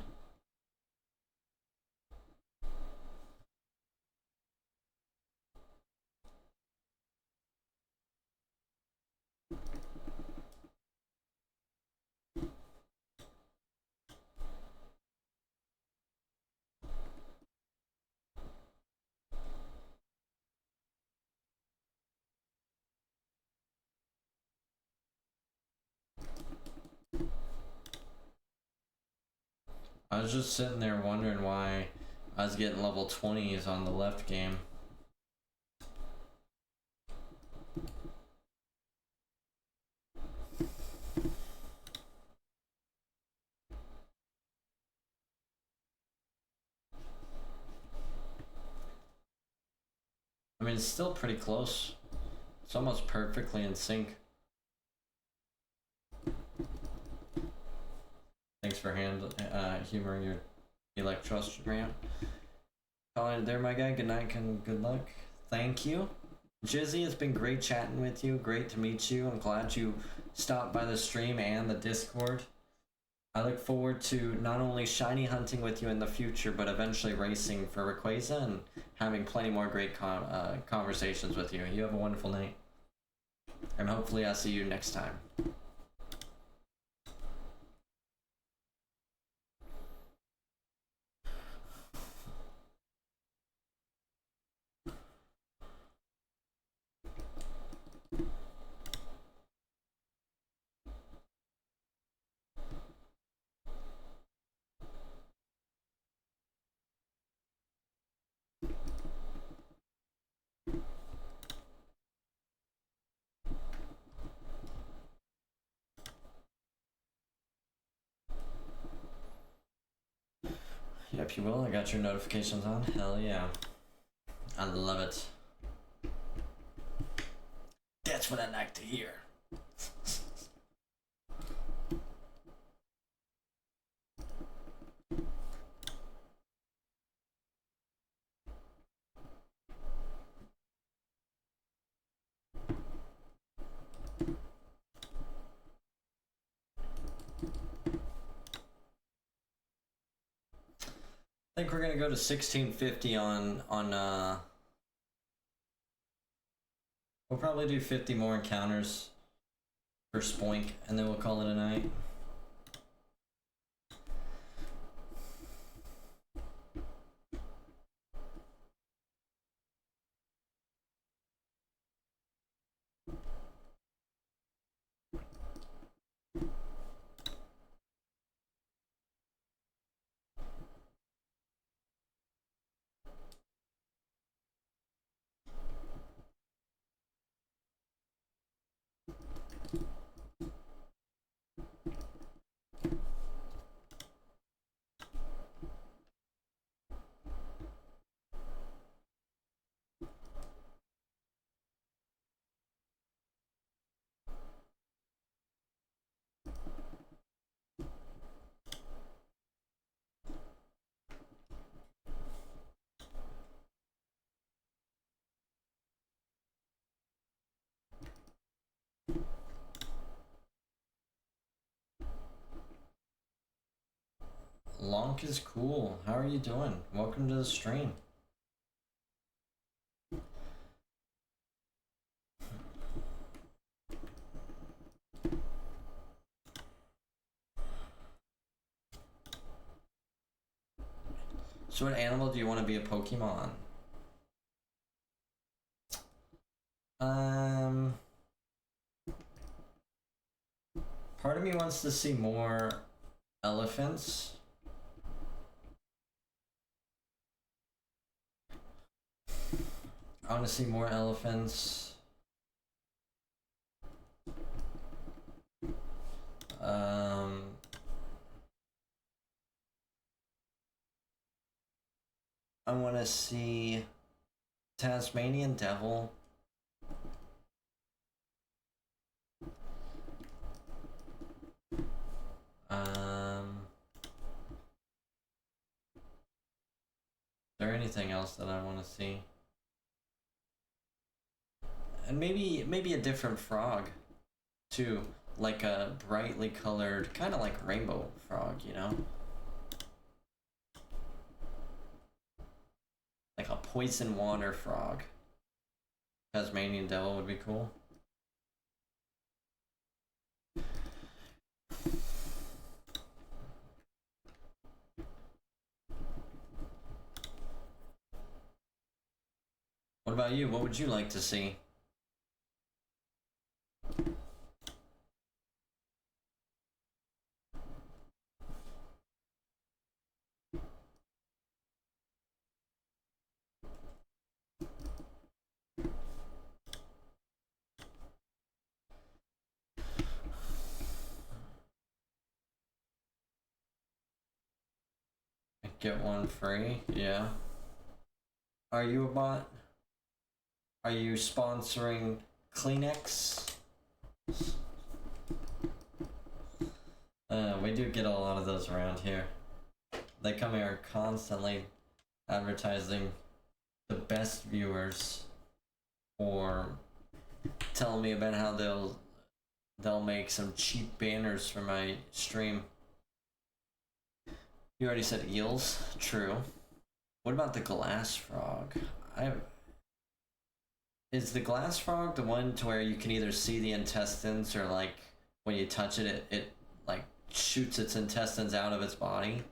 I was just sitting there wondering why I was getting level 20s on the left game. I mean, it's still pretty close. It's almost perfectly in sync. Thanks for humoring your Electrostrogram. Calling it there, my guy. Good night and good luck. Thank you. Jizzy, it's been great chatting with you. Great to meet you. I'm glad you stopped by the stream and the Discord. I look forward to not only shiny hunting with you in the future, but eventually racing for Rayquaza and having plenty more great conversations with you. You have a wonderful night. And hopefully I'll see you next time. Yep, you will. I got your notifications on. Hell yeah. I love it. That's what I like to hear. I think we're gonna go to 1650 on we'll probably do 50 more encounters for Spoink and then we'll call it a night. Lonk is cool. How are you doing? Welcome to the stream. So what animal do you want to be a Pokemon? Part of me wants to see more elephants. I want to see more elephants. I want to see Tasmanian Devil. Is there anything else that I want to see? And maybe a different frog, too, like a brightly colored, kind of like rainbow frog, you know? Like a poison water frog. Tasmanian Devil would be cool. What about you? What would you like to see? Get one free, yeah. Are you a bot? Are you sponsoring Kleenex? We do get a lot of those around here. They come here constantly advertising the best viewers or telling me about how they'll make some cheap banners for my stream. You already said eels. True. What about the glass frog? Is the glass frog the one to where you can either see the intestines or like when you touch it, it like shoots its intestines out of its body?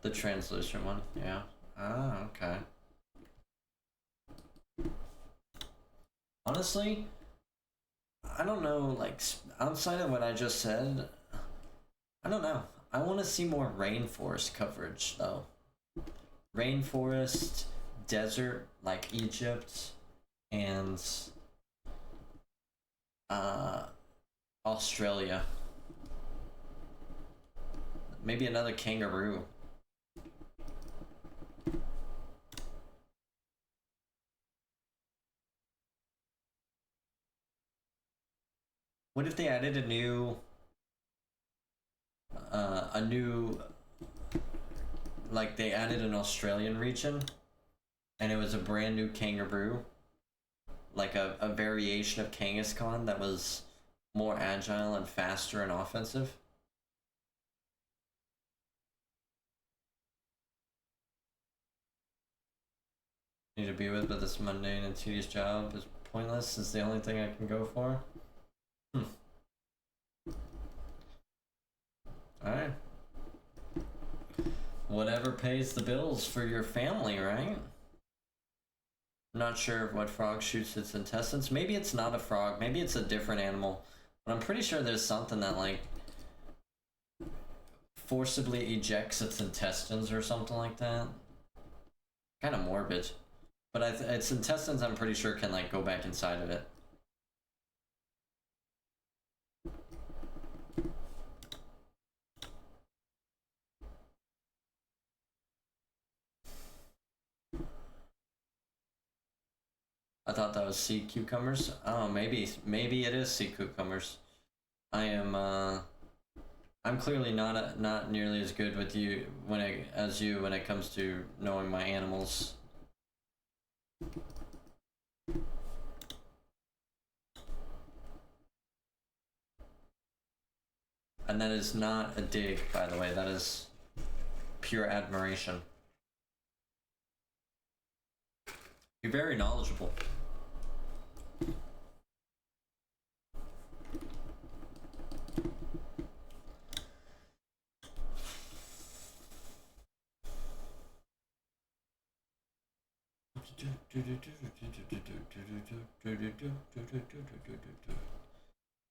The translucent one, yeah. Ah, okay. Honestly, I don't know, like, outside of what I just said, I don't know. I want to see more rainforest coverage, though. Rainforest, desert, like Egypt, and, Australia. Maybe another kangaroo. What if they added a new, like they added an Australian region, and it was a brand new kangaroo, like a variation of Kangaskhan that was more agile and faster and offensive? Need to be with, but this mundane and tedious job is pointless. Is the only thing I can go for. Alright. Whatever pays the bills for your family, right? I'm not sure what frog shoots its intestines. Maybe it's not a frog. Maybe it's a different animal. But I'm pretty sure there's something that, like, forcibly ejects its intestines or something like that. Kind of morbid. But its intestines, I'm pretty sure, can, like, go back inside of it. I thought that was sea cucumbers. Oh, maybe it is sea cucumbers. I'm clearly not nearly as good with you when it comes to knowing my animals. And that is not a dig, by the way. That is pure admiration. You're very knowledgeable.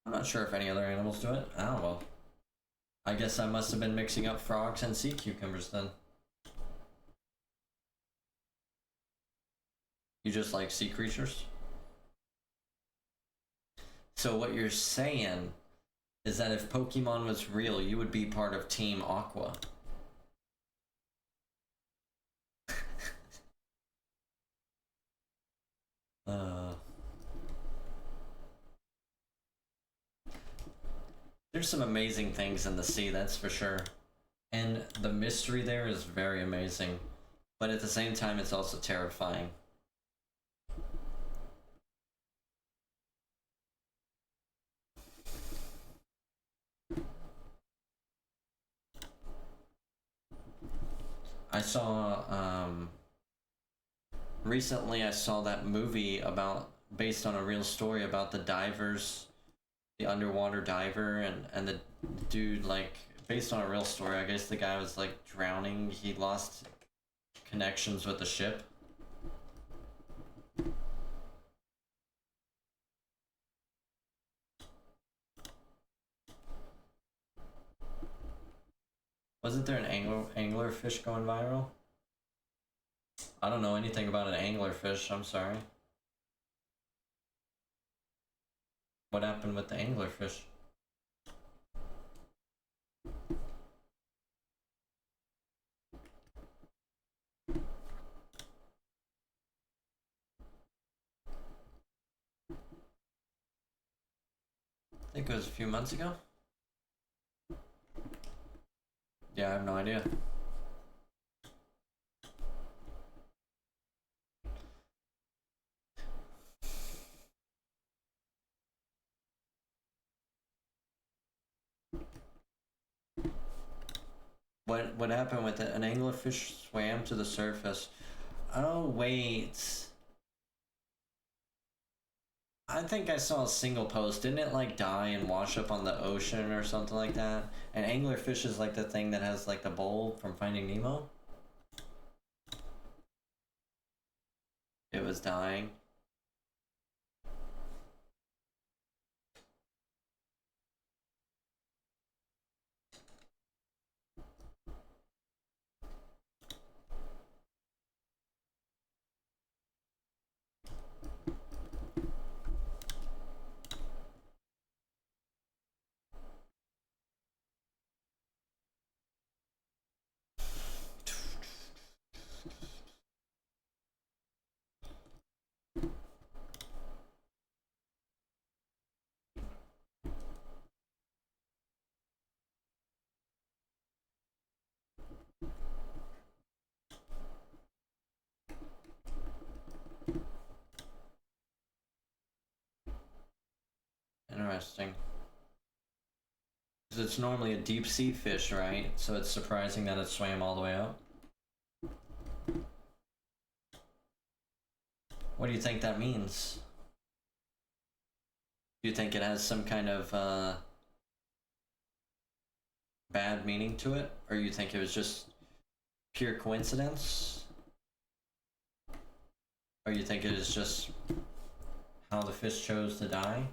I'm not sure if any other animals do it. Oh well. I guess I must have been mixing up frogs and sea cucumbers then. You just like sea creatures? So what you're saying is that if Pokemon was real, you would be part of Team Aqua. There's some amazing things in the sea, that's for sure. And the mystery there is very amazing. But at the same time, it's also terrifying. I saw, recently I saw that movie based on a real story about the divers, the underwater diver, and the dude, like, based on a real story, I guess the guy was, like, drowning, he lost connections with the ship. Wasn't there an anglerfish going viral? I don't know anything about an anglerfish, I'm sorry. What happened with the anglerfish? I think it was a few months ago. Yeah, I have no idea. What happened with it? An anglerfish swam to the surface. Oh wait. I think I saw a single post. Didn't it like die and wash up on the ocean or something like that? And anglerfish is like the thing that has like the bowl from Finding Nemo. It was dying. Interesting. Because it's normally a deep sea fish, right? So it's surprising that it swam all the way up. What do you think that means? Do you think it has some kind of bad meaning to it? Or you think it was just pure coincidence? Or you think it is just how the fish chose to die?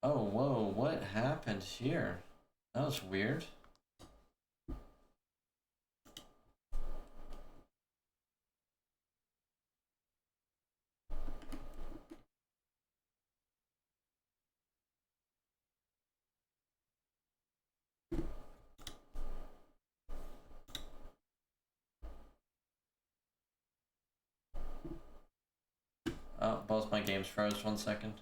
Oh, whoa, what happened here? That was weird. Oh, both my games froze. 1 second.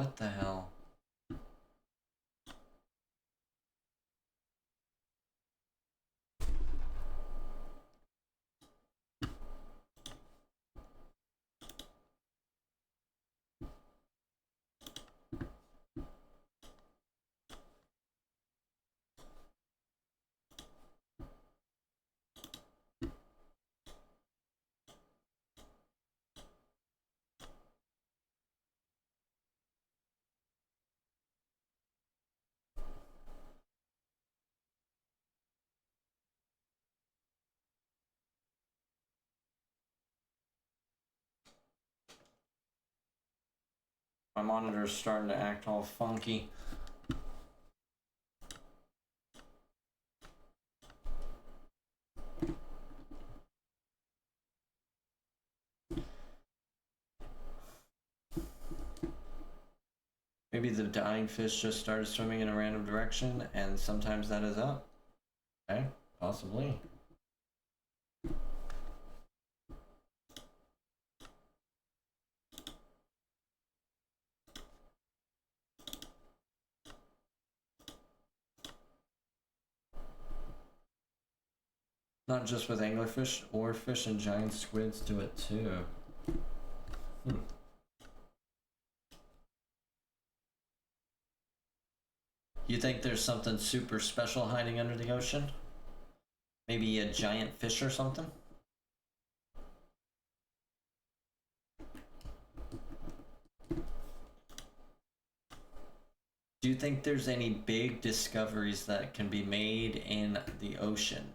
What the hell? My monitor's starting to act all funky. Maybe the dying fish just started swimming in a random direction, and sometimes that is up. Okay, possibly. Not just with anglerfish, oarfish and giant squids do it too. You think there's something super special hiding under the ocean? Maybe a giant fish or something? Do you think there's any big discoveries that can be made in the ocean?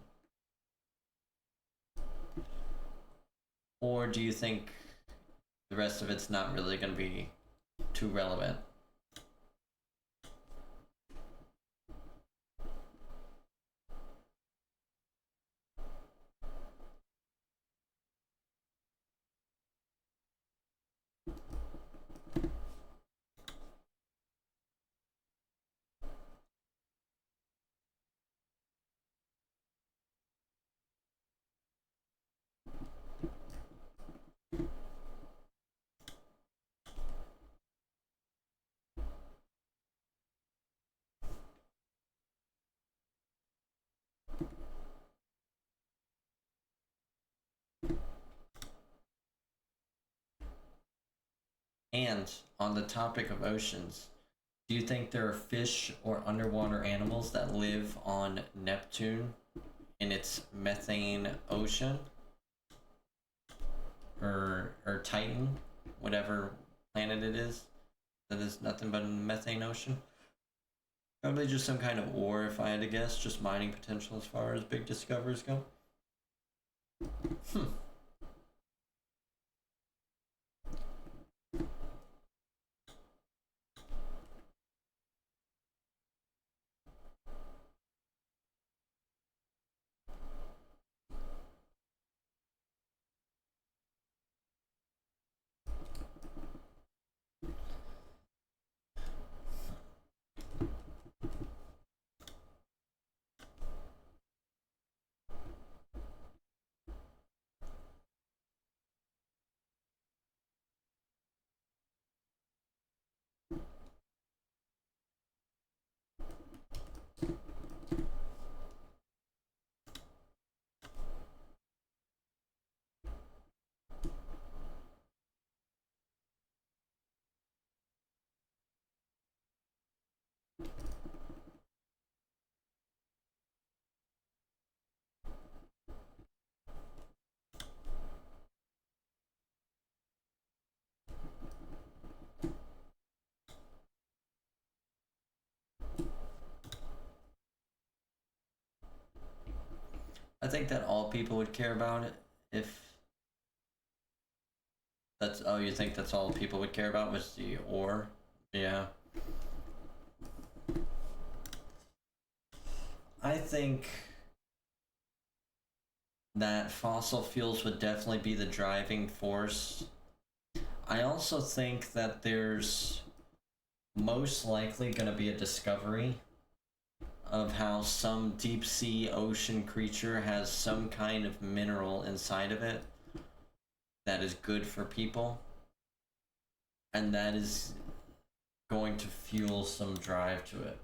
Or do you think the rest of it's not really going to be too relevant? And on the topic of oceans, do you think there are fish or underwater animals that live on Neptune in its methane ocean? Or Titan, whatever planet it is, that is nothing but a methane ocean? Probably just some kind of ore, if I had to guess, just mining potential as far as big discoveries go. I think that all people would care about it if that's, oh, you think that's all people would care about was the ore? Yeah. I think that fossil fuels would definitely be the driving force. I also think that there's most likely going to be a discovery of how some deep sea ocean creature has some kind of mineral inside of it that is good for people, and that is going to fuel some drive to it.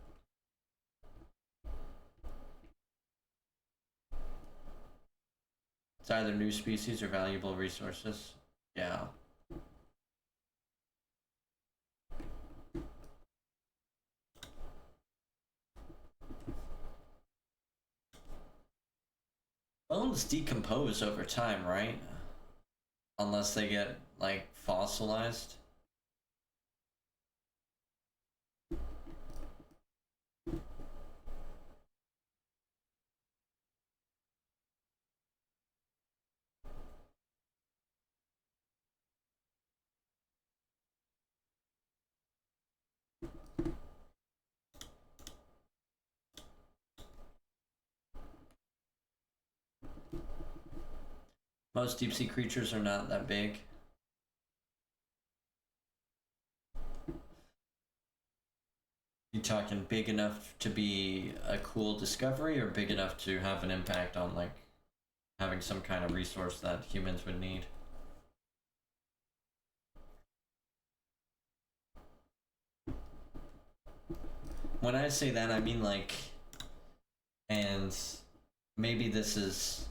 It's either new species or valuable resources. Yeah. Bones decompose over time, right? Unless they get, like, fossilized. Most deep sea creatures are not that big. You talking big enough to be a cool discovery, or big enough to have an impact on, like, having some kind of resource that humans would need? When I say that, I mean, like, and maybe this is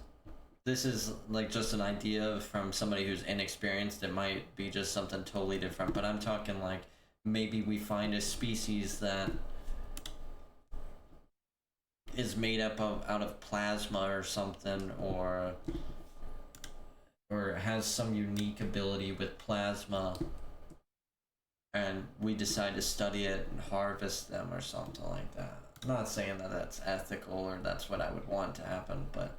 like just an idea from somebody who's inexperienced. It might be just something totally different, but I'm talking like maybe we find a species that is made up of out of plasma or something, or has some unique ability with plasma, and we decide to study it and harvest them or something like that. I'm not saying that that's ethical or that's what I would want to happen, but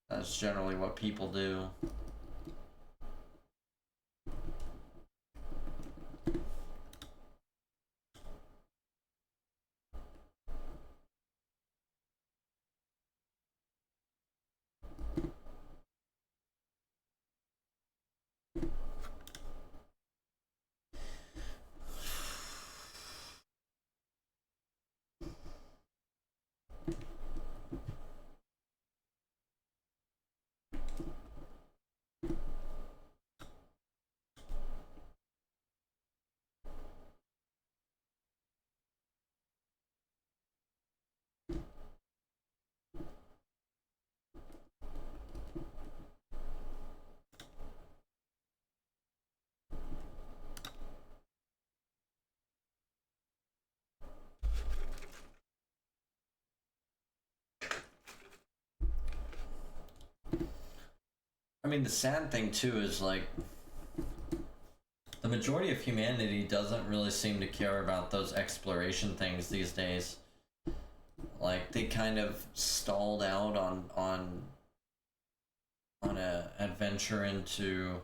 that's generally what people do. I mean, the sad thing too is like the majority of humanity doesn't really seem to care about those exploration things these days. Like they kind of stalled out on a adventure into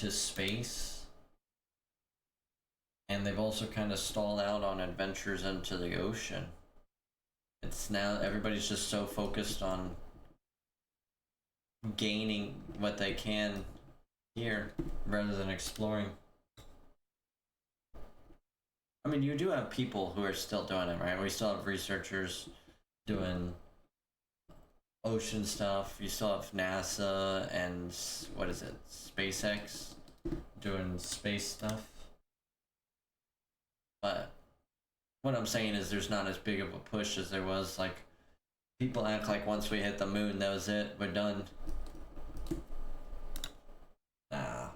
space, and they've also kind of stalled out on adventures into the ocean. It's now everybody's just so focused on gaining what they can here rather than exploring. I mean, you do have people who are still doing it, right? We still have researchers doing ocean stuff. You still have NASA and what is it, SpaceX doing space stuff. But what I'm saying is there's not as big of a push as there was. Like, people act like once we hit the moon, that was it, we're done. Nah.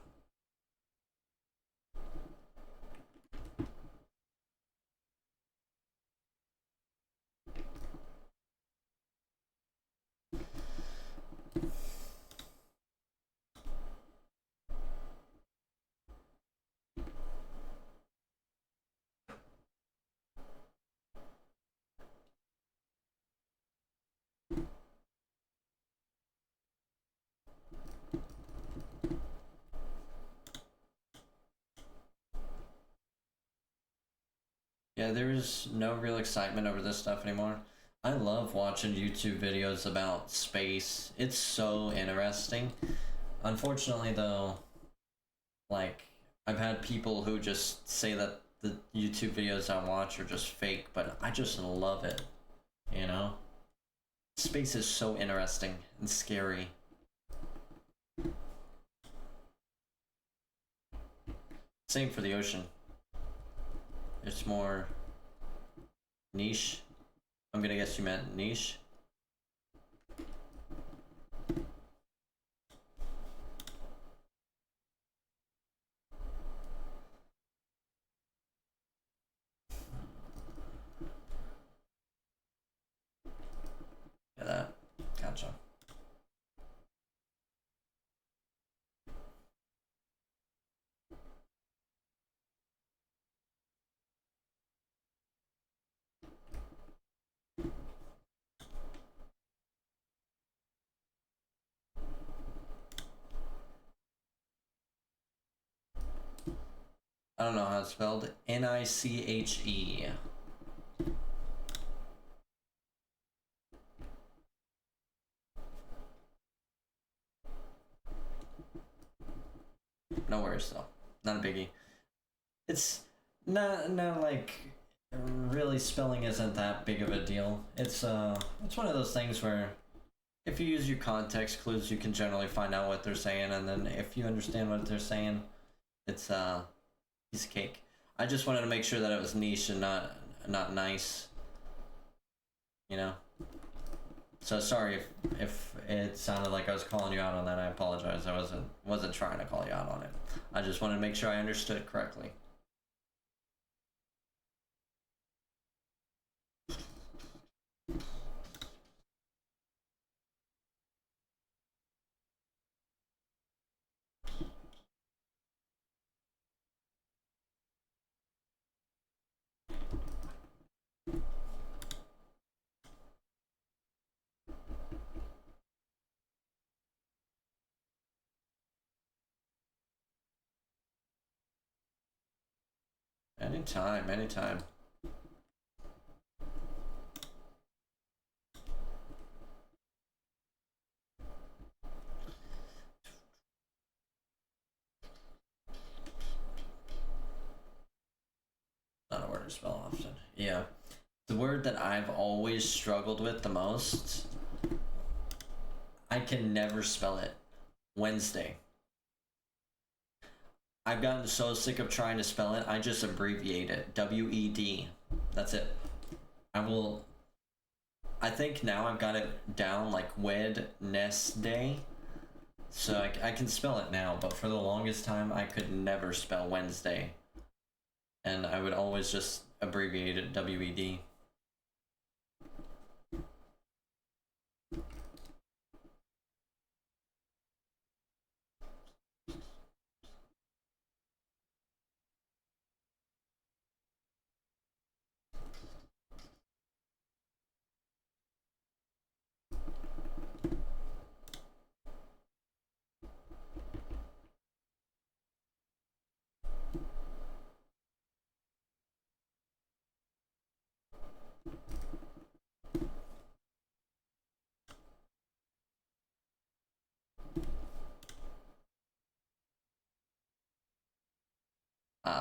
Yeah, there's no real excitement over this stuff anymore. I love watching YouTube videos about space. It's so interesting. Unfortunately, though, like, I've had people who just say that the YouTube videos I watch are just fake, but I just love it, you know? Space is so interesting and scary. Same for the ocean. It's more niche. I'm gonna guess you meant niche. Yeah, that. Gotcha. I don't know how it's spelled. Niche. No worries though. Not a biggie. It's not like really spelling isn't that big of a deal. It's one of those things where if you use your context clues you can generally find out what they're saying, and then if you understand what they're saying, it's piece of cake. I just wanted to make sure that it was niche and not nice. You know? So sorry if it sounded like I was calling you out on that. I apologize. I wasn't trying to call you out on it. I just wanted to make sure I understood it correctly. Anytime. Not a word to spell often. Yeah. The word that I've always struggled with the most, I can never spell it. Wednesday. I've gotten so sick of trying to spell it, I just abbreviate it. W-E-D. That's it. I think now I've got it down like Wednesday. So I can spell it now, but for the longest time I could never spell Wednesday. And I would always just abbreviate it W-E-D.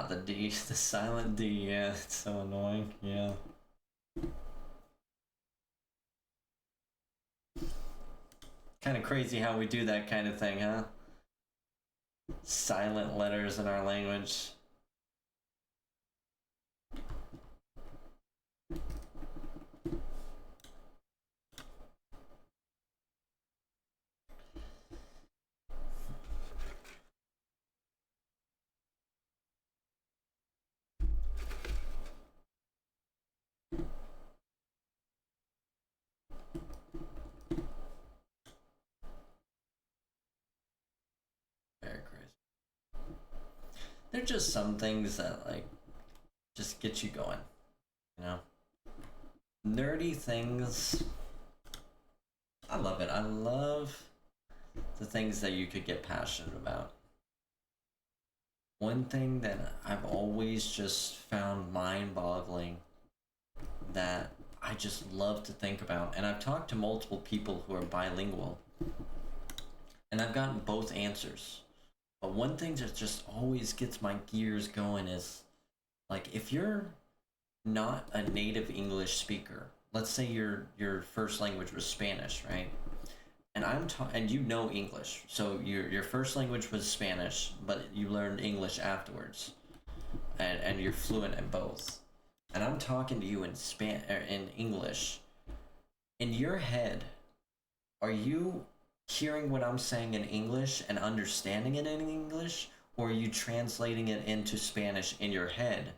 The D, the silent D, yeah, it's so annoying, yeah. Kind of crazy how we do that kind of thing, huh? Silent letters in our language. They're just some things that like just get you going, you know? Nerdy things. I love it. I love the things that you could get passionate about. One thing that I've always just found mind-boggling that I just love to think about, and I've talked to multiple people who are bilingual, and I've gotten both answers. But one thing that just always gets my gears going is, like, if you're not a native English speaker, let's say your first language was Spanish, right? And and you know English, so your first language was Spanish, but you learned English afterwards. and you're fluent in both, and I'm talking to you in in English, in your head, are you hearing what I'm saying in English and understanding it in English, or are you translating it into Spanish in your head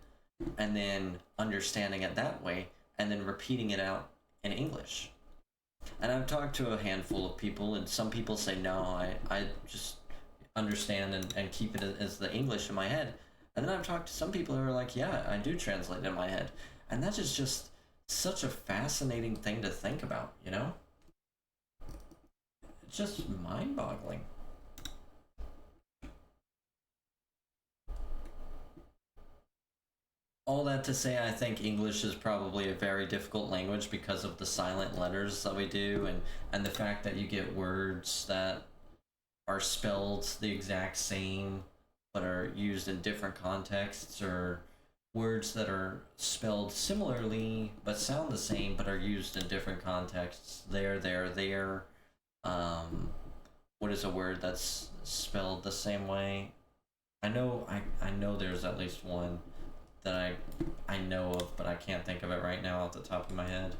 and then understanding it that way and then repeating it out in English? And I've talked to a handful of people, and some people say, no, I just understand and keep it as the English in my head. And then I've talked to some people who are like, yeah, I do translate in my head. And that is just such a fascinating thing to think about, you know? It's just mind-boggling. All that to say, I think English is probably a very difficult language because of the silent letters that we do, and the fact that you get words that are spelled the exact same but are used in different contexts, or words that are spelled similarly but sound the same but are used in different contexts. There. What is a word that's spelled the same way? I know there's at least one that I know of, but I can't think of it right now off the top of my head.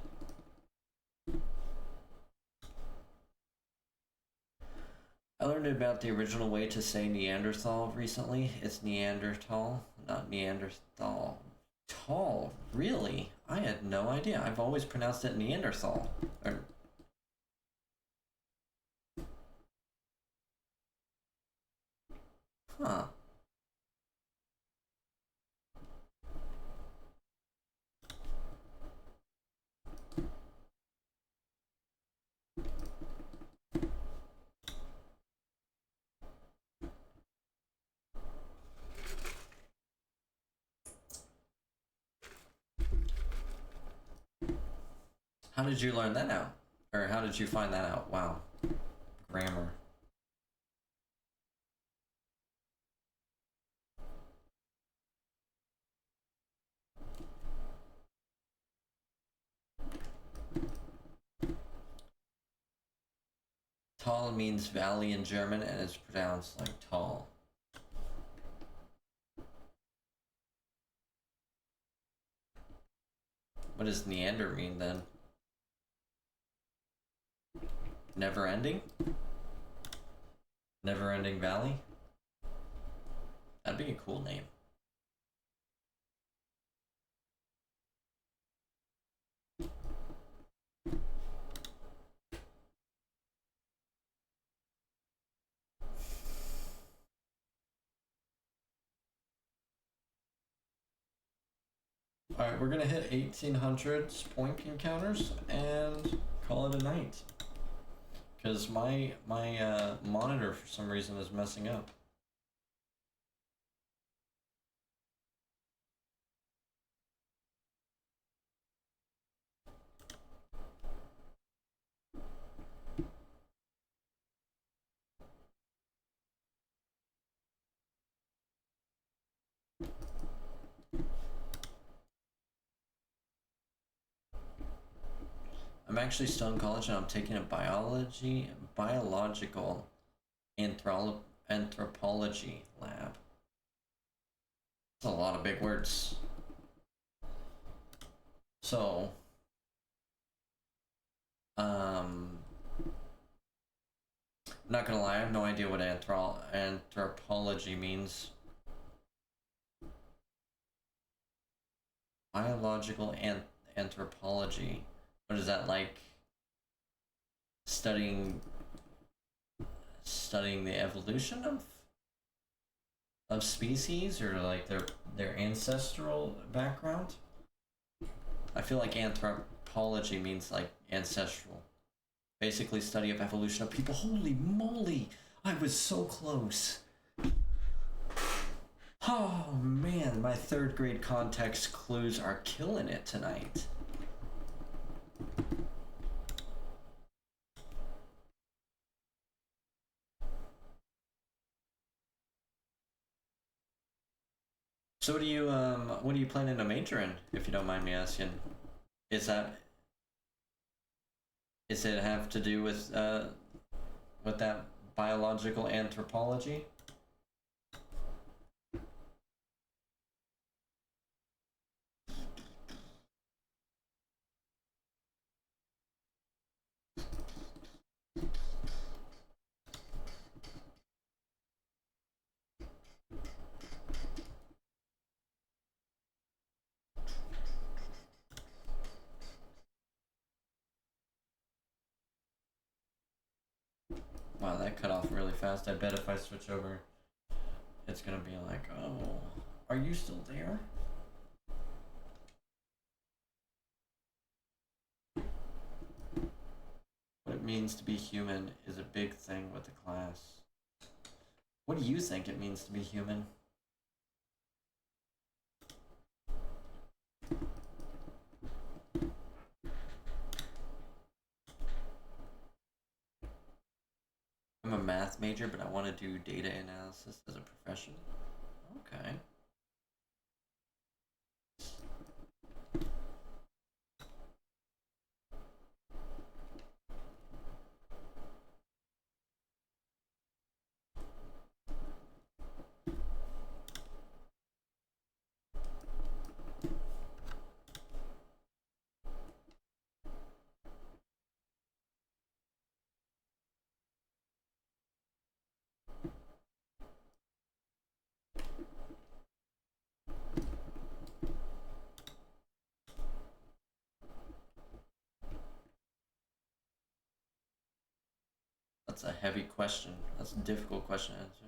I learned about the original way to say Neanderthal recently. It's Neanderthal, not Neanderthal. Tall, really? I had no idea. I've always pronounced it Neanderthal. Huh. How did you learn that out? Or how did you find that out? Wow. Grammar. Tal means valley in German and is pronounced like tall. What does Neander mean then? Never ending? Never ending valley? That'd be a cool name. Alright, we're gonna hit 1800s point encounters and call it a night. Because my monitor for some reason is messing up. I'm actually still in college and I'm taking a biological anthropology lab. That's a lot of big words. So, I'm not gonna lie, I have no idea what anthropology means. Biological anthropology. What is that, like studying the evolution of species, or like their ancestral background? I feel like anthropology means like ancestral. Basically study of evolution of people. Holy moly! I was so close. Oh man, my third grade context clues are killing it tonight. So what are you planning to major in, if you don't mind me asking? Does it have to do with that biological anthropology? Wow, that cut off really fast. I bet if I switch over, it's gonna be like, oh, are you still there? What it means to be human is a big thing with the class. What do you think it means to be human? I'm a math major, but I want to do data analysis as a profession. Okay. That's a heavy question. That's a difficult question to answer.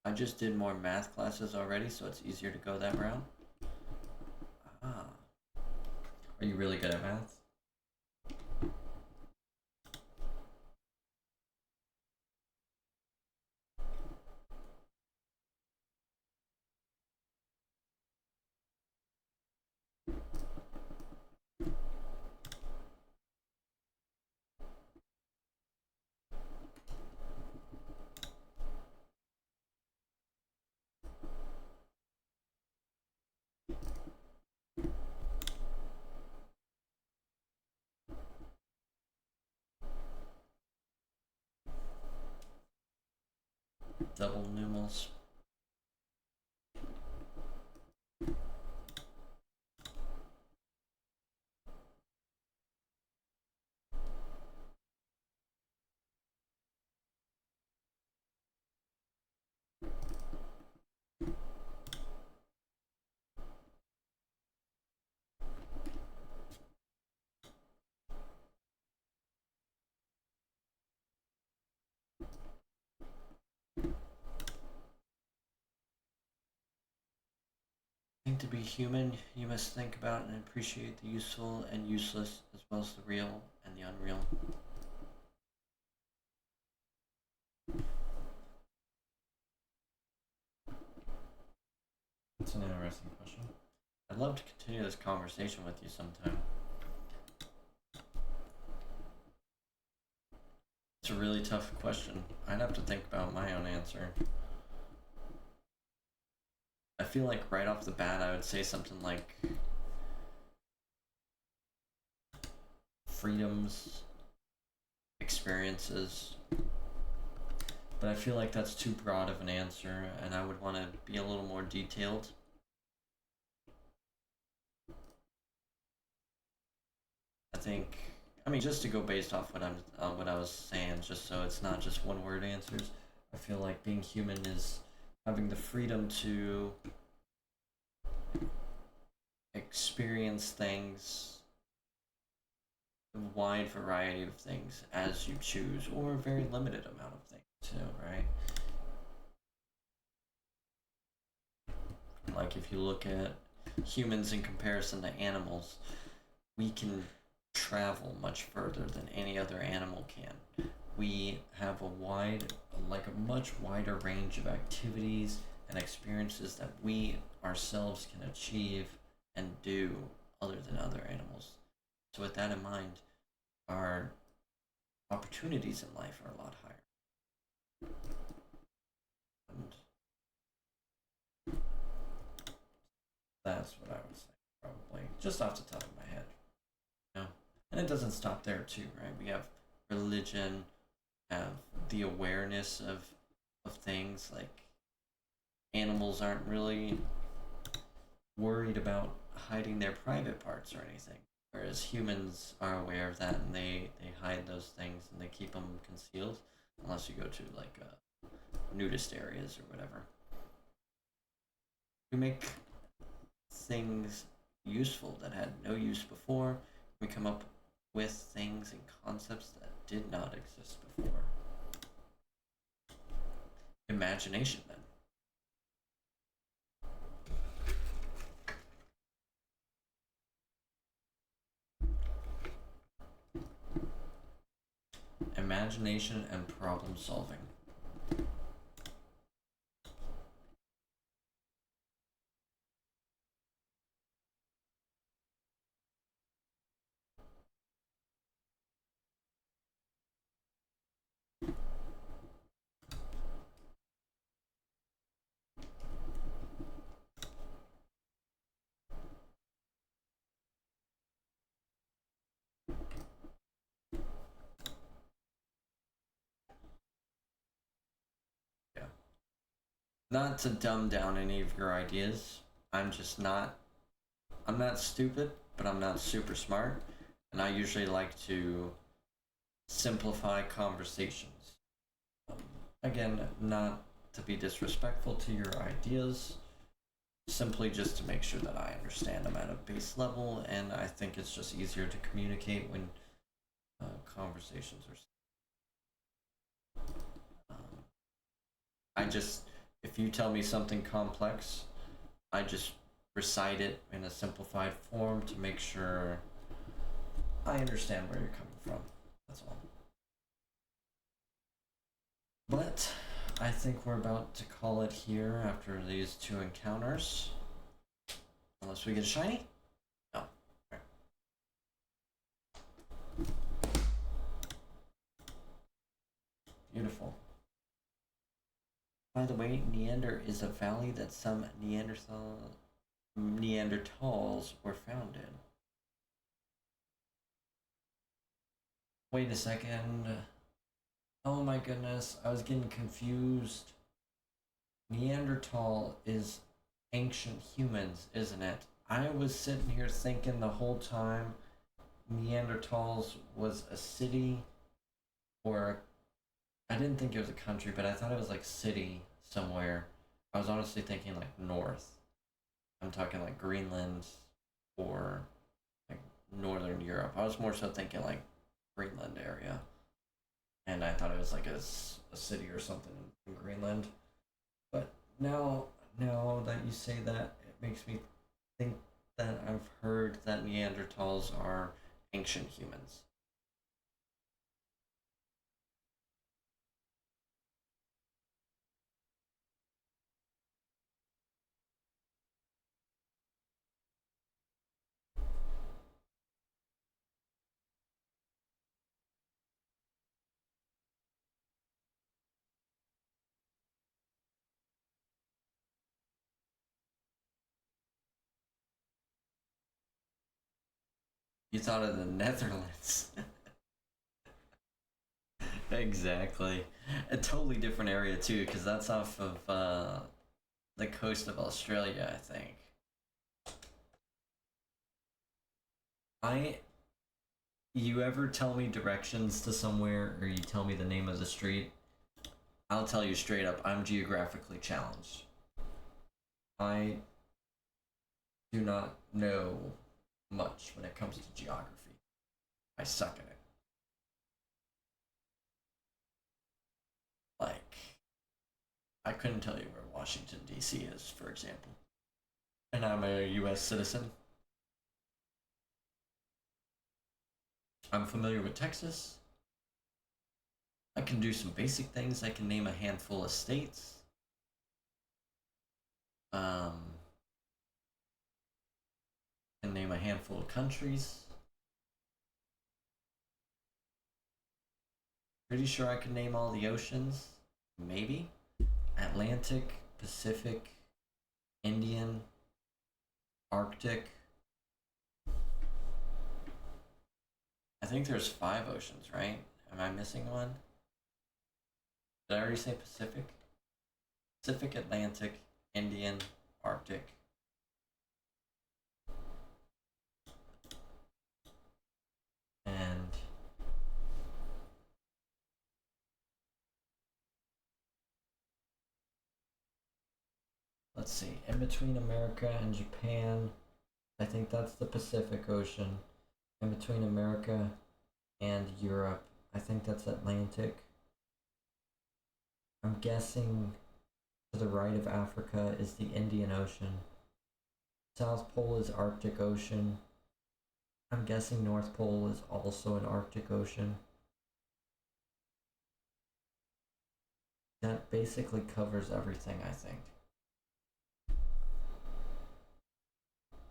I just did more math classes already, so it's easier to go that route. Ah. Are you really good at math? Double numerals. I think to be human, you must think about and appreciate the useful and useless, as well as the real and the unreal. That's an interesting question. I'd love to continue this conversation with you sometime. It's a really tough question. I'd have to think about my own answer. I feel like right off the bat, I would say something like freedoms, experiences, but I feel like that's too broad of an answer, and I would want to be a little more detailed. I think, I mean, just to go based off what I was saying, just so it's not just one word answers. I feel like being human is having the freedom to experience things, a wide variety of things as you choose, or a very limited amount of things too, right? Like if you look at humans in comparison to animals, we can travel much further than any other animal can. We have a much wider range of activities and experiences that we ourselves can achieve and do other than other animals. So with that in mind, our opportunities in life are a lot higher. And that's what I would say, probably, just off the top of my head. You know? And it doesn't stop there, too, right? We have religion, have the awareness of things like animals aren't really worried about hiding their private parts or anything, whereas humans are aware of that and they hide those things and they keep them concealed unless you go to like nudist areas or whatever. We make things useful that had no use before. We come up with things and concepts that did not exist before. imagination then. Imagination and problem solving. Not to dumb down any of your ideas. I'm not stupid, but I'm not super smart. And I usually like to simplify conversations. Again, not to be disrespectful to your ideas, simply just to make sure that I understand them at a base level, and I think it's just easier to communicate when conversations are. If you tell me something complex, I just recite it in a simplified form to make sure I understand where you're coming from. That's all. But I think we're about to call it here after these two encounters. Unless we get a shiny? No. Okay. Beautiful. By the way, Neander is a valley that some Neanderthals were found in. Wait a second. Oh my goodness, I was getting confused. Neanderthal is ancient humans, isn't it? I was sitting here thinking the whole time Neanderthals was a city, or I didn't think it was a country, but I thought it was like city somewhere. I was honestly thinking like north. I'm talking like Greenland or like Northern Europe. I was more so thinking like Greenland area. And I thought it was like a city or something in Greenland. But now that you say that, it makes me think that I've heard that Neanderthals are ancient humans. You thought of the Netherlands. Exactly. A totally different area too, because that's off of the coast of Australia, I think. You ever tell me directions to somewhere, or you tell me the name of the street, I'll tell you straight up, I'm geographically challenged. I do not know much when it comes to geography. I suck at it. Like, I couldn't tell you where Washington, D.C. is, for example. And I'm a U.S. citizen. I'm familiar with Texas. I can do some basic things. I can name a handful of states. Can name a handful of countries. Pretty sure I can name all the oceans. Maybe. Atlantic, Pacific, Indian, Arctic. I think there's 5 oceans, right? Am I missing one? Did I already say Pacific? Pacific, Atlantic, Indian, Arctic. And let's see, in between America and Japan, I think that's the Pacific Ocean. In between America and Europe, I think that's Atlantic. I'm guessing To the right of Africa is the Indian Ocean. South Pole is Arctic Ocean. I'm guessing North Pole is also an Arctic Ocean. That basically covers everything, I think.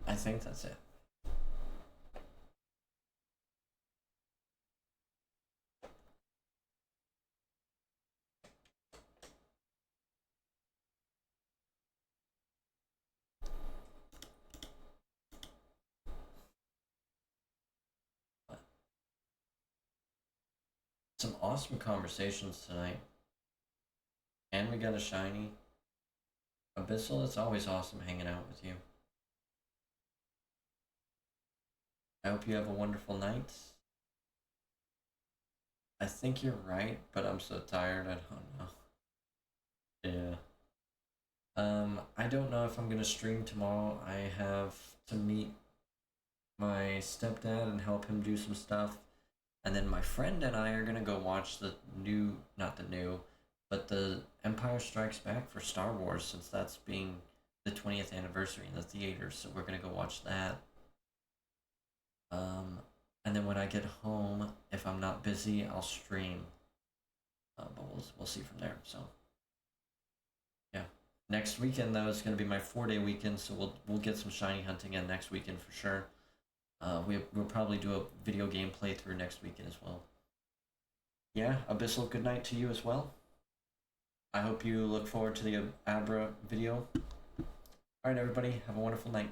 I think that's it. Some awesome conversations tonight. And we got a shiny. Abyssal, it's always awesome hanging out with you. I hope you have a wonderful night. I think you're right, but I'm so tired, I don't know. Yeah. I don't know if I'm gonna stream tomorrow. I have to meet my stepdad and help him do some stuff. And then my friend and I are gonna go watch the new, not the new, but the Empire Strikes Back for Star Wars, since that's being the 20th anniversary in the theaters, so we're gonna go watch that. And then when I get home, if I'm not busy, I'll stream. But we'll see from there. So yeah, next weekend though is gonna be my 4-day weekend, so we'll get some shiny hunting in next weekend for sure. We'll probably do a video game playthrough next weekend as well. Yeah, Abyssal, good night to you as well. I hope you look forward to the Abra video. Alright everybody, have a wonderful night.